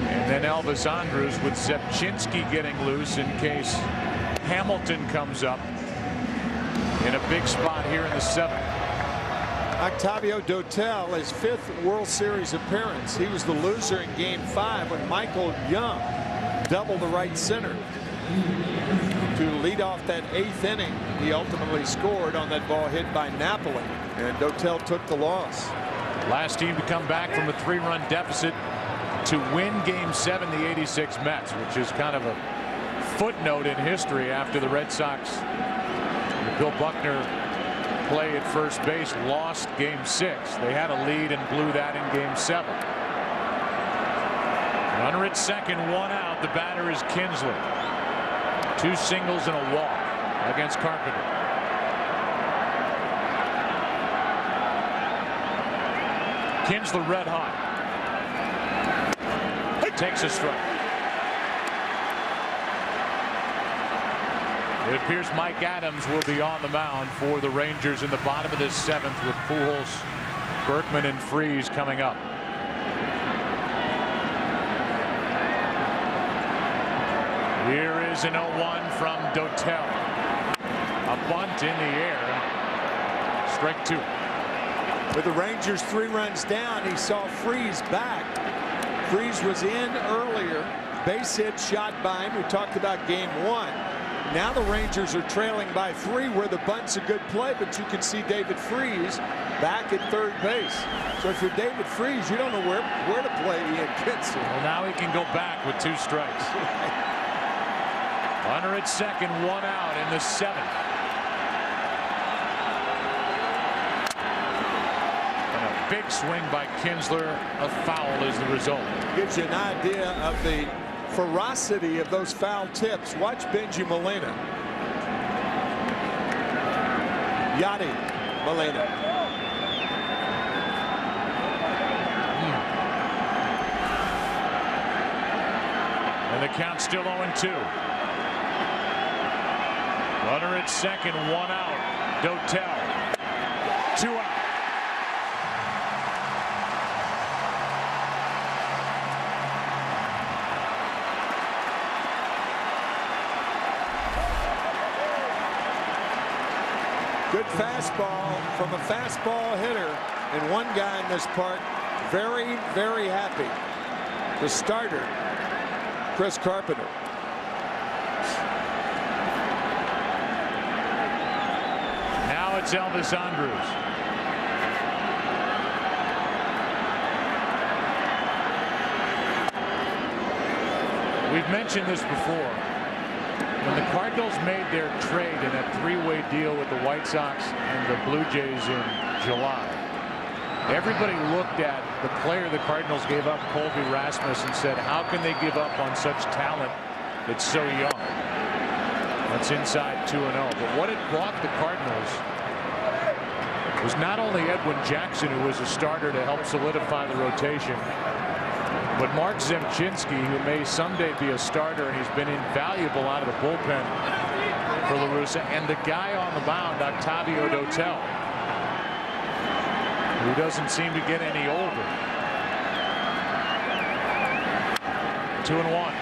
And then Elvis Andrus with Sepchinski getting loose in case Hamilton comes up in a big spot here in the 7th. Octavio Dotel, his 5th World Series appearance. He was the loser in Game 5 when Michael Young doubled the right center to lead off that 8th inning. He ultimately scored on that ball hit by Napoli, and Dotel took the loss. Last team to come back from a 3-run deficit to win Game 7, the '86 Mets, which is kind of a footnote in history after the Red Sox, Bill Buckner play at first base, lost Game 6. They had a lead and blew that in Game 7. Runner at second, 1 out. The batter is Kinsler. 2 singles and a walk against Carpenter. Kinsler red hot. Takes a strike. It appears Mike Adams will be on the mound for the Rangers in the bottom of this 7th, with Pujols, Berkman, and Freese coming up. Here is an 0-1 from Dotel. A bunt in the air. Strike 2. With the Rangers 3 runs down, he saw Freese back. Freese was in earlier. Base hit shot by him. We talked about Game 1. Now the Rangers are trailing by 3, where the bunt's a good play, but you can see David Freese back at 3rd base. So if you're David Freese, you don't know where to play Ian Kinsler. Well, now he can go back with 2 strikes. Runner at second, 1 out in the 7th. Big swing by Kinsler. A foul is the result. Gives you an idea of the ferocity of those foul tips. Watch Benji Molina. Yadi Molina. And the count's still 0-2. Runner at second, 1 out. Dotel. 2 out. Good fastball from a fastball hitter, and one guy in this part very, very happy. The starter, Chris Carpenter. Now it's Elvis Andrus. We've mentioned this before. When the Cardinals made their trade in that 3-way deal with the White Sox and the Blue Jays in July, everybody looked at the player the Cardinals gave up, Colby Rasmus, and said, how can they give up on such talent that's so young? That's inside 2-0. But what it brought the Cardinals was not only Edwin Jackson, who was a starter to help solidify the rotation, but Mark Zemchinski, who may someday be a starter, and he's been invaluable out of the bullpen for La Russa, and the guy on the mound, Octavio Dotel, who doesn't seem to get any older. 2-1.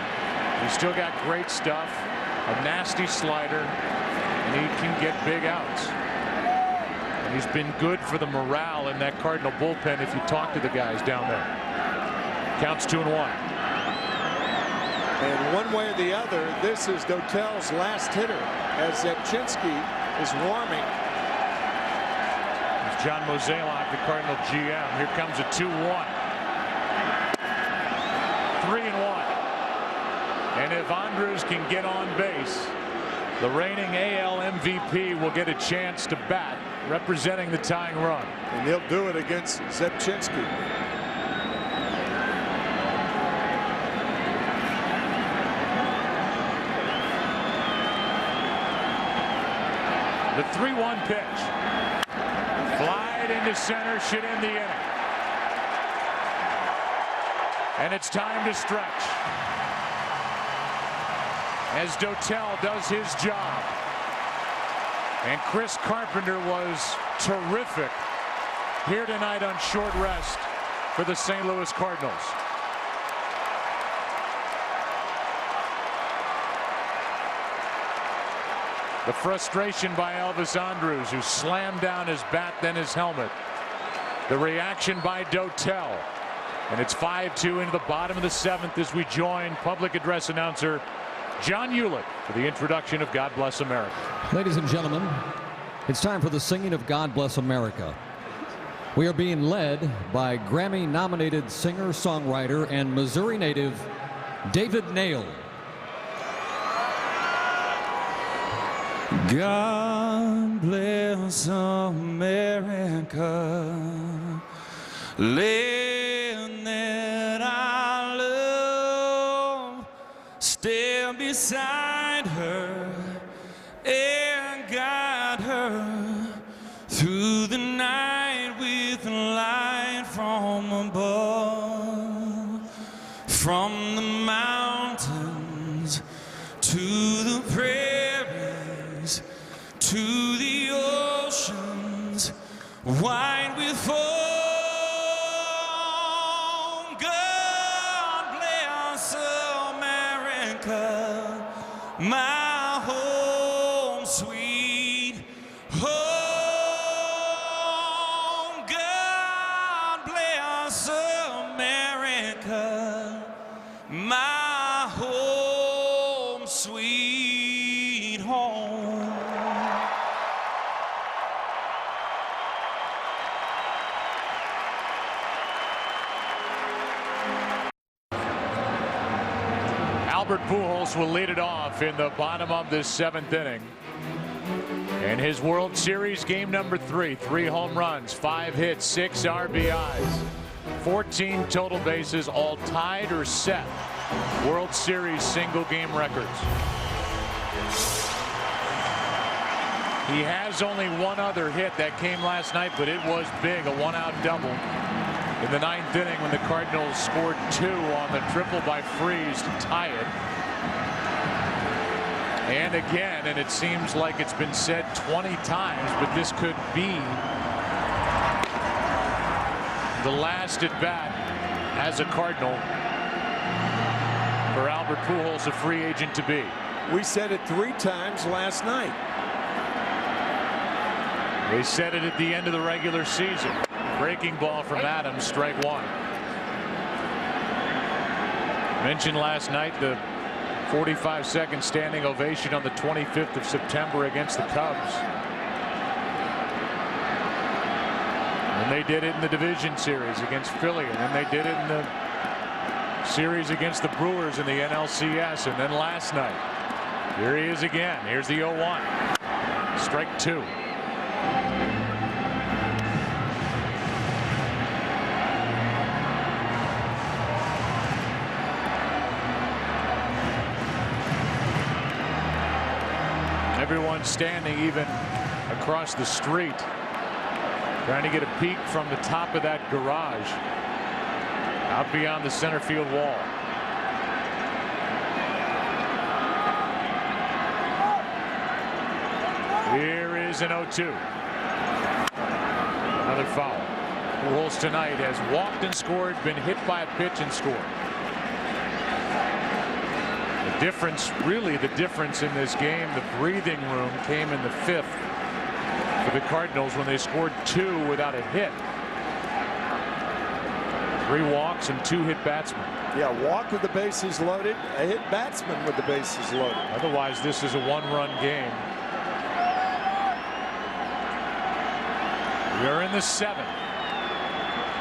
He's still got great stuff, a nasty slider, and he can get big outs. And he's been good for the morale in that Cardinal bullpen if you talk to the guys down there. Counts 2-1. And one way or the other, this is Dotel's last hitter as Zepchinski is warming. It's John Mozeliak, the Cardinal GM. Here comes a 2-1. 3-1. And if Andrus can get on base, the reigning AL MVP will get a chance to bat, representing the tying run. And he'll do it against Zepchinski. The 3-1 pitch. Flied into center, should end the inning. And it's time to stretch, as Dotel does his job. And Chris Carpenter was terrific here tonight on short rest for the St. Louis Cardinals. The frustration by Elvis Andrus, who slammed down his bat, then his helmet. The reaction by Dotel. And it's 5-2 into the bottom of the 7th as we join public address announcer John Hewlett for the introduction of God Bless America. Ladies and gentlemen, it's time for the singing of God Bless America. We are being led by Grammy-nominated singer-songwriter and Missouri native David Nail. God bless America, land that I love, stand beside her and guide her through the night with light from above, from the mountains to the prairies, to the oceans wide with foam. God bless America, my home sweet home. God bless America, my home sweet home. Albert Pujols will lead it off in the bottom of this 7th inning. And his World Series game number 3, 3 home runs, 5 hits, 6 RBIs, 14 total bases, all tied or set World Series single game records. He has only one other hit that came last night, but it was big, a 1-out double in the 9th inning when the Cardinals scored 2 on the triple by Freese to tie it. And again, and it seems like it's been said 20 times, but this could be the last at bat as a Cardinal for Albert Pujols, a free agent to be. We said it 3 times last night. They said it at the end of the regular season. Breaking ball from Adams, strike 1. Mentioned last night the 45-second standing ovation on the 25th of September against the Cubs. And they did it in the division series against Philly, and then they did it in the series against the Brewers in the NLCS, and then last night. Here he is again. Here's the 0-1. Strike 2. Everyone standing even across the street, trying to get a peek from the top of that garage out beyond the center field wall. Here is an 0-2. Another foul. Pujols tonight has walked and scored, been hit by a pitch and scored. The difference, really the difference in this game, the breathing room came in the 5th for the Cardinals when they scored 2 without a hit. 3 walks and 2 hit batsmen. Yeah, walk with the bases loaded, a hit batsman with the bases loaded. Otherwise, this is a 1-run game. We are in the 7th.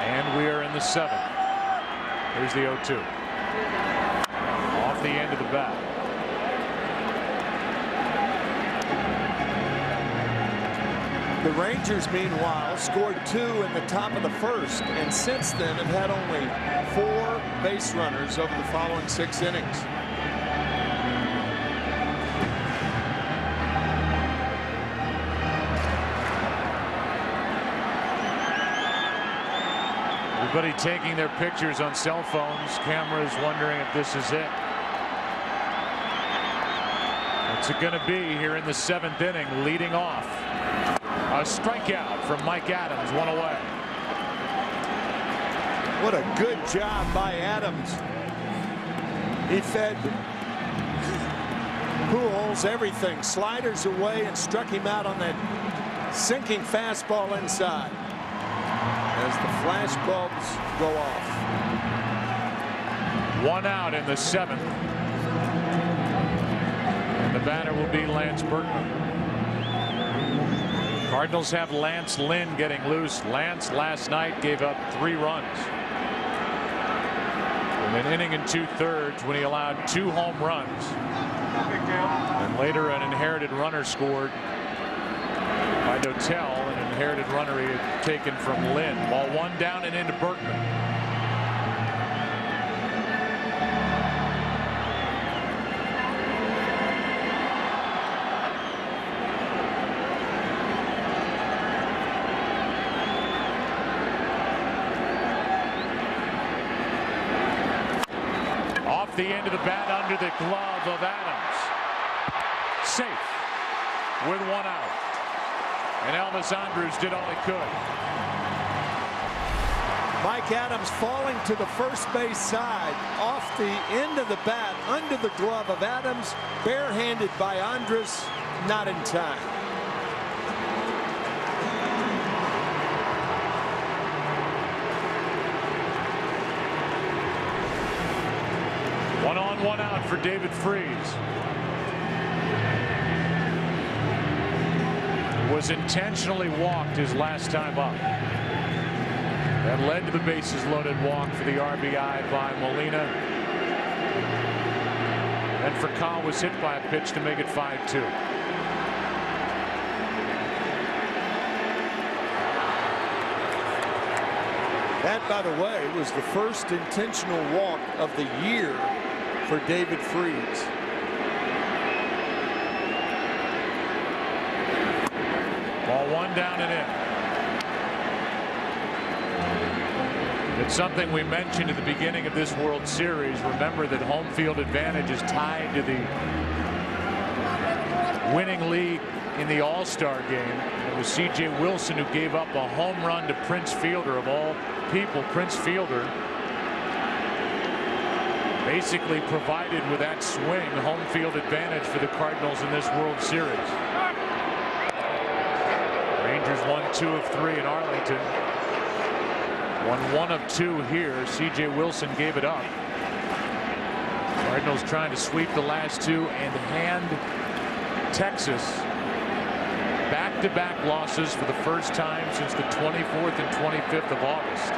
And we are in the 7th. Here's the 0-2. Off the end of the bat. The Rangers, meanwhile, scored 2 in the top of the 1st, and since then have had only 4 base runners over the following 6 innings. Everybody taking their pictures on cell phones, cameras wondering if this is it. What's it going to be here in the 7th inning, leading off? A strikeout from Mike Adams, 1 away. What a good job by Adams. He fed Pujols everything, sliders away, and struck him out on that sinking fastball inside as the flash bulbs go off. 1 out in the 7th. And the batter will be Lance Berkman. Cardinals have Lance Lynn getting loose. Lance last night gave up 3 runs. In an inning and 2/3 when he allowed 2 home runs. And later an inherited runner scored by Dotel, an inherited runner he had taken from Lynn. Ball 1 down and into Berkman. The end of the bat under the glove of Adams. Safe with 1 out. And Elvis Andrus did all he could. Mike Adams falling to the first base side off the end of the bat under the glove of Adams, barehanded by Andrus, not in time. One out for David Freese. Was intentionally walked his last time up. That led to the bases loaded walk for the RBI by Molina. And Furcal was hit by a pitch to make it 5-2. That, by the way, was the first intentional walk of the year for David Freese. Ball 1 down and in. It's something we mentioned at the beginning of this World Series. Remember that home field advantage is tied to the winning league in the All-Star game. It was C.J. Wilson who gave up a home run to Prince Fielder, of all people. Prince Fielder basically provided with that swing home field advantage for the Cardinals in this World Series. Rangers won 2 of 3 in Arlington. Won 1 of 2 here. C.J. Wilson gave it up. Cardinals trying to sweep the last 2 and hand Texas back-to-back losses for the first time since the 24th and 25th of August.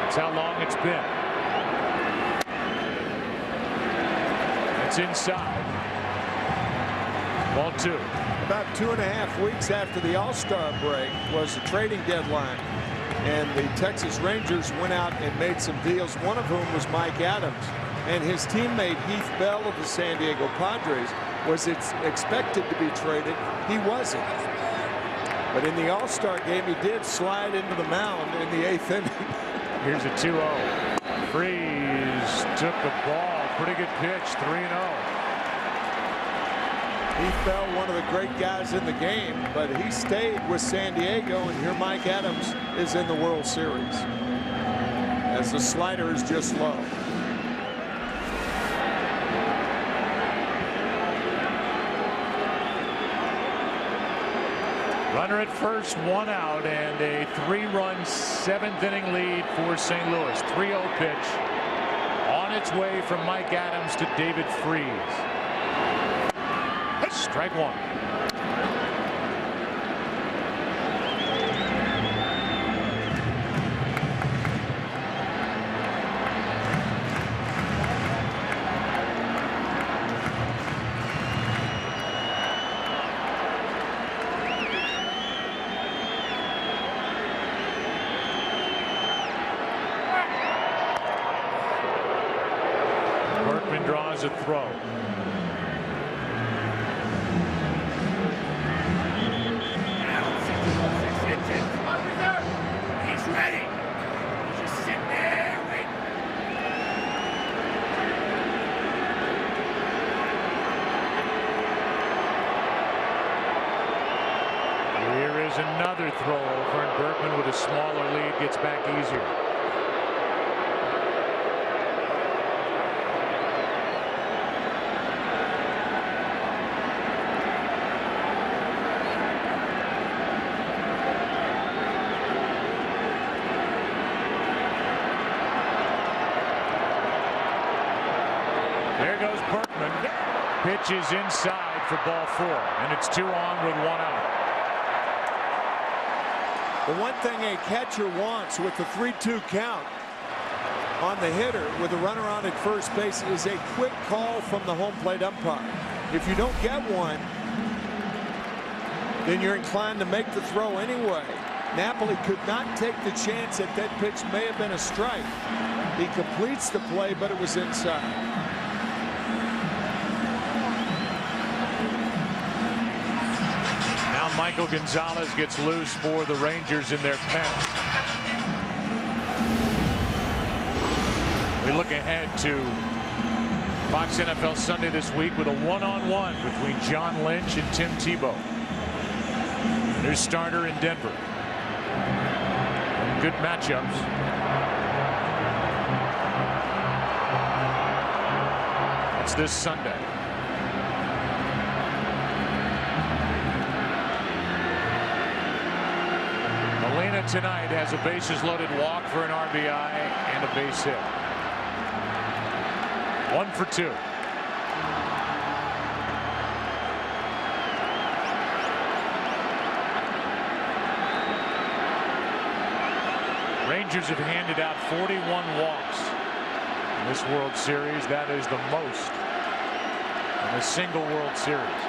That's how long it's been. It's inside. Ball 2. About 2.5 weeks after the All-Star break was the trading deadline, and the Texas Rangers went out and made some deals, one of whom was Mike Adams, and his teammate Heath Bell of the San Diego Padres was expected to be traded. He wasn't. But in the All-Star game, he did slide into the mound in the 8th inning. Here's a 2-0. Freese took the ball. Pretty good pitch, 3-0. Heath Bell, one of the great guys in the game, but he stayed with San Diego, and here Mike Adams is in the World Series as the slider is just low. Runner at first, 1 out, and a 3-run 7th inning lead for St. Louis. 3-0 pitch on its way from Mike Adams to David Freese. Strike 1. Draws a throw. He's ready. Just sit there, wait. Here is another throw over, and Berkman with a smaller lead gets back easier. There goes Berkman. Pitch is inside for ball 4, and it's 2 on with 1 out. The one thing a catcher wants with the 3-2 count on the hitter with a runner on at first base is a quick call from the home plate umpire. If you don't get one, then you're inclined to make the throw anyway. Napoli could not take the chance that that pitch may have been a strike. He completes the play, but it was inside. Michael Gonzalez gets loose for the Rangers in their pen. We look ahead to Fox NFL Sunday this week with a 1-on-1 between John Lynch and Tim Tebow. New starter in Denver. Good matchups. It's this Sunday. Tonight has a bases loaded walk for an RBI and a base hit. 1 for 2. Rangers have handed out 41 walks in this World Series. That is the most in a single World Series.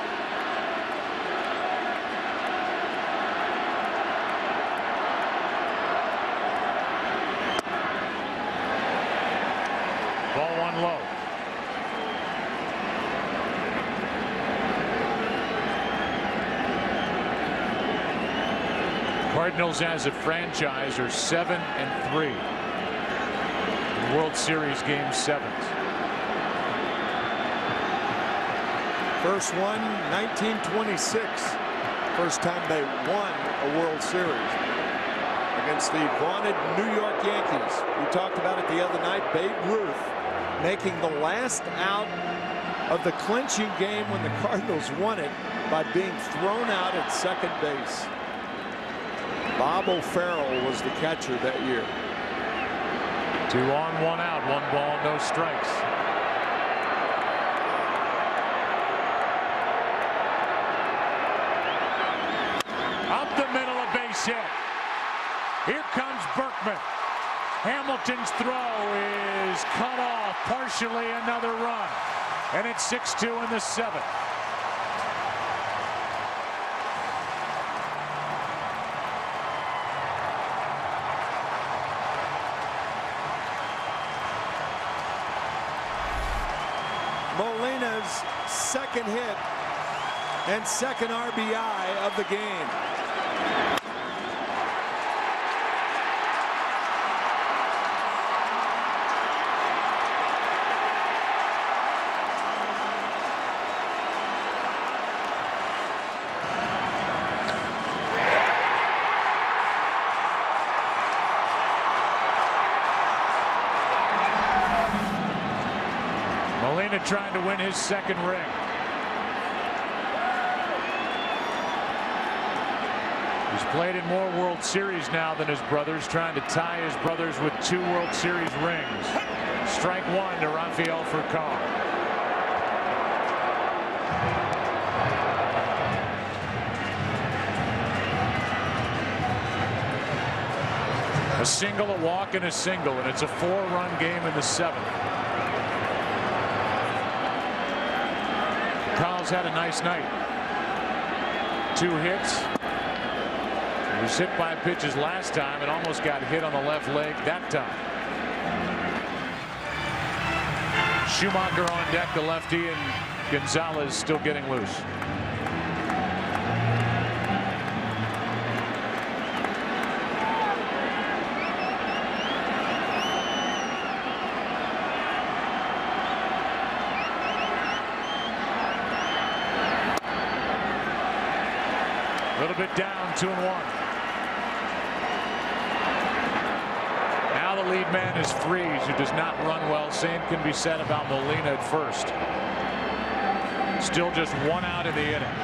Ball 1 low. Cardinals as a franchise are 7-3 in World Series Game 7. First one, 1926. First time they won a World Series against the vaunted New York Yankees. We talked about it the other night. Babe Ruth making the last out of the clinching game when the Cardinals won it by being thrown out at second base. Bob O'Farrell was the catcher that year. 2 on, 1 out, 1 ball, no strikes. Up the middle, a base hit. Here comes Berkman. Hamilton's throw is cut off, partially another run, and it's 6-2 in the 7th. Molina's second hit and second RBI of the game. Molina trying to win his second ring. He's played in more World Series now than his brothers, trying to tie his brothers with 2 World Series rings. Strike 1 to Rafael Furcal. A single, a walk, and a single, and it's a 4-run game in the 7th. Kyle's had a nice night. 2 hits. He was hit by pitches last time and almost got hit on the left leg that time. Schumacher on deck, the lefty, and Gonzalez still getting loose. A little bit down, 2-1. Now the lead man is Freese, who does not run well. Same can be said about Molina at first. Still just 1 out in the inning.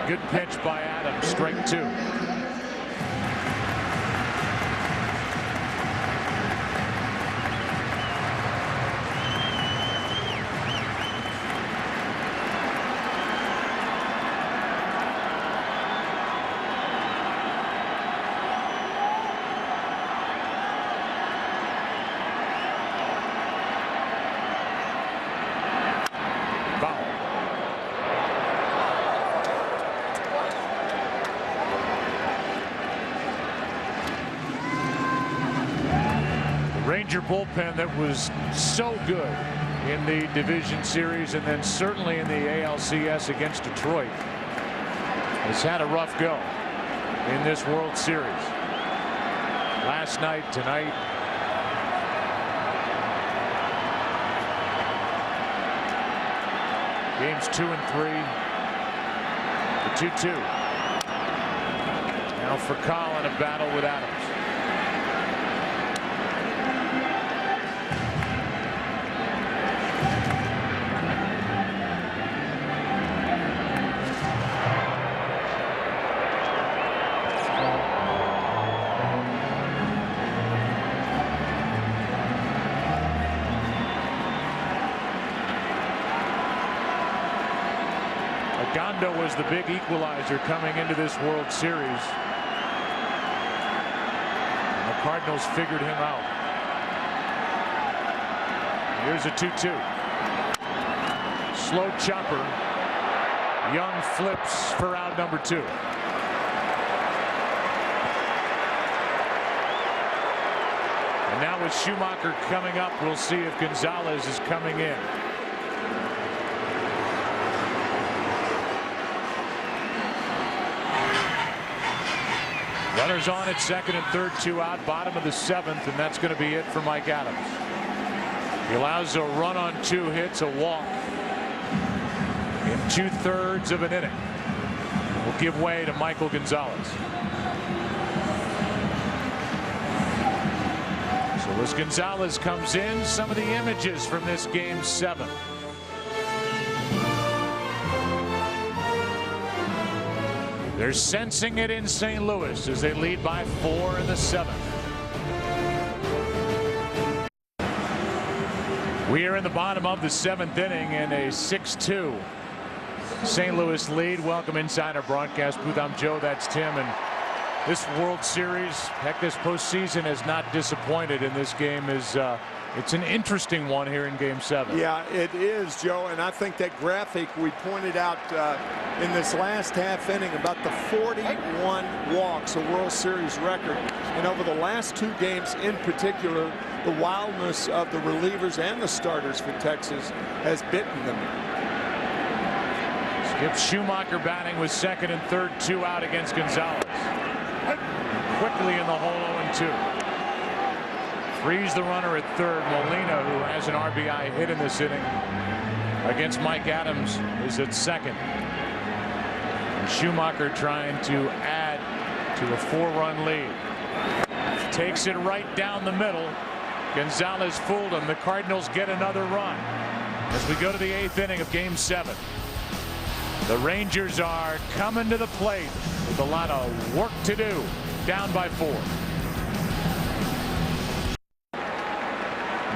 Good pitch by Adams, strike 2. Ranger bullpen that was so good in the division series and then certainly in the ALCS against Detroit has had a rough go in this World Series. Last night, tonight. Games 2 and 3. The 2-2. Now Furcal in a battle with Adams. Gondo was the big equalizer coming into this World Series. And the Cardinals figured him out. Here's a 2-2. Slow chopper. Young flips for out number 2. And now with Schumacher coming up, we'll see if Gonzalez is coming in. Runners on at second and third, 2 out, bottom of the 7th, and that's going to be it for Mike Adams. He allows a run on 2 hits, a walk in 2/3 of an inning. Will give way to Michael Gonzalez. So as Gonzalez comes in, some of the images from this game 7. They're sensing it in St. Louis as they lead by 4 in the 7th. We are in the bottom of the 7th inning in a 6-2 St. Louis lead. Welcome inside our broadcast booth. I'm Joe, that's Tim, and this World Series, heck, this postseason has not disappointed, and this game is it's an interesting one here in Game 7. Yeah, it is, Joe, and I think that graphic we pointed out in this last half inning about the 41 walks, a World Series record, and over the last 2 games in particular, the wildness of the relievers and the starters for Texas has bitten them. Skip Schumacher batting with second and third, 2 out against Gonzalez. Quickly in the hole, 0-2. Freeze the runner at third. Molina, who has an RBI hit in this inning against Mike Adams, is at second. And Schumacher trying to add to a 4-run lead. Takes it right down the middle. Gonzalez fooled him. The Cardinals get another run as we go to the 8th inning of Game 7. The Rangers are coming to the plate with a lot of work to do. Down by 4.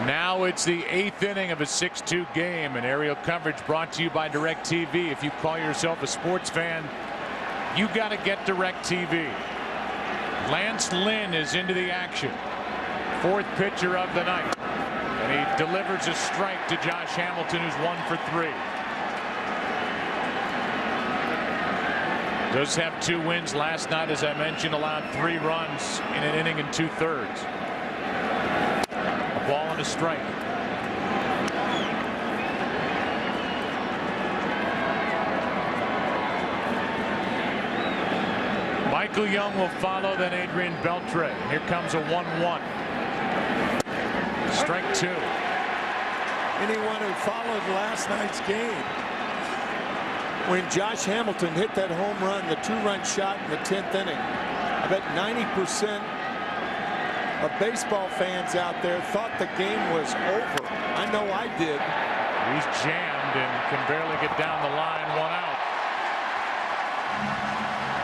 Now it's the 8th inning of a 6-2 game, and aerial coverage brought to you by DirecTV. If you call yourself a sports fan, you got to get DirecTV. Lance Lynn is into the action. 4th pitcher of the night, and he delivers a strike to Josh Hamilton, who's 1 for 3. Does have 2 wins last night, as I mentioned, allowed 3 runs in an inning and 2/3. A ball and a strike. Michael Young will follow, then Adrian Beltre. Here comes a 1-1. Strike 2. Anyone who followed last night's game, when Josh Hamilton hit that home run, the 2-run shot in the 10th inning, I bet 90% of baseball fans out there thought the game was over. I know I did. He's jammed and can barely get down the line. 1 out.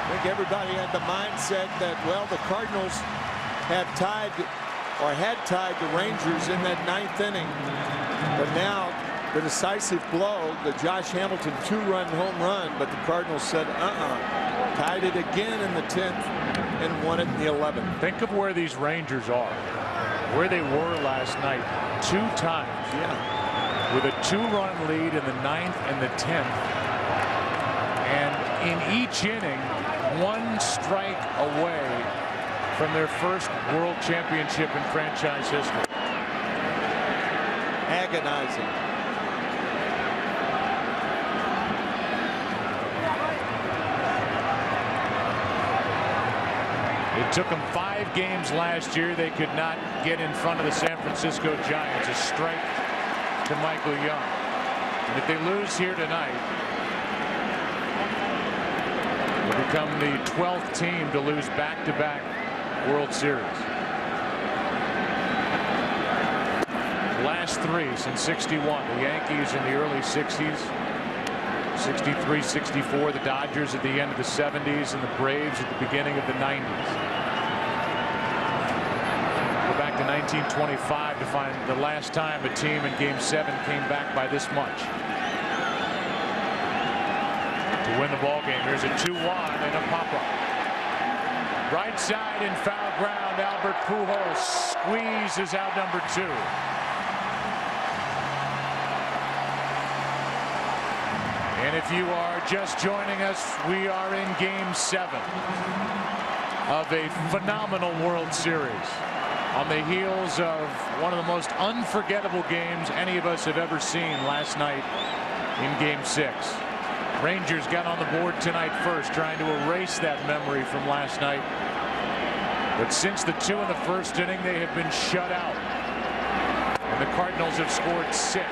I think everybody had the mindset that, well, the Cardinals had tied the Rangers in that 9th inning. But now the decisive blow, the Josh Hamilton 2-run home run, but the Cardinals said, tied it again in the 10th and won it in the 11th. Think of where these Rangers are, where they were last night 2 times. Yeah. With a 2-run lead in the 9th and the 10th. And in each inning, 1 strike away from their first world championship in franchise history. Agonizing. It took them 5 games last year. They could not get in front of the San Francisco Giants. A strike to Michael Young. And if they lose here tonight, they'll become the 12th team to lose back-to-back World Series. Last 3 since '61. The Yankees in the early '60s. 63, 64. The Dodgers at the end of the '70s, and the Braves at the beginning of the '90s. Go back to 1925 to find the last time a team in Game 7 came back by this much to win the ball game. Here's a 2-1 and a pop-up. Right side in foul ground. Albert Pujols squeezes out number 2. And if you are just joining us, we are in Game 7 of a phenomenal World Series, on the heels of one of the most unforgettable games any of us have ever seen last night in Game 6. Rangers got on the board tonight first, trying to erase that memory from last night. But since the 2 in the first inning, they have been shut out. And the Cardinals have scored 6.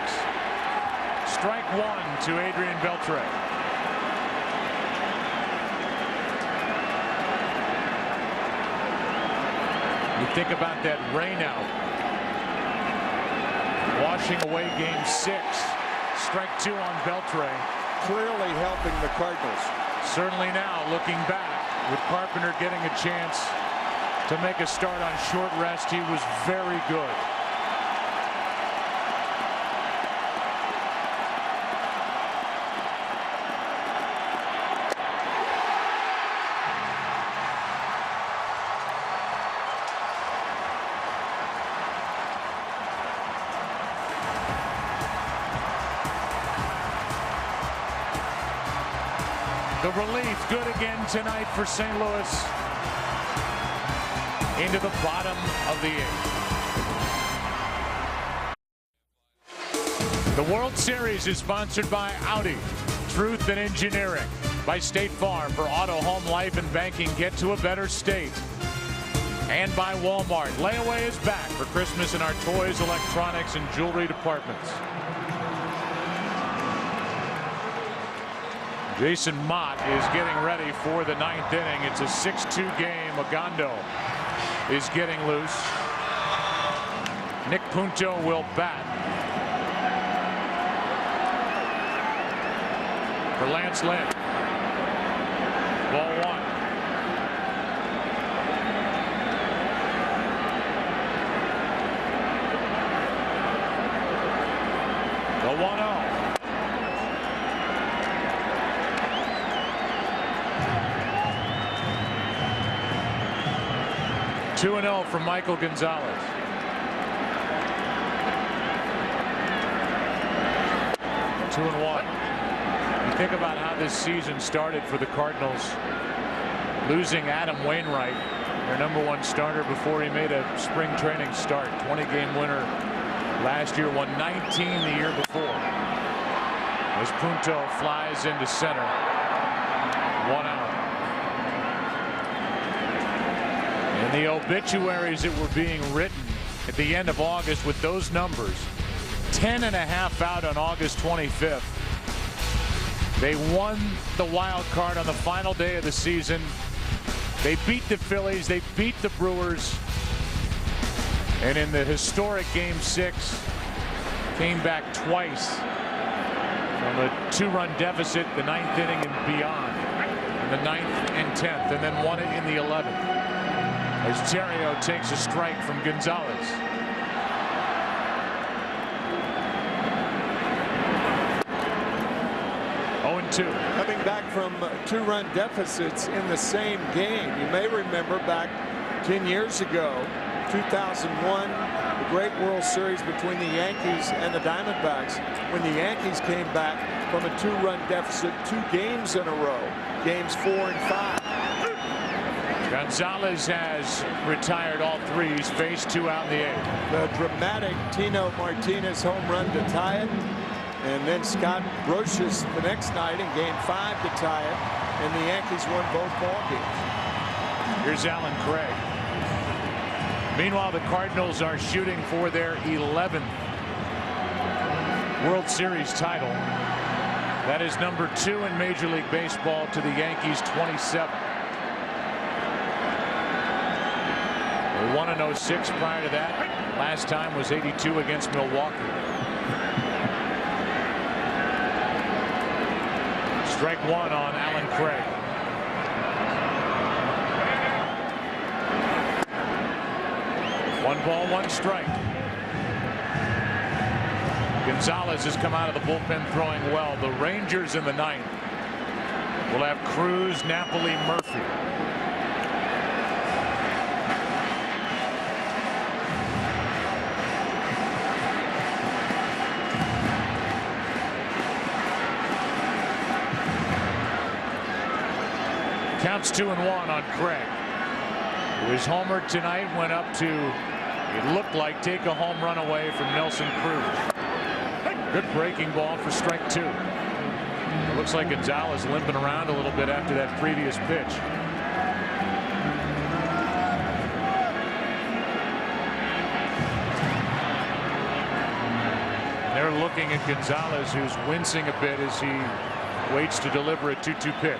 Strike 1 to Adrian Beltre. You think about that rainout, washing away Game 6. Strike 2 on Beltre. Clearly helping the Cardinals. Certainly now, looking back, with Carpenter getting a chance to make a start on short rest, he was very good. The relief good again tonight for St. Louis. Into the bottom of the 8th. The World Series is sponsored by Audi, Truth in Engineering, by State Farm for auto, home, life, and banking. Get to a better state. And by Walmart. Layaway is back for Christmas in our toys, electronics, and jewelry departments. Jason Mott is getting ready for the 9th inning. It's a 6-2 game. Agondo is getting loose. Nick Punto will bat. For Lance Lynn. Ball 1. The 1-0. 2-0 from Michael Gonzalez. Two and one. You think about how this season started for the Cardinals, losing Adam Wainwright, their #1 starter, before he made a spring training start. 20-game winner last year, won 19 the year before. As Punto flies into center, 1 out. And the obituaries that were being written at the end of August with those numbers, 10.5 out on August 25th. They won the wild card on the final day of the season. They beat the Phillies. They beat the Brewers. And in the historic Game 6, came back twice from a 2-run deficit, the 9th inning and beyond, in the 9th and 10th, and then won it in the 11th. As Terrio takes a strike from Gonzalez. Coming back from 2-run deficits in the same game. You may remember back 10 years ago, 2001, the great World Series between the Yankees and the Diamondbacks, when the Yankees came back from a 2-run deficit 2 games in a row, games 4 and 5. Gonzalez has retired all 3. He's faced 2 out in the 8th. The dramatic Tino Martinez home run to tie it. And then Scott Brocious the next night in Game 5 to tie it, and the Yankees won both ball games. Here's Alan Craig. Meanwhile, the Cardinals are shooting for their 11th World Series title. That is #2 in Major League Baseball to the Yankees' 27. They won in 06 prior to that. Last time was 82 against Milwaukee. Strike 1 on Alan Craig. One ball, 1 strike. Gonzalez has come out of the bullpen throwing well. The Rangers in the 9th will have Cruz, Napoli, Murphy. Counts 2-1 on Craig, who is homered tonight. Went up to, it looked like, take a home run away from Nelson Cruz. Good breaking ball for strike 2. It looks like Gonzalez limping around a little bit after that previous pitch. They're looking at Gonzalez, who's wincing a bit as he waits to deliver a 2-2 pitch.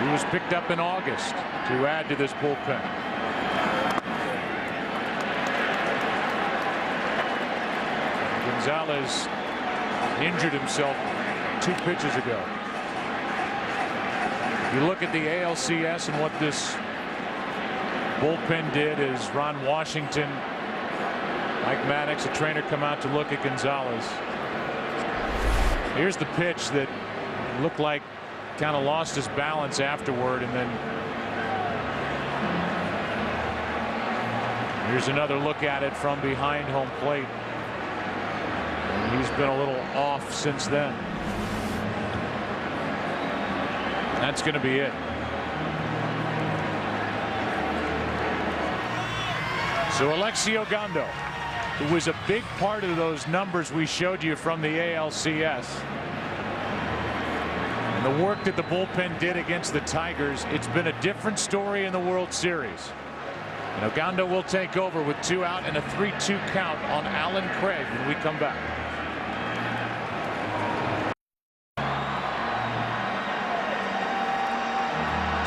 He was picked up in August to add to this bullpen. Gonzalez injured himself 2 pitches ago. You look at the ALCS and what this bullpen did is Ron Washington, Mike Maddox, a trainer, come out to look at Gonzalez. Here's the pitch that looked like kind of lost his balance afterward, and then here's another look at it from behind home plate. And he's been a little off since then. That's going to be it. So Alexio Gondo, who was a big part of those numbers we showed you from the ALCS, and the work that the bullpen did against the Tigers, it's been a different story in the World Series. And Ogando will take over with 2 out and a 3-2 count on Alan Craig when we come back.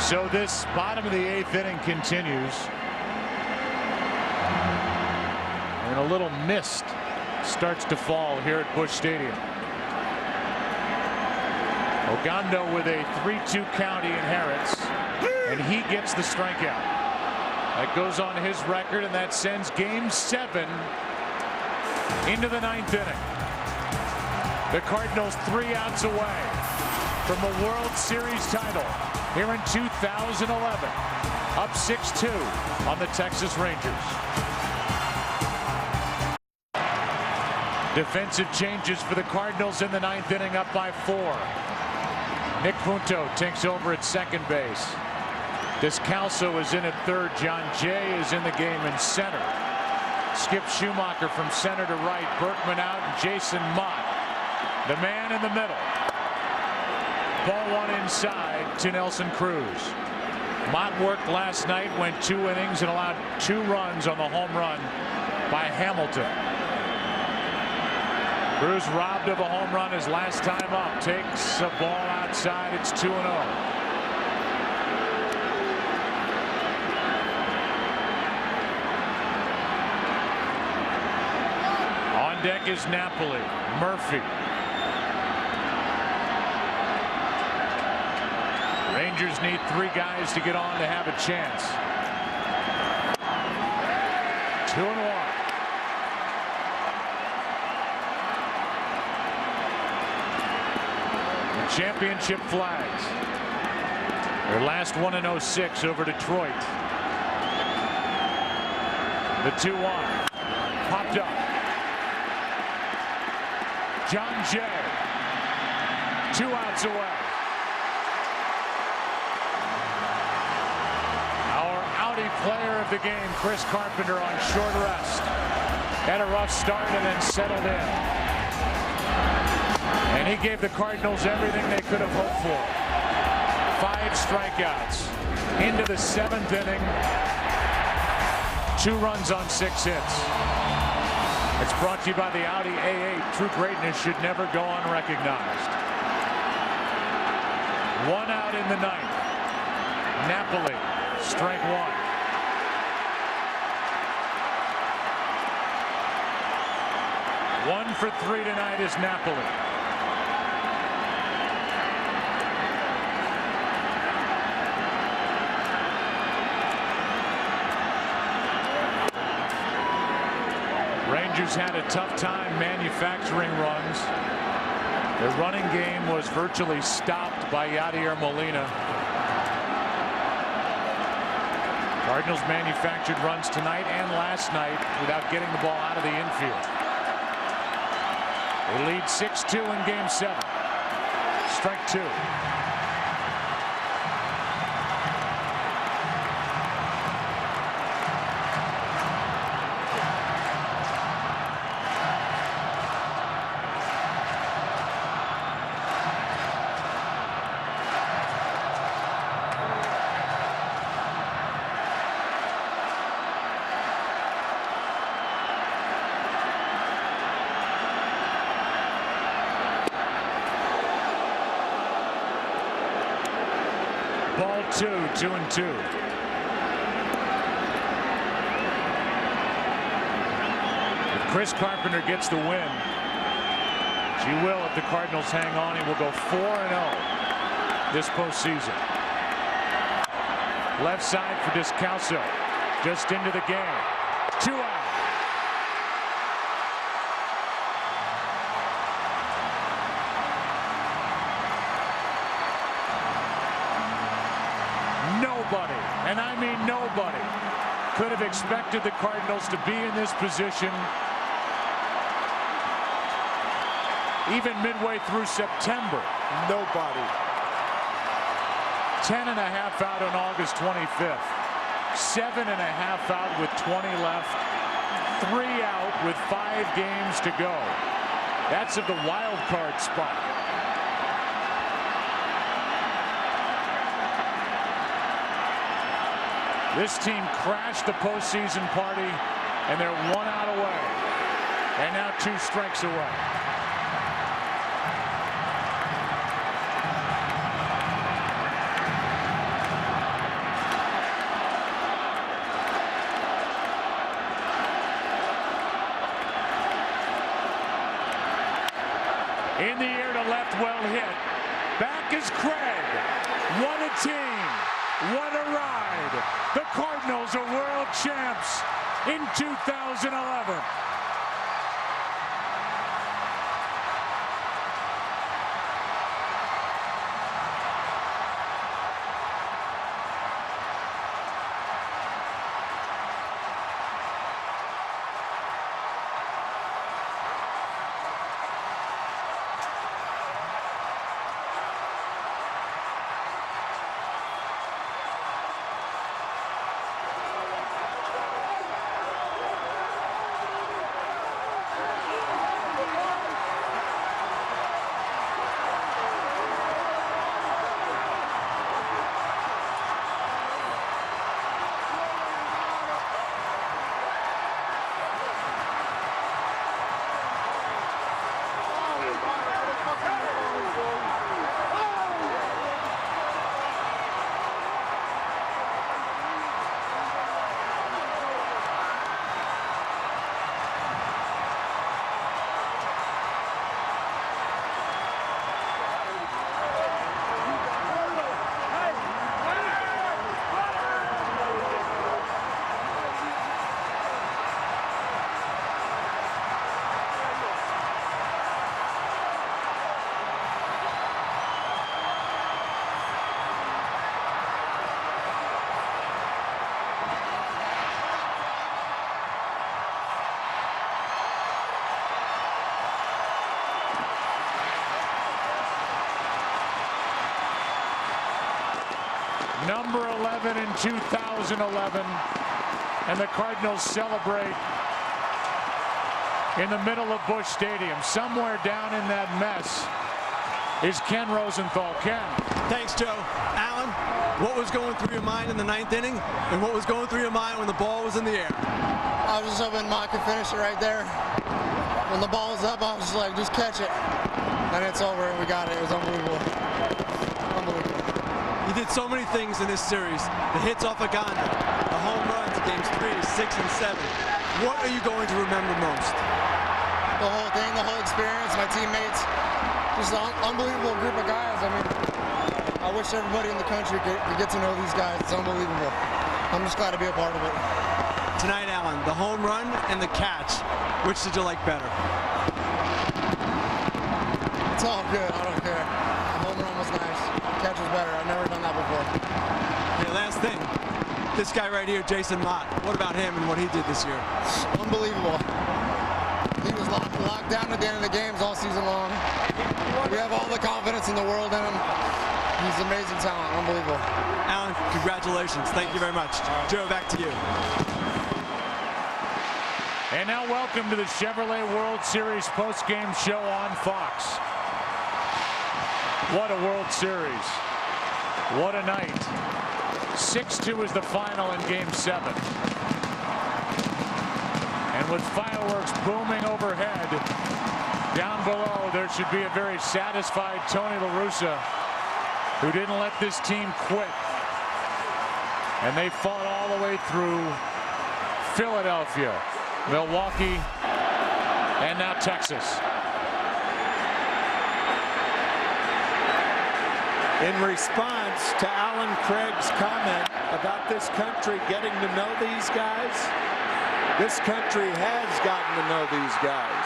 So this bottom of the 8th inning continues. And a little mist starts to fall here at Busch Stadium. Ogando with a 3-2 count, he inherits, and he gets the strikeout. That goes on his record, and that sends Game 7 into the 9th inning. The Cardinals 3 outs away from a World Series title here in 2011. Up 6-2 on the Texas Rangers. Defensive changes for the Cardinals in the 9th inning, up by 4. Nick Punto takes over at second base. Descalso is in at third. John Jay is in the game in center. Skip Schumacher from center to right. Berkman out, and Jason Mott, the man in the middle. Ball 1 inside to Nelson Cruz. Mott worked last night, went 2 innings and allowed 2 runs on the home run by Hamilton. Cruz robbed of a home run his last time up. Takes a ball outside. It's 2-0. On deck is Napoli. Murphy. Rangers need 3 guys to get on to have a chance. 2-1. Championship flags. Their last one in 06 over Detroit. The 2-1 popped up. John Jay 2 outs away. Our outie player of the game, Chris Carpenter, on short rest. Had a rough start and then settled in. And he gave the Cardinals everything they could have hoped for. 5 strikeouts into the 7th inning. 2 runs on 6 hits. It's brought to you by the Audi A8. True greatness should never go unrecognized. 1 out in the 9th. Napoli, strike 1. One for 3 tonight is Napoli. Rangers had a tough time manufacturing runs. Their running game was virtually stopped by Yadier Molina. Cardinals manufactured runs tonight and last night without getting the ball out of the infield. They lead 6-2 in Game 7. Strike 2. Ball 2, 2-2. If Chris Carpenter gets the win, she will. If the Cardinals hang on, he will go 4-0 this postseason. Left side for Descalso, just into the game. 2 out. Nobody, and I mean nobody, could have expected the Cardinals to be in this position even midway through September. Nobody. 10.5 out on August 25th. 7.5 out with 20 left. 3 out with 5 games to go. That's of the wild card spot. This team crashed the postseason party, and they're 1 out away. And now 2 strikes away. In the air to left, well hit. Back is Craig. What a team. What a ride. The Cardinals are world champs in 2011. Number 11 in 2011, and the Cardinals celebrate in the middle of Busch Stadium. Somewhere down in that mess is Ken Rosenthal. Ken. Thanks, Joe. Alan, what was going through your mind in the 9th inning, and what was going through your mind when the ball was in the air? I was just hoping Mike could finish it right there. When the ball was up, I was just like, just catch it. And it's over, and we got it. It was unbelievable. You did so many things in this series. The hits off of Ghana, the home runs, games 3, 6, and 7. What are you going to remember most? The whole thing, the whole experience, my teammates. Just an unbelievable group of guys. I mean, I wish everybody in the country could get to know these guys. It's unbelievable. I'm just glad to be a part of it. Tonight, Alan, the home run and the catch. Which did you like better? It's all good. I don't care. The home run was nice. The catch was better. I've never done that before. Okay, last thing. This guy right here, Jason Mott. What about him and what he did this year? Unbelievable. He was locked down at the end of the games all season long. We have all the confidence in the world in him. He's amazing talent. Unbelievable. Alan, congratulations. Thank you very much. Joe, back to you. And now welcome to the Chevrolet World Series post-game show on Fox. What a World Series. What a night. 6-2 is the final in Game 7. And with fireworks booming overhead, down below there should be a very satisfied Tony La Russa, who didn't let this team quit. And they fought all the way through Philadelphia, Milwaukee, and now Texas. In response to Alan Craig's comment about this country getting to know these guys, this country has gotten to know these guys.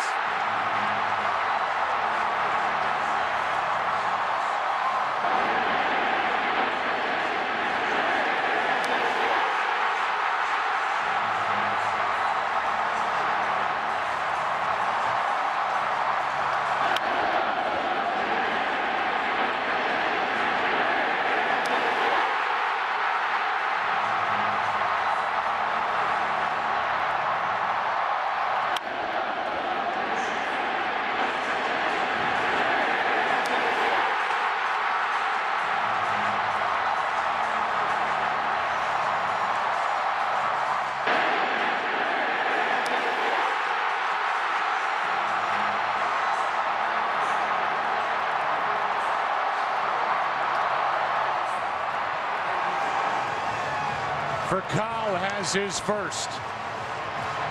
For Kyle has his first.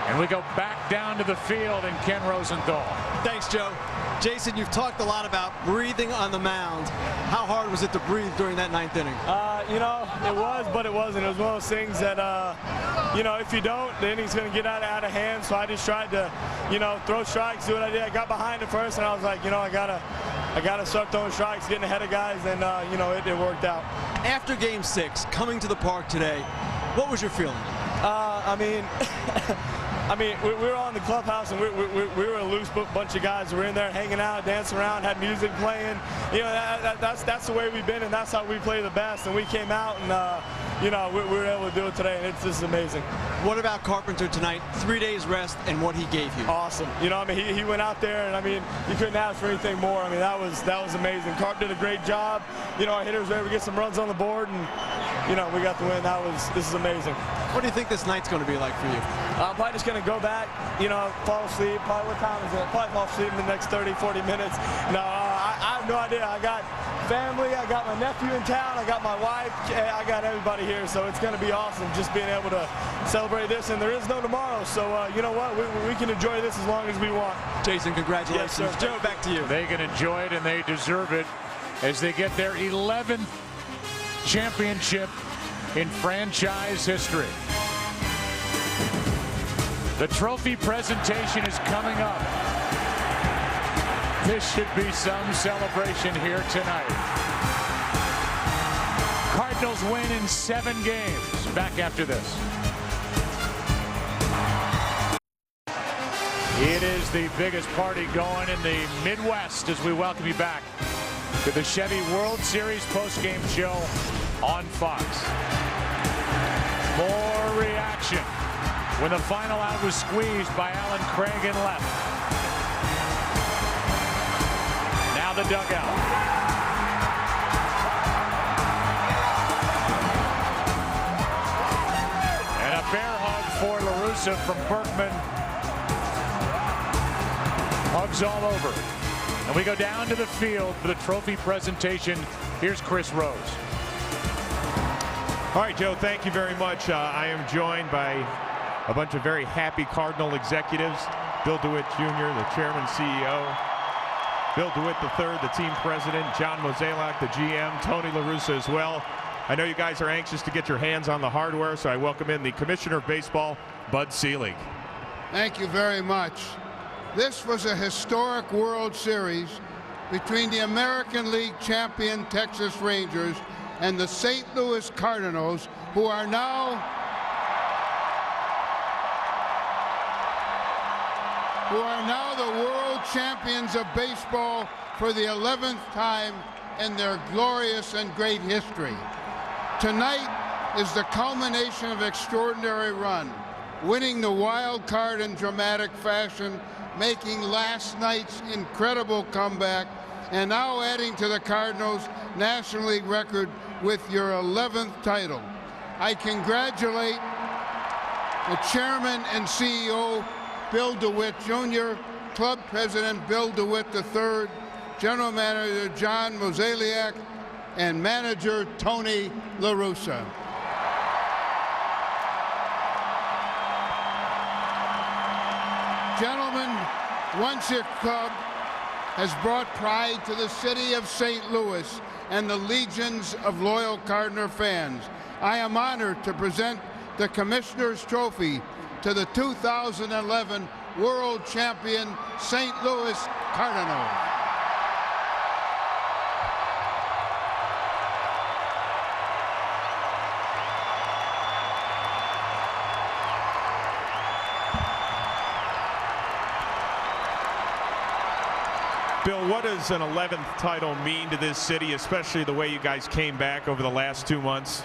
And we go back down to the field and Ken Rosenthal. Thanks, Joe. Jason, you've talked a lot about breathing on the mound. How hard was it to breathe during that 9th inning? You know, it was, but it wasn't. It was one of those things that, you know, if you don't, the inning's going to get out of hand. So I just tried to, you know, throw strikes, do what I did. I got behind it first, and I was like, you know, I gotta start throwing strikes, getting ahead of guys, and you know, it worked out. After Game 6, coming to the park today, what was your feeling? I mean, we were all in the clubhouse, and we were a loose bunch of guys. We were in there hanging out, dancing around, had music playing. You know, that's the way we've been, and that's how we play the best. And we came out, and you know, we were able to do it today, and it's just amazing. What about Carpenter tonight? 3 days rest, and what he gave you? Awesome. You know, I mean, he went out there, and I mean, you couldn't ask for anything more. I mean, that was amazing. Carp did a great job. You know, our hitters were able to get some runs on the board, and you know, we got the win. This is amazing. What do you think this night's going to be like for you? I'm probably just going to go back, you know, fall asleep. Probably, what time is it? Probably fall asleep in the next 30, 40 minutes. No, I have no idea. I got family. I got my nephew in town. I got my wife. I got everybody here. So it's going to be awesome just being able to celebrate this. And there is no tomorrow. So, you know what? We can enjoy this as long as we want. Jason, congratulations. Yes, Joe, back to you. They can enjoy it, and they deserve it as they get their 11th championship in franchise history. The trophy presentation is coming up. This should be some celebration here tonight. Cardinals win in 7 games. Back after this. It is the biggest party going in the Midwest as we welcome you back to the Chevy World Series postgame show on Fox. More reaction when the final out was squeezed by Alan Craig in left. Now the dugout. And a bear hug for La Russa from Berkman. Hugs all over. And we go down to the field for the trophy presentation. Here's Chris Rose. All right, Joe, thank you very much. I am joined by a bunch of very happy Cardinal executives. Bill DeWitt Jr., the chairman, CEO. Bill DeWitt III, the team president. John Mozeliak, the GM. Tony La Russa as well. I know you guys are anxious to get your hands on the hardware, so I welcome in the Commissioner of Baseball, Bud Selig. Thank you very much. This was a historic World Series between the American League champion Texas Rangers and the St. Louis Cardinals, who are now the world champions of baseball for the 11th time in their glorious and great history. Tonight is the culmination of extraordinary run, winning the wild card in dramatic fashion, making last night's incredible comeback, and now adding to the Cardinals' National League record with your 11th title. I congratulate the chairman and CEO, Bill DeWitt Jr., club president Bill DeWitt III, general manager John Mozeliak, and manager Tony La Russa. Gentlemen, once your club has brought pride to the city of St. Louis and the legions of loyal Cardinal fans, I am honored to present the Commissioner's Trophy to the 2011 World Champion St. Louis Cardinals. Bill, what does an 11th title mean to this city, especially the way you guys came back over the last 2 months?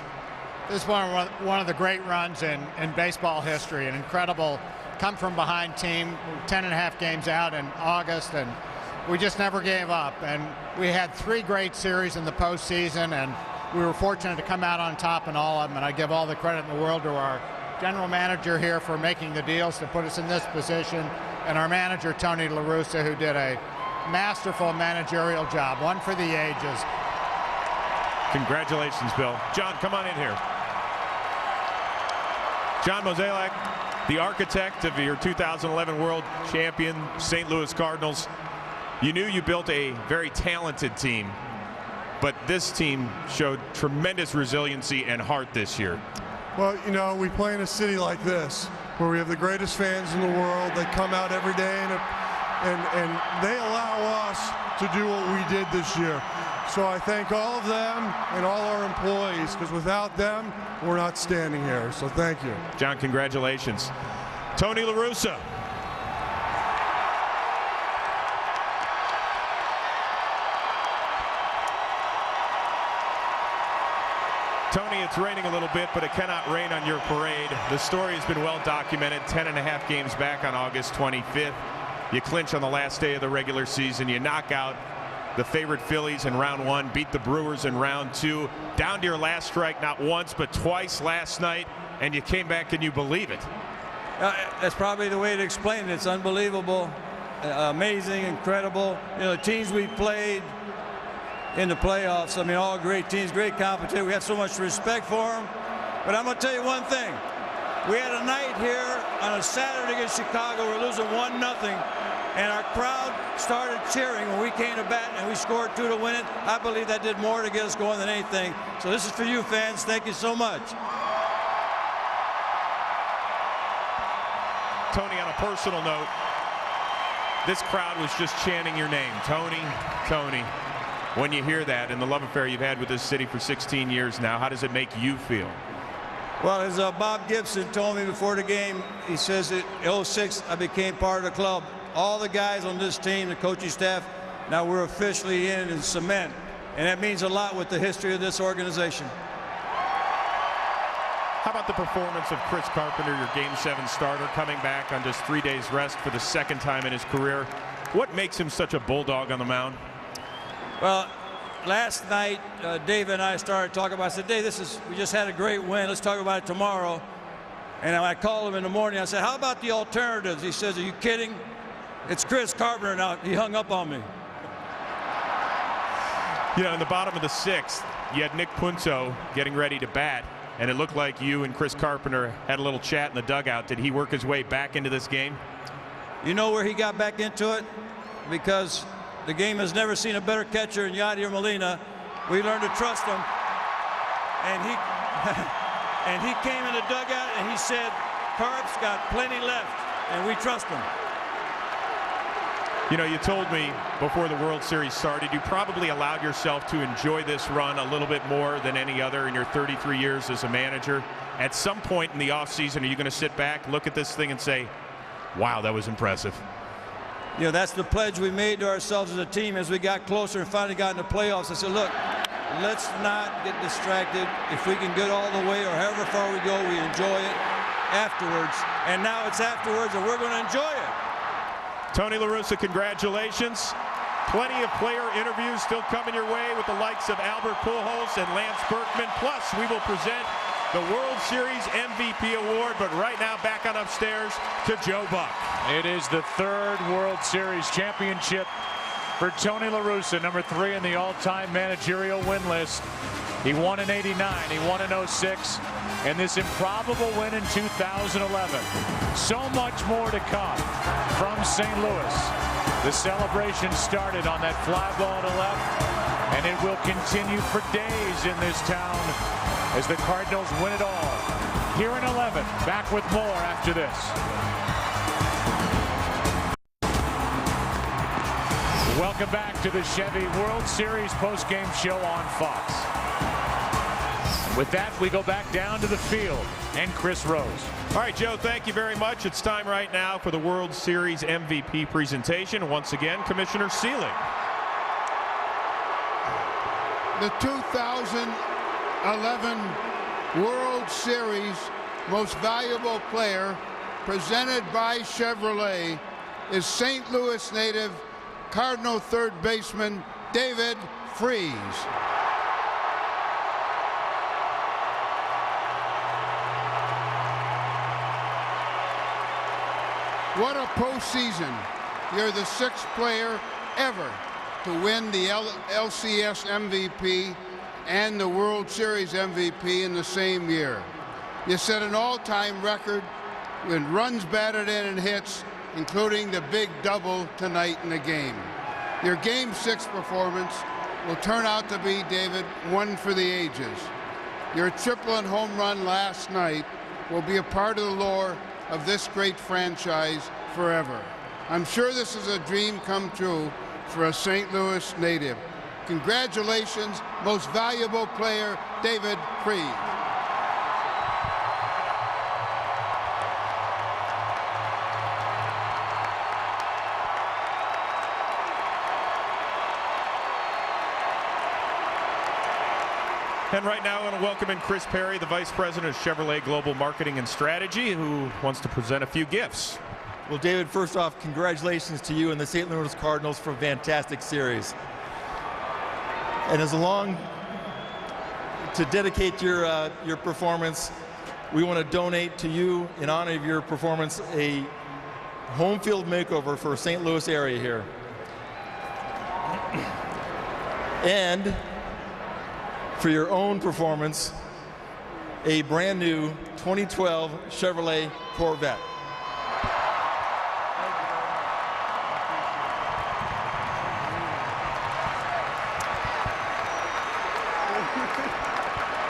This is one of the great runs in baseball history, an incredible come-from-behind team, 10.5 games out in August, and we just never gave up. And we had 3 great series in the postseason, and we were fortunate to come out on top in all of them, and I give all the credit in the world to our general manager here for making the deals to put us in this position, and our manager, Tony La Russa, who did a masterful managerial job, one for the ages. Congratulations, Bill. John, come on in here. John Mozeliak, the architect of your 2011 World Champion St. Louis Cardinals. You knew you built a very talented team, but this team showed tremendous resiliency and heart this year. Well, you know, we play in a city like this where we have the greatest fans in the world. They come out every day and they allow us to do what we did this year. So I thank all of them and all our employees, because without them, we're not standing here. So thank you. John, congratulations. Tony La Russa. Tony, it's raining a little bit, but it cannot rain on your parade. The story has been well documented. 10.5 games back on August 25th. You clinch on the last day of the regular season. You knock out the favorite Phillies in round one, beat the Brewers in round two, down to your last strike not once but twice last night, and you came back and you believe it. That's probably the way to explain it. It's unbelievable, amazing, incredible. You know, the teams we played in the playoffs, I mean, all great teams, great competition. We have so much respect for them. But I'm going to tell you one thing. We had a night here on a Saturday against Chicago. We're losing 1-0, and our crowd started cheering when we came to bat, and we scored 2 to win it. I believe that did more to get us going than anything. So this is for you, fans. Thank you so much. Tony, on a personal note, this crowd was just chanting your name. Tony, Tony. When you hear that and the love affair you've had with this city for 16 years now, how does it make you feel? Well, as Bob Gibson told me before the game, he says in '06 I became part of the club. All the guys on this team, the coaching staff, now we're officially in cement. And that means a lot with the history of this organization. How about the performance of Chris Carpenter, your Game 7 starter, coming back on just 3 days rest for the second time in his career? What makes him such a bulldog on the mound? Well, last night, Dave and I started talking about it. I said, Dave, we just had a great win. Let's talk about it tomorrow. And I called him in the morning. I said, how about the alternatives? He says, are you kidding? It's Chris Carpenter now. He hung up on me. You know, in the bottom of the 6th, you had Nick Punto getting ready to bat, and it looked like you and Chris Carpenter had a little chat in the dugout. Did he work his way back into this game? You know where he got back into it? Because the game has never seen a better catcher in Yadier Molina. We learned to trust him. And he came in the dugout and he said, Carp's got plenty left, and we trust him. You know, you told me before the World Series started, you probably allowed yourself to enjoy this run a little bit more than any other in your 33 years as a manager. At some point in the offseason, are you going to sit back, look at this thing and say, wow, that was impressive? You know, that's the pledge we made to ourselves as a team as we got closer and finally got in the playoffs. I said, look, let's not get distracted. If we can get all the way or however far we go, we enjoy it afterwards. And now it's afterwards, and we're going to enjoy it. Tony La Russa, congratulations. Plenty of player interviews still coming your way with the likes of Albert Pujols and Lance Berkman. Plus, we will present the World Series MVP award, but right now back on upstairs to Joe Buck. It is the 3rd World Series championship for Tony La Russa, number 3 in the all-time managerial win list. He won in '89, he won in '06, and this improbable win in 2011. So much more to come from St. Louis. The celebration started on that fly ball to left, and it will continue for days in this town as the Cardinals win it all. Here in 11, back with more after this. Welcome back to the Chevy World Series postgame show on Fox. With that, we go back down to the field and Chris Rose. All right, Joe, thank you very much. It's time right now for the World Series MVP presentation. Once again, Commissioner Seelig. The 2011 World Series Most Valuable Player, presented by Chevrolet, is St. Louis native Cardinal third baseman David Freese. What a postseason. You're the 6th player ever to win the LCS MVP and the World Series MVP in the same year. You set an all-time record with runs batted in and hits, including the big double tonight in the game. Your Game 6 performance will turn out to be, David, one for the ages. Your triple and home run last night will be a part of the lore of this great franchise forever. I'm sure this is a dream come true for a St. Louis native. Congratulations, most valuable player, David Freese. And right now, I want to welcome in Chris Perry, the Vice President of Chevrolet Global Marketing and Strategy, who wants to present a few gifts. Well, David, first off, congratulations to you and the St. Louis Cardinals for a fantastic series. And as along to dedicate your performance, we want to donate to you, in honor of your performance, a home field makeover for St. Louis area here. And for your own performance, a brand new 2012 Chevrolet Corvette.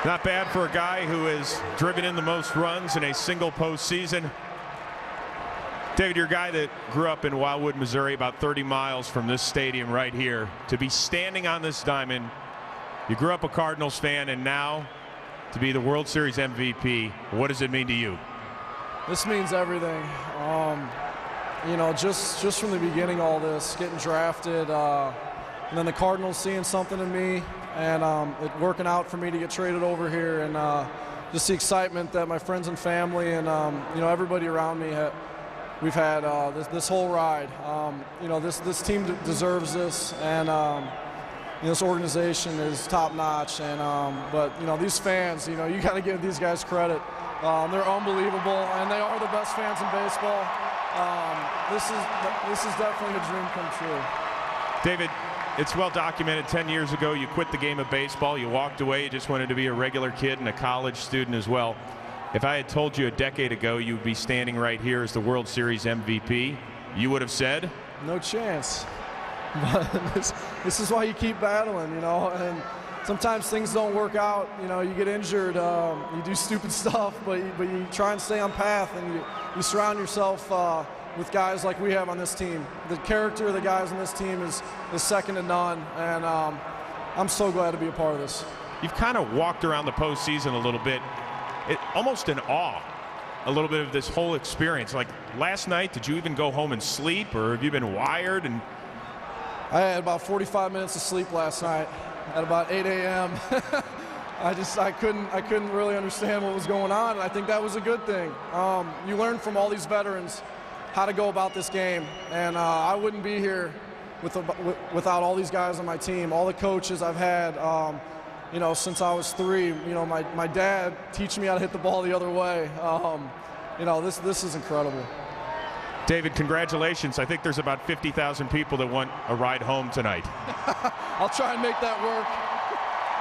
Not bad for a guy who has driven in the most runs in a single postseason. David, you're a guy that grew up in Wildwood, Missouri, about 30 miles from this stadium right here. To be standing on this diamond, you grew up a Cardinals fan, and now to be the World Series MVP, what does it mean to you? This means everything. You know, just from the beginning, all this, getting drafted, and then the Cardinals seeing something in me, and it working out for me to get traded over here, and just the excitement that my friends and family and you know, everybody around me we've had this whole ride. You know, this team deserves this, and you know, this organization is top notch. And but you know, these fans, you know, you got to give these guys credit. They're unbelievable, and they are the best fans in baseball. This is definitely a dream come true. David, it's well documented. 10 years ago, you quit the game of baseball. You walked away. You just wanted to be a regular kid and a college student as well. If I had told you a decade ago you'd be standing right here as the World Series MVP, you would have said? No chance. But this is why you keep battling, you know. And sometimes things don't work out. You know, you get injured, you do stupid stuff, but you try and stay on path, and you surround yourself with guys like we have on this team. The character of the guys on this team is second to none, and I'm so glad to be a part of this. You've kind of walked around the postseason a little bit, almost in awe, a little bit of this whole experience. Like last night, did you even go home and sleep, or have you been wired? And I had about 45 minutes of sleep last night at about 8 a.m. I couldn't really understand what was going on, and I think that was a good thing. You learn from all these veterans how to go about this game, and I wouldn't be here without all these guys on my team, all the coaches I've had, you know, since I was 3. You know, my dad teaching me how to hit the ball the other way. You know, this is incredible. David, congratulations. I think there's about 50,000 people that want a ride home tonight. I'll try and make that work.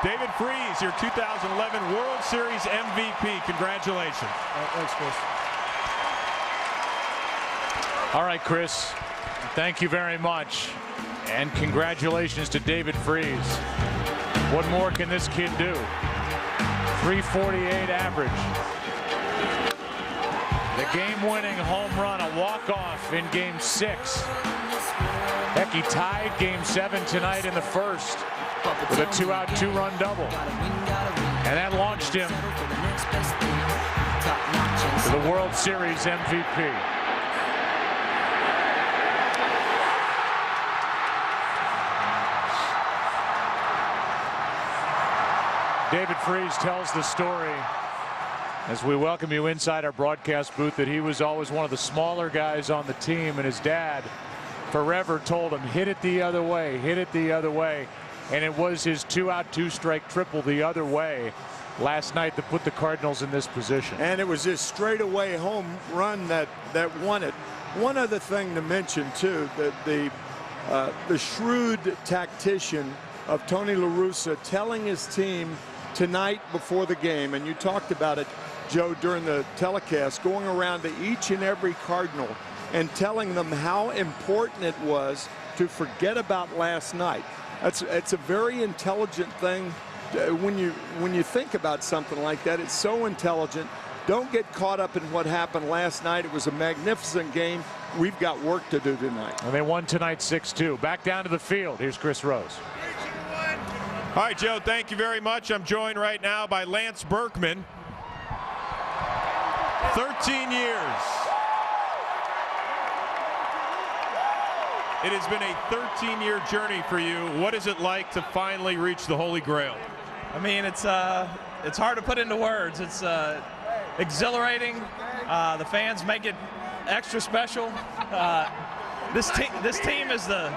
David Freese, your 2011 World Series MVP. Congratulations. Thanks, Chris. All right, Chris, thank you very much. And congratulations to David Freese. What more can this kid do? 348 average. The game-winning home run, a walk-off in Game 6. Heck, he tied Game 7 tonight in the first with a 2-out, 2-run double. And that launched him to the World Series MVP. David Freese tells the story as we welcome you inside our broadcast booth that he was always one of the smaller guys on the team, and his dad forever told him, hit it the other way, hit it the other way. And it was his 2-out, 2-strike triple the other way last night that put the Cardinals in this position. And it was his straightaway home run that won it. One other thing to mention too, that the shrewd tactician of Tony La Russa telling his team tonight before the game, and you talked about it, Joe, during the telecast, going around to each and every Cardinal and telling them how important it was to forget about last night. It's a very intelligent thing. When you think about something like that, it's so intelligent. Don't get caught up in what happened last night. It was a magnificent game. We've got work to do tonight. And they won tonight 6-2. Back down to the field. Here's Chris Rose. All right, Joe, thank you very much. I'm joined right now by Lance Berkman. 13 years. It has been a 13-year journey for you. What is it like to finally reach the Holy Grail? I mean, it's hard to put into words. It's exhilarating. The fans make it extra special. This team is the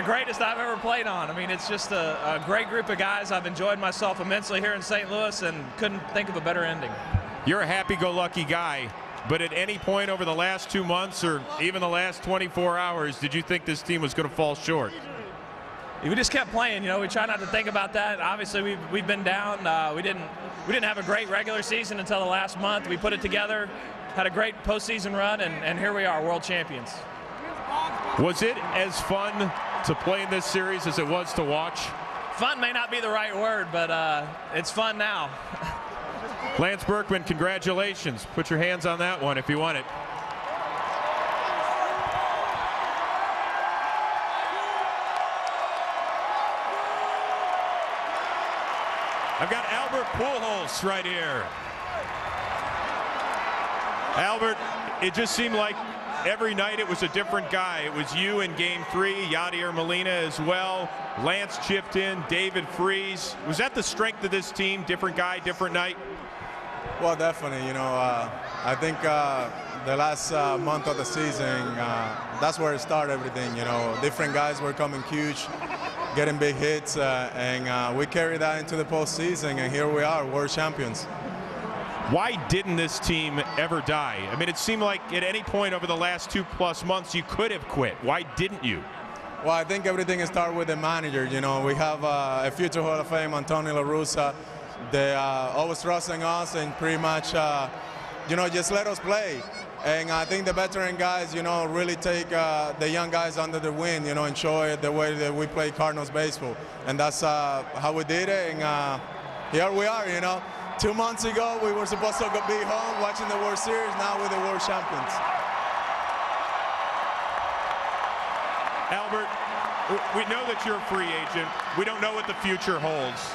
greatest I've ever played on. I mean, it's just a great group of guys. I've enjoyed myself immensely here in St. Louis and couldn't think of a better ending. You're a happy-go-lucky guy, but at any point over the last 2 months or even the last 24 hours, did you think this team was going to fall short? We just kept playing. You know, we try not to think about that. Obviously, we've been down. We didn't have a great regular season until the last month. We put it together, had a great postseason run, and here we are, world champions. Was it as fun to play in this series as it was to watch? Fun may not be the right word, but it's fun now. Lance Berkman, congratulations. Put your hands on that one if you want it. I've got Albert Pujols right here. Albert, it just seemed like every night it was a different guy. It was you in Game 3, Yadier Molina as well. Lance chipped in, David Freese. Was that the strength of this team? Different guy, different night? Well, definitely. You know, I think the last month of the season, that's where it started everything. You know, different guys were coming huge, getting big hits, and we carried that into the postseason, and here we are, world champions. Why didn't this team ever die? I mean, it seemed like at any point over the last 2+ months you could have quit. Why didn't you? Well, I think everything started with the manager. You know, we have a future Hall of Fame, Antonio La Russa. They always trusting us and pretty much, you know, just let us play. And I think the veteran guys, you know, really take the young guys under the wing, you know, enjoy the way that we play Cardinals baseball. And that's how we did it. And here we are, you know. 2 months ago, we were supposed to be home watching the World Series. Now we're the world champions. Albert, we know that you're a free agent. We don't know what the future holds.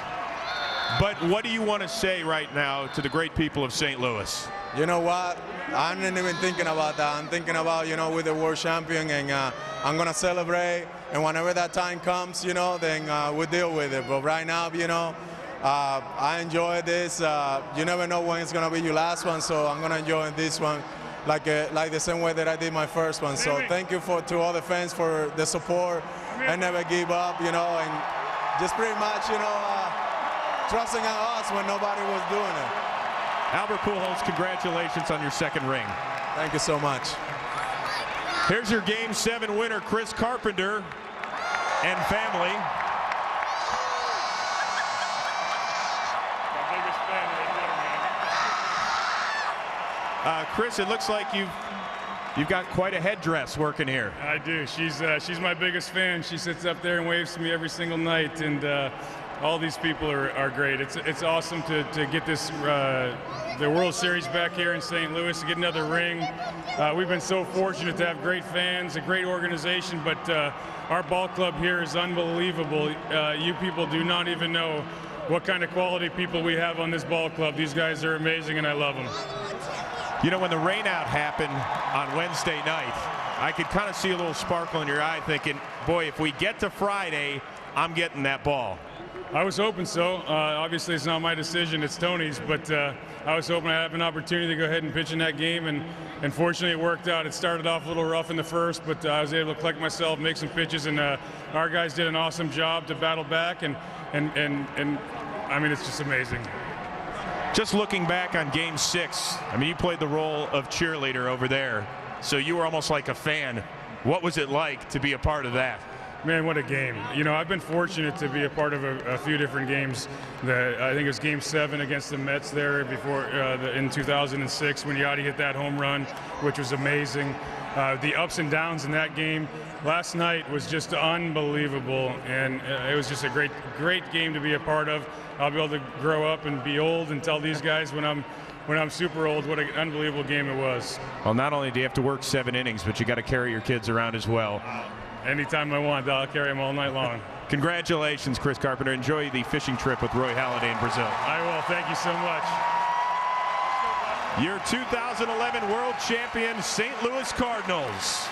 But what do you want to say right now to the great people of St. Louis? You know what? I'm not even thinking about that. I'm thinking about, you know, we're the world champion, and I'm going to celebrate. And whenever that time comes, you know, then we'll deal with it. But right now, you know, I enjoy this. You never know when it's going to be your last one, so I'm going to enjoy this one like the same way that I did my first one. So thank you to all the fans for the support. I never give up, you know, and just pretty much, you know, trusting on us when nobody was doing it. Albert Pujols, congratulations on your second ring. Thank you so much. Here's your Game 7 winner, Chris Carpenter and family. Chris, it looks like you've got quite a headdress working here. I do. She's my biggest fan. She sits up there and waves to me every single night, and all these people are great. It's awesome to get this the World Series back here in St. Louis, to get another ring. We've been so fortunate to have great fans, a great organization, but our ball club here is unbelievable. You people do not even know what kind of quality people we have on this ball club. These guys are amazing, and I love them. You know, when the rainout happened on Wednesday night, I could kind of see a little sparkle in your eye thinking, boy, if we get to Friday, I'm getting that ball. I was hoping so. Obviously, it's not my decision, it's Tony's, but I was hoping I'd have an opportunity to go ahead and pitch in that game, and fortunately it worked out. It started off a little rough in the first, but I was able to collect myself, make some pitches, and our guys did an awesome job to battle back, and I mean, it's just amazing. Just looking back on Game 6, I mean, you played the role of cheerleader over there, so you were almost like a fan. What was it like to be a part of that? Man, what a game. You know, I've been fortunate to be a part of a few different games. I think it was Game 7 against the Mets there before in 2006 when Yachty hit that home run, which was amazing. The ups and downs in that game last night was just unbelievable, and it was just a great game to be a part of. I'll be able to grow up and be old and tell these guys when I'm super old what an unbelievable game it was. Well, not only do you have to work 7 innings, but you got to carry your kids around as well. Anytime I want, I'll carry them all night long. Congratulations, Chris Carpenter. Enjoy the fishing trip with Roy Halladay in Brazil. I will. Thank you so much. Your 2011 World Champion St. Louis Cardinals.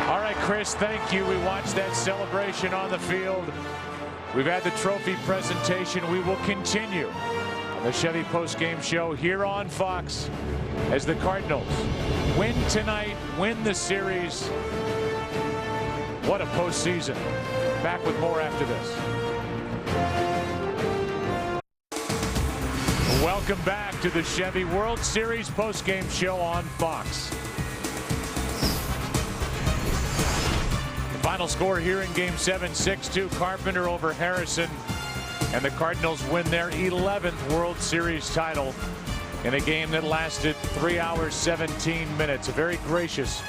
All right, Chris, thank you. We watched that celebration on the field. We've had the trophy presentation. We will continue the Chevy post-game show here on Fox as the Cardinals win tonight, win the series. What a postseason. Back with more after this. Welcome back to the Chevy World Series post-game show on Fox. The final score here in Game 7, 6-2 Carpenter over Harrison. And the Cardinals win their 11th World Series title in a game that lasted 3 hours, 17 minutes. A very gracious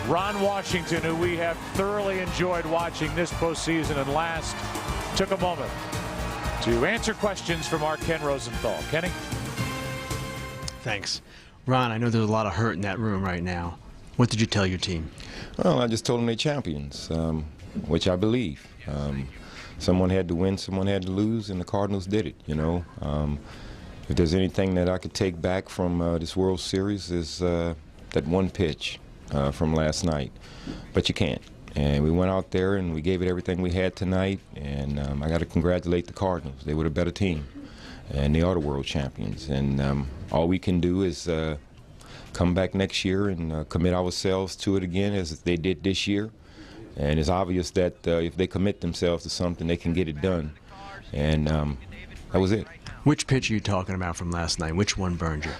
Ron Washington, who we have thoroughly enjoyed watching this postseason, and last took a moment to answer questions from our Ken Rosenthal. Kenny? Thanks. Ron, I know there's a lot of hurt in that room right now. What did you tell your team? Well, I just told them they're champions, which I believe. Someone had to win, someone had to lose, and the Cardinals did it, you know. If there's anything that I could take back from this World Series is that one pitch from last night. But you can't. And we went out there and we gave it everything we had tonight, and I got to congratulate the Cardinals. They were the better team, and they are the world champions. And all we can do is come back next year and commit ourselves to it again as they did this year. And it's obvious that if they commit themselves to something, they can get it done. And that was it. Which pitch are you talking about from last night? Which one burned you?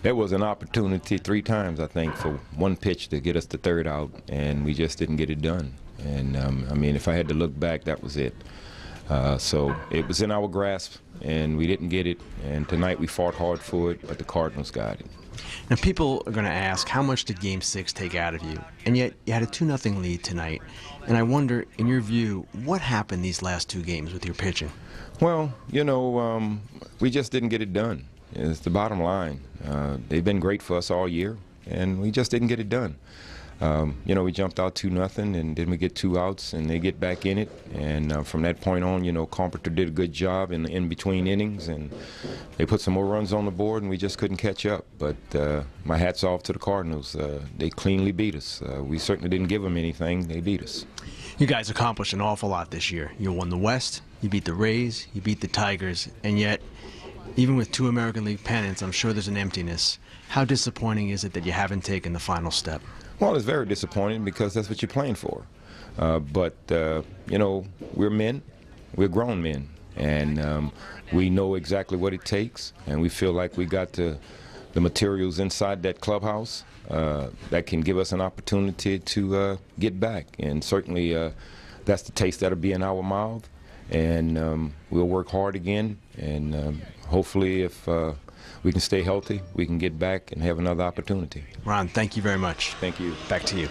There was an opportunity 3 times, I think, for one pitch to get us the third out, and we just didn't get it done. And, I mean, if I had to look back, that was it. So it was in our grasp, and we didn't get it. And tonight we fought hard for it, but the Cardinals got it. Now, people are going to ask, how much did Game 6 take out of you? And yet, you had a 2-0 lead tonight. And I wonder, in your view, what happened these last 2 games with your pitching? Well, you know, we just didn't get it done. It's the bottom line. They've been great for us all year, and we just didn't get it done. You know, we jumped out 2-0, and then we get 2 outs, and they get back in it. And from that point on, you know, Carpenter did a good job in between innings, and they put some more runs on the board, and we just couldn't catch up. But my hat's off to the Cardinals. They cleanly beat us. We certainly didn't give them anything. They beat us. You guys accomplished an awful lot this year. You won the West, you beat the Rays, you beat the Tigers, and yet, even with 2 American League pennants, I'm sure there's an emptiness. How disappointing is it that you haven't taken the final step? Well, it's very disappointing because that's what you're playing for. But, you know, we're men, we're grown men, and we know exactly what it takes, and we feel like we got the materials inside that clubhouse that can give us an opportunity to get back. And certainly that's the taste that'll be in our mouth, and we'll work hard again, and hopefully if we can stay healthy, we can get back and have another opportunity. Ron, thank you very much. Thank you. Back to you.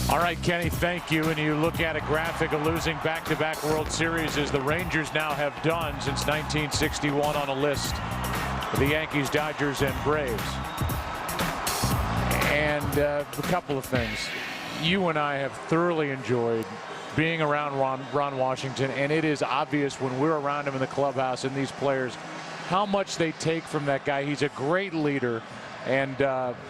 All right, Kenny, thank you. And you look at a graphic of losing back-to-back World Series as the Rangers now have done since 1961 on a list of the Yankees, Dodgers, and Braves. And a couple of things. You and I have thoroughly enjoyed being around Ron Washington, and it is obvious when we're around him in the clubhouse and these players how much they take from that guy. He's a great leader and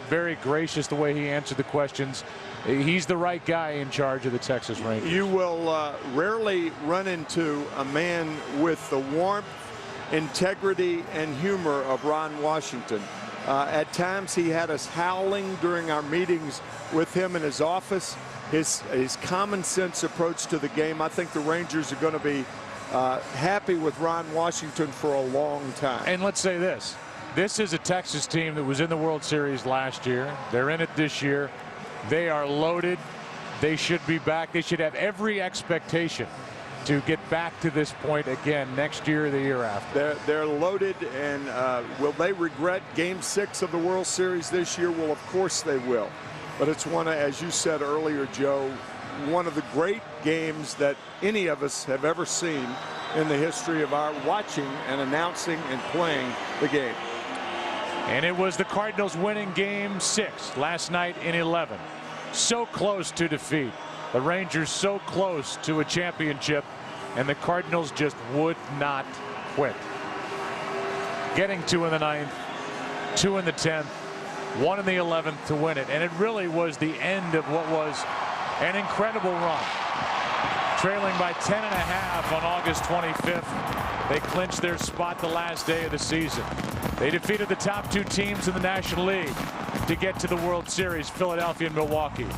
very gracious the way he answered the questions. He's the right guy in charge of the Texas Rangers. You will rarely run into a man with the warmth, integrity, and humor of Ron Washington. At times he had us howling during our meetings with him in his office. His common sense approach to the game, I think the Rangers are going to be happy with Ron Washington for a long time. And let's say this, This is a Texas team that was in the World Series last year. They're in it this year. They are loaded. They should be back. They should have every expectation to get back to this point again next year or the year after. They're loaded, and will they regret Game 6 of the World Series this year? Well, of course they will. But it's one, as you said earlier, Joe, one of the great games that any of us have ever seen in the history of our watching and announcing and playing the game. And it was the Cardinals winning Game 6 last night in 11. So close to defeat. The Rangers so close to a championship, and the Cardinals just would not quit. Getting 2 in the 9th, 2 in the 10th, 1 in the 11th to win it. And it really was the end of what was an incredible run. Trailing by 10.5 on August 25th, they clinched their spot the last day of the season. They defeated the top 2 teams in the National League to get to the World Series, Philadelphia and Milwaukee.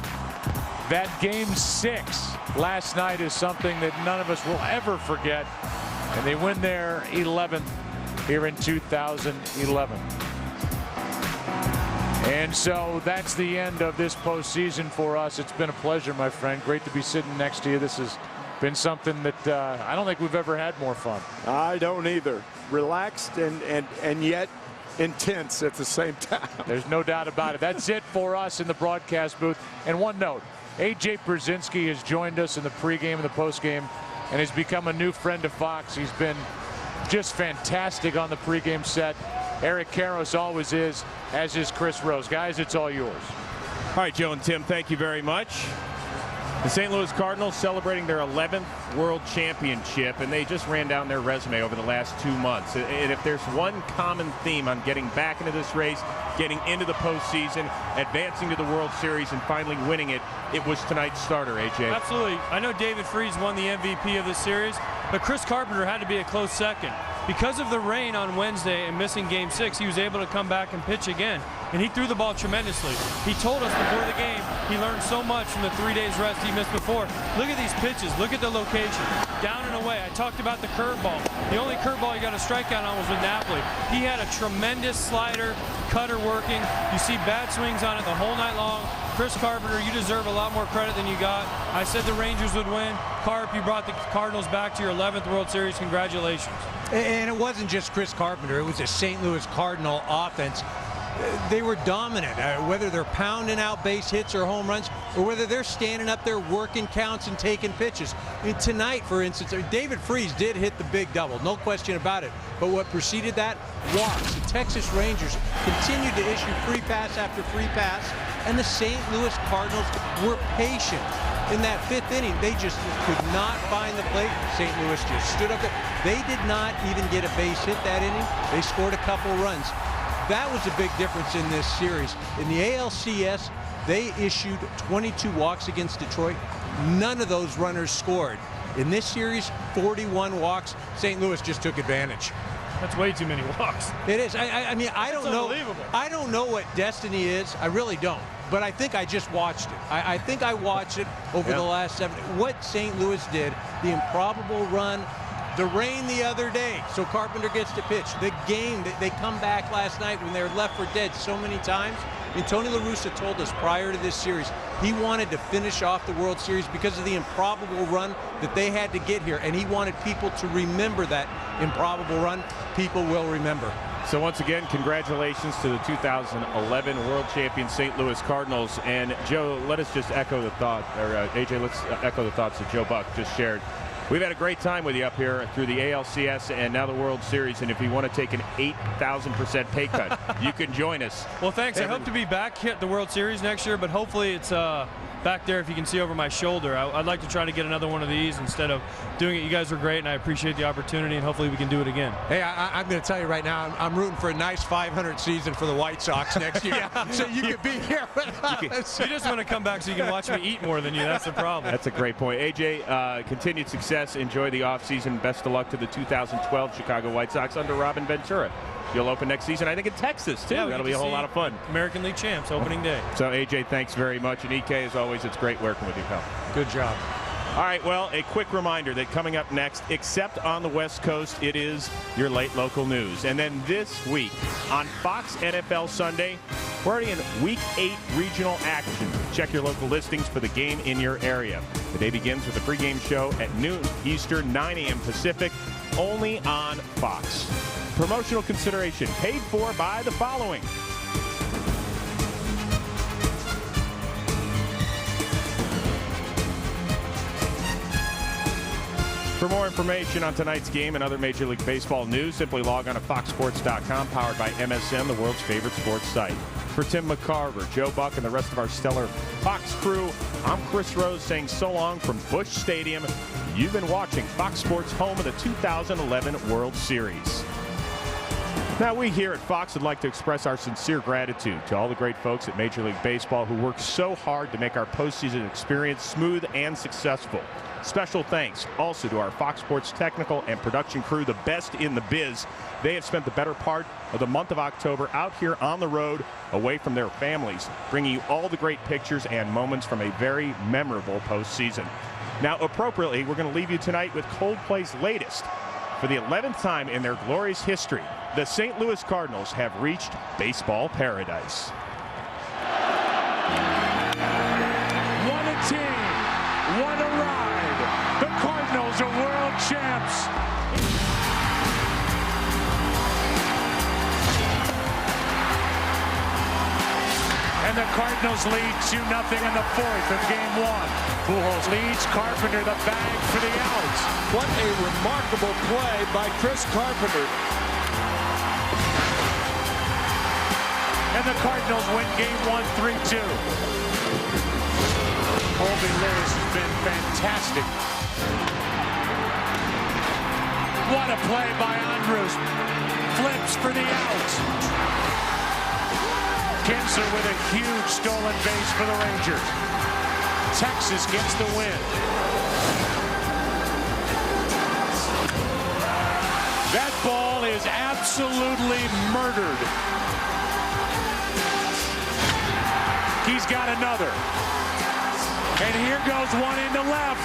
That Game 6 last night is something that none of us will ever forget, and they win their 11th here in 2011. And so that's the end of this postseason for us. It's been a pleasure, my friend. Great to be sitting next to you. This has been something that I don't think we've ever had more fun. I don't either. Relaxed and yet intense at the same time. There's no doubt about it. That's it for us in the broadcast booth. And one note, A.J. Brzezinski has joined us in the pregame and the postgame and has become a new friend of Fox. He's been just fantastic on the pregame set. Eric Karros always is, as is Chris Rose. Guys, it's all yours. All right, Joe and Tim, thank you very much. The St. Louis Cardinals celebrating their 11th World Championship, and they just ran down their resume over the last 2 months. And if there's one common theme on getting back into this race, getting into the postseason, advancing to the World Series, and finally winning it, it was tonight's starter, AJ. Absolutely. I know David Freese won the MVP of this series, but Chris Carpenter had to be a close second. Because of the rain on Wednesday and missing Game 6, he was able to come back and pitch again, and he threw the ball tremendously. He told us before the game he learned so much from the 3 days rest he missed before. Look at these pitches. Look at the location. Down and away. I talked about the curveball. The only curveball he got a strikeout on was with Napoli. He had a tremendous slider, cutter working. You see bad swings on it the whole night long. Chris Carpenter, you deserve a lot more credit than you got. I said the Rangers would win. Carp, you brought the Cardinals back to your 11th World Series. Congratulations. And it wasn't just Chris Carpenter. It was a St. Louis Cardinal offense. They were dominant, whether they're pounding out base hits or home runs, or whether they're standing up there working counts and taking pitches. I mean, tonight, for instance, David Freese did hit the big double, no question about it. But what preceded that? Walks. The Texas Rangers continued to issue free pass after free pass, and the St. Louis Cardinals were patient. In that 5th inning, they just could not find the plate. St. Louis just stood up there. They did not even get a base hit that inning. They scored a couple runs. That was a big difference in this series. In the ALCS, they issued 22 walks against Detroit. None of those runners scored. In this series, 41 walks. St. Louis just took advantage. That's way too many walks. It is. I mean, I don't know. Unbelievable. I don't know what destiny is. I really don't. But I think I just watched it. I think I watched it over the last 7. What St. Louis did, the improbable run, the rain the other day, so Carpenter gets to pitch. The game, they come back last night when they were left for dead so many times. And Tony La Russa told us prior to this series, he wanted to finish off the World Series because of the improbable run that they had to get here. And he wanted people to remember that improbable run. People will remember. So once again, congratulations to the 2011 World Champion St. Louis Cardinals. And Joe, let us just echo the thought, or AJ, let's echo the thoughts that Joe Buck just shared. We've had a great time with you up here through the ALCS and now the World Series. And if you want to take an 8,000% pay cut, you can join us. Well, thanks. I hope to be back here at the World Series next year, but hopefully it's back there if you can see over my shoulder. I'd like to try to get another one of these instead of doing it. You guys are great, and I appreciate the opportunity, and hopefully we can do it again. Hey, I'm going to tell you right now, I'm rooting for a nice 500 season for the White Sox next year. So you could be here with us. You just want to come back so you can watch me eat more than you. That's the problem. That's a great point. AJ, continued success. Enjoy the offseason. Best of luck to the 2012 Chicago White Sox under Robin Ventura. You'll open next season, I think, in Texas, too. Yeah, that'll be a whole lot of fun. American League champs, opening day. So, AJ, thanks very much. And EK, as always, it's great working with you, pal. Good job. All right, well, a quick reminder that coming up next, except on the West Coast, it is your late local news. And then this week on Fox NFL Sunday, we're already in Week 8 regional action. Check your local listings for the game in your area. The day begins with a pregame show at noon Eastern, 9 a.m. Pacific, only on Fox. Promotional consideration paid for by the following. For more information on tonight's game and other Major League Baseball news, simply log on to foxsports.com, powered by MSN, the world's favorite sports site. For Tim McCarver, Joe Buck, and the rest of our stellar Fox crew, I'm Chris Rose saying so long from Busch Stadium. You've been watching Fox Sports, home of the 2011 World Series. Now, we here at Fox would like to express our sincere gratitude to all the great folks at Major League Baseball who work so hard to make our postseason experience smooth and successful. Special thanks also to our Fox Sports technical and production crew, the best in the biz. They have spent the better part of the month of October out here on the road, away from their families, bringing you all the great pictures and moments from a very memorable postseason. Now, appropriately, we're going to leave you tonight with Coldplay's latest. For the 11th time in their glorious history, the St. Louis Cardinals have reached baseball paradise. What a team! What a ride! The Cardinals are world champs! And the Cardinals lead 2-0 in the fourth of game one. Pujols leads Carpenter the bag for the out. What a remarkable play by Chris Carpenter. And the Cardinals win game one 3-2. Colby Lewis has been fantastic. What a play by Andrews. Flips for the out. Kinsler with a huge stolen base for the Rangers. Texas gets the win. That ball is absolutely murdered. He's got another. And here goes one into left.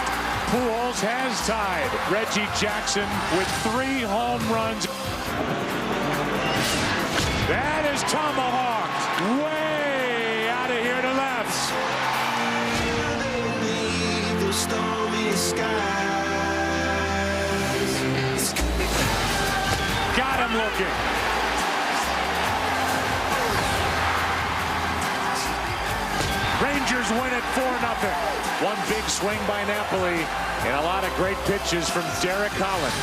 Pujols has tied Reggie Jackson with 3 home runs. That is tomahawked way out of here to left. Got him looking. Rangers win it 4-0. One big swing by Napoli and a lot of great pitches from Derek Holland.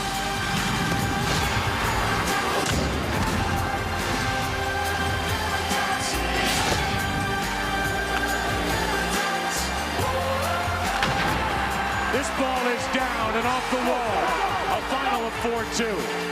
This ball is down and off the wall. A final of 4-2.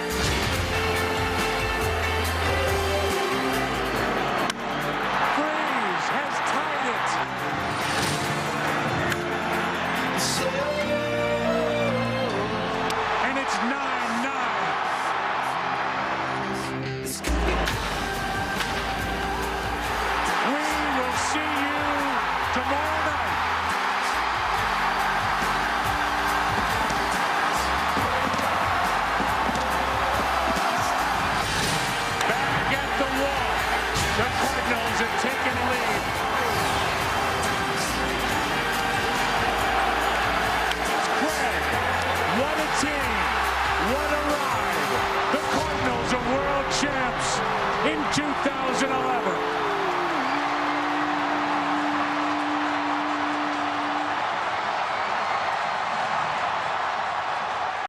In 2011.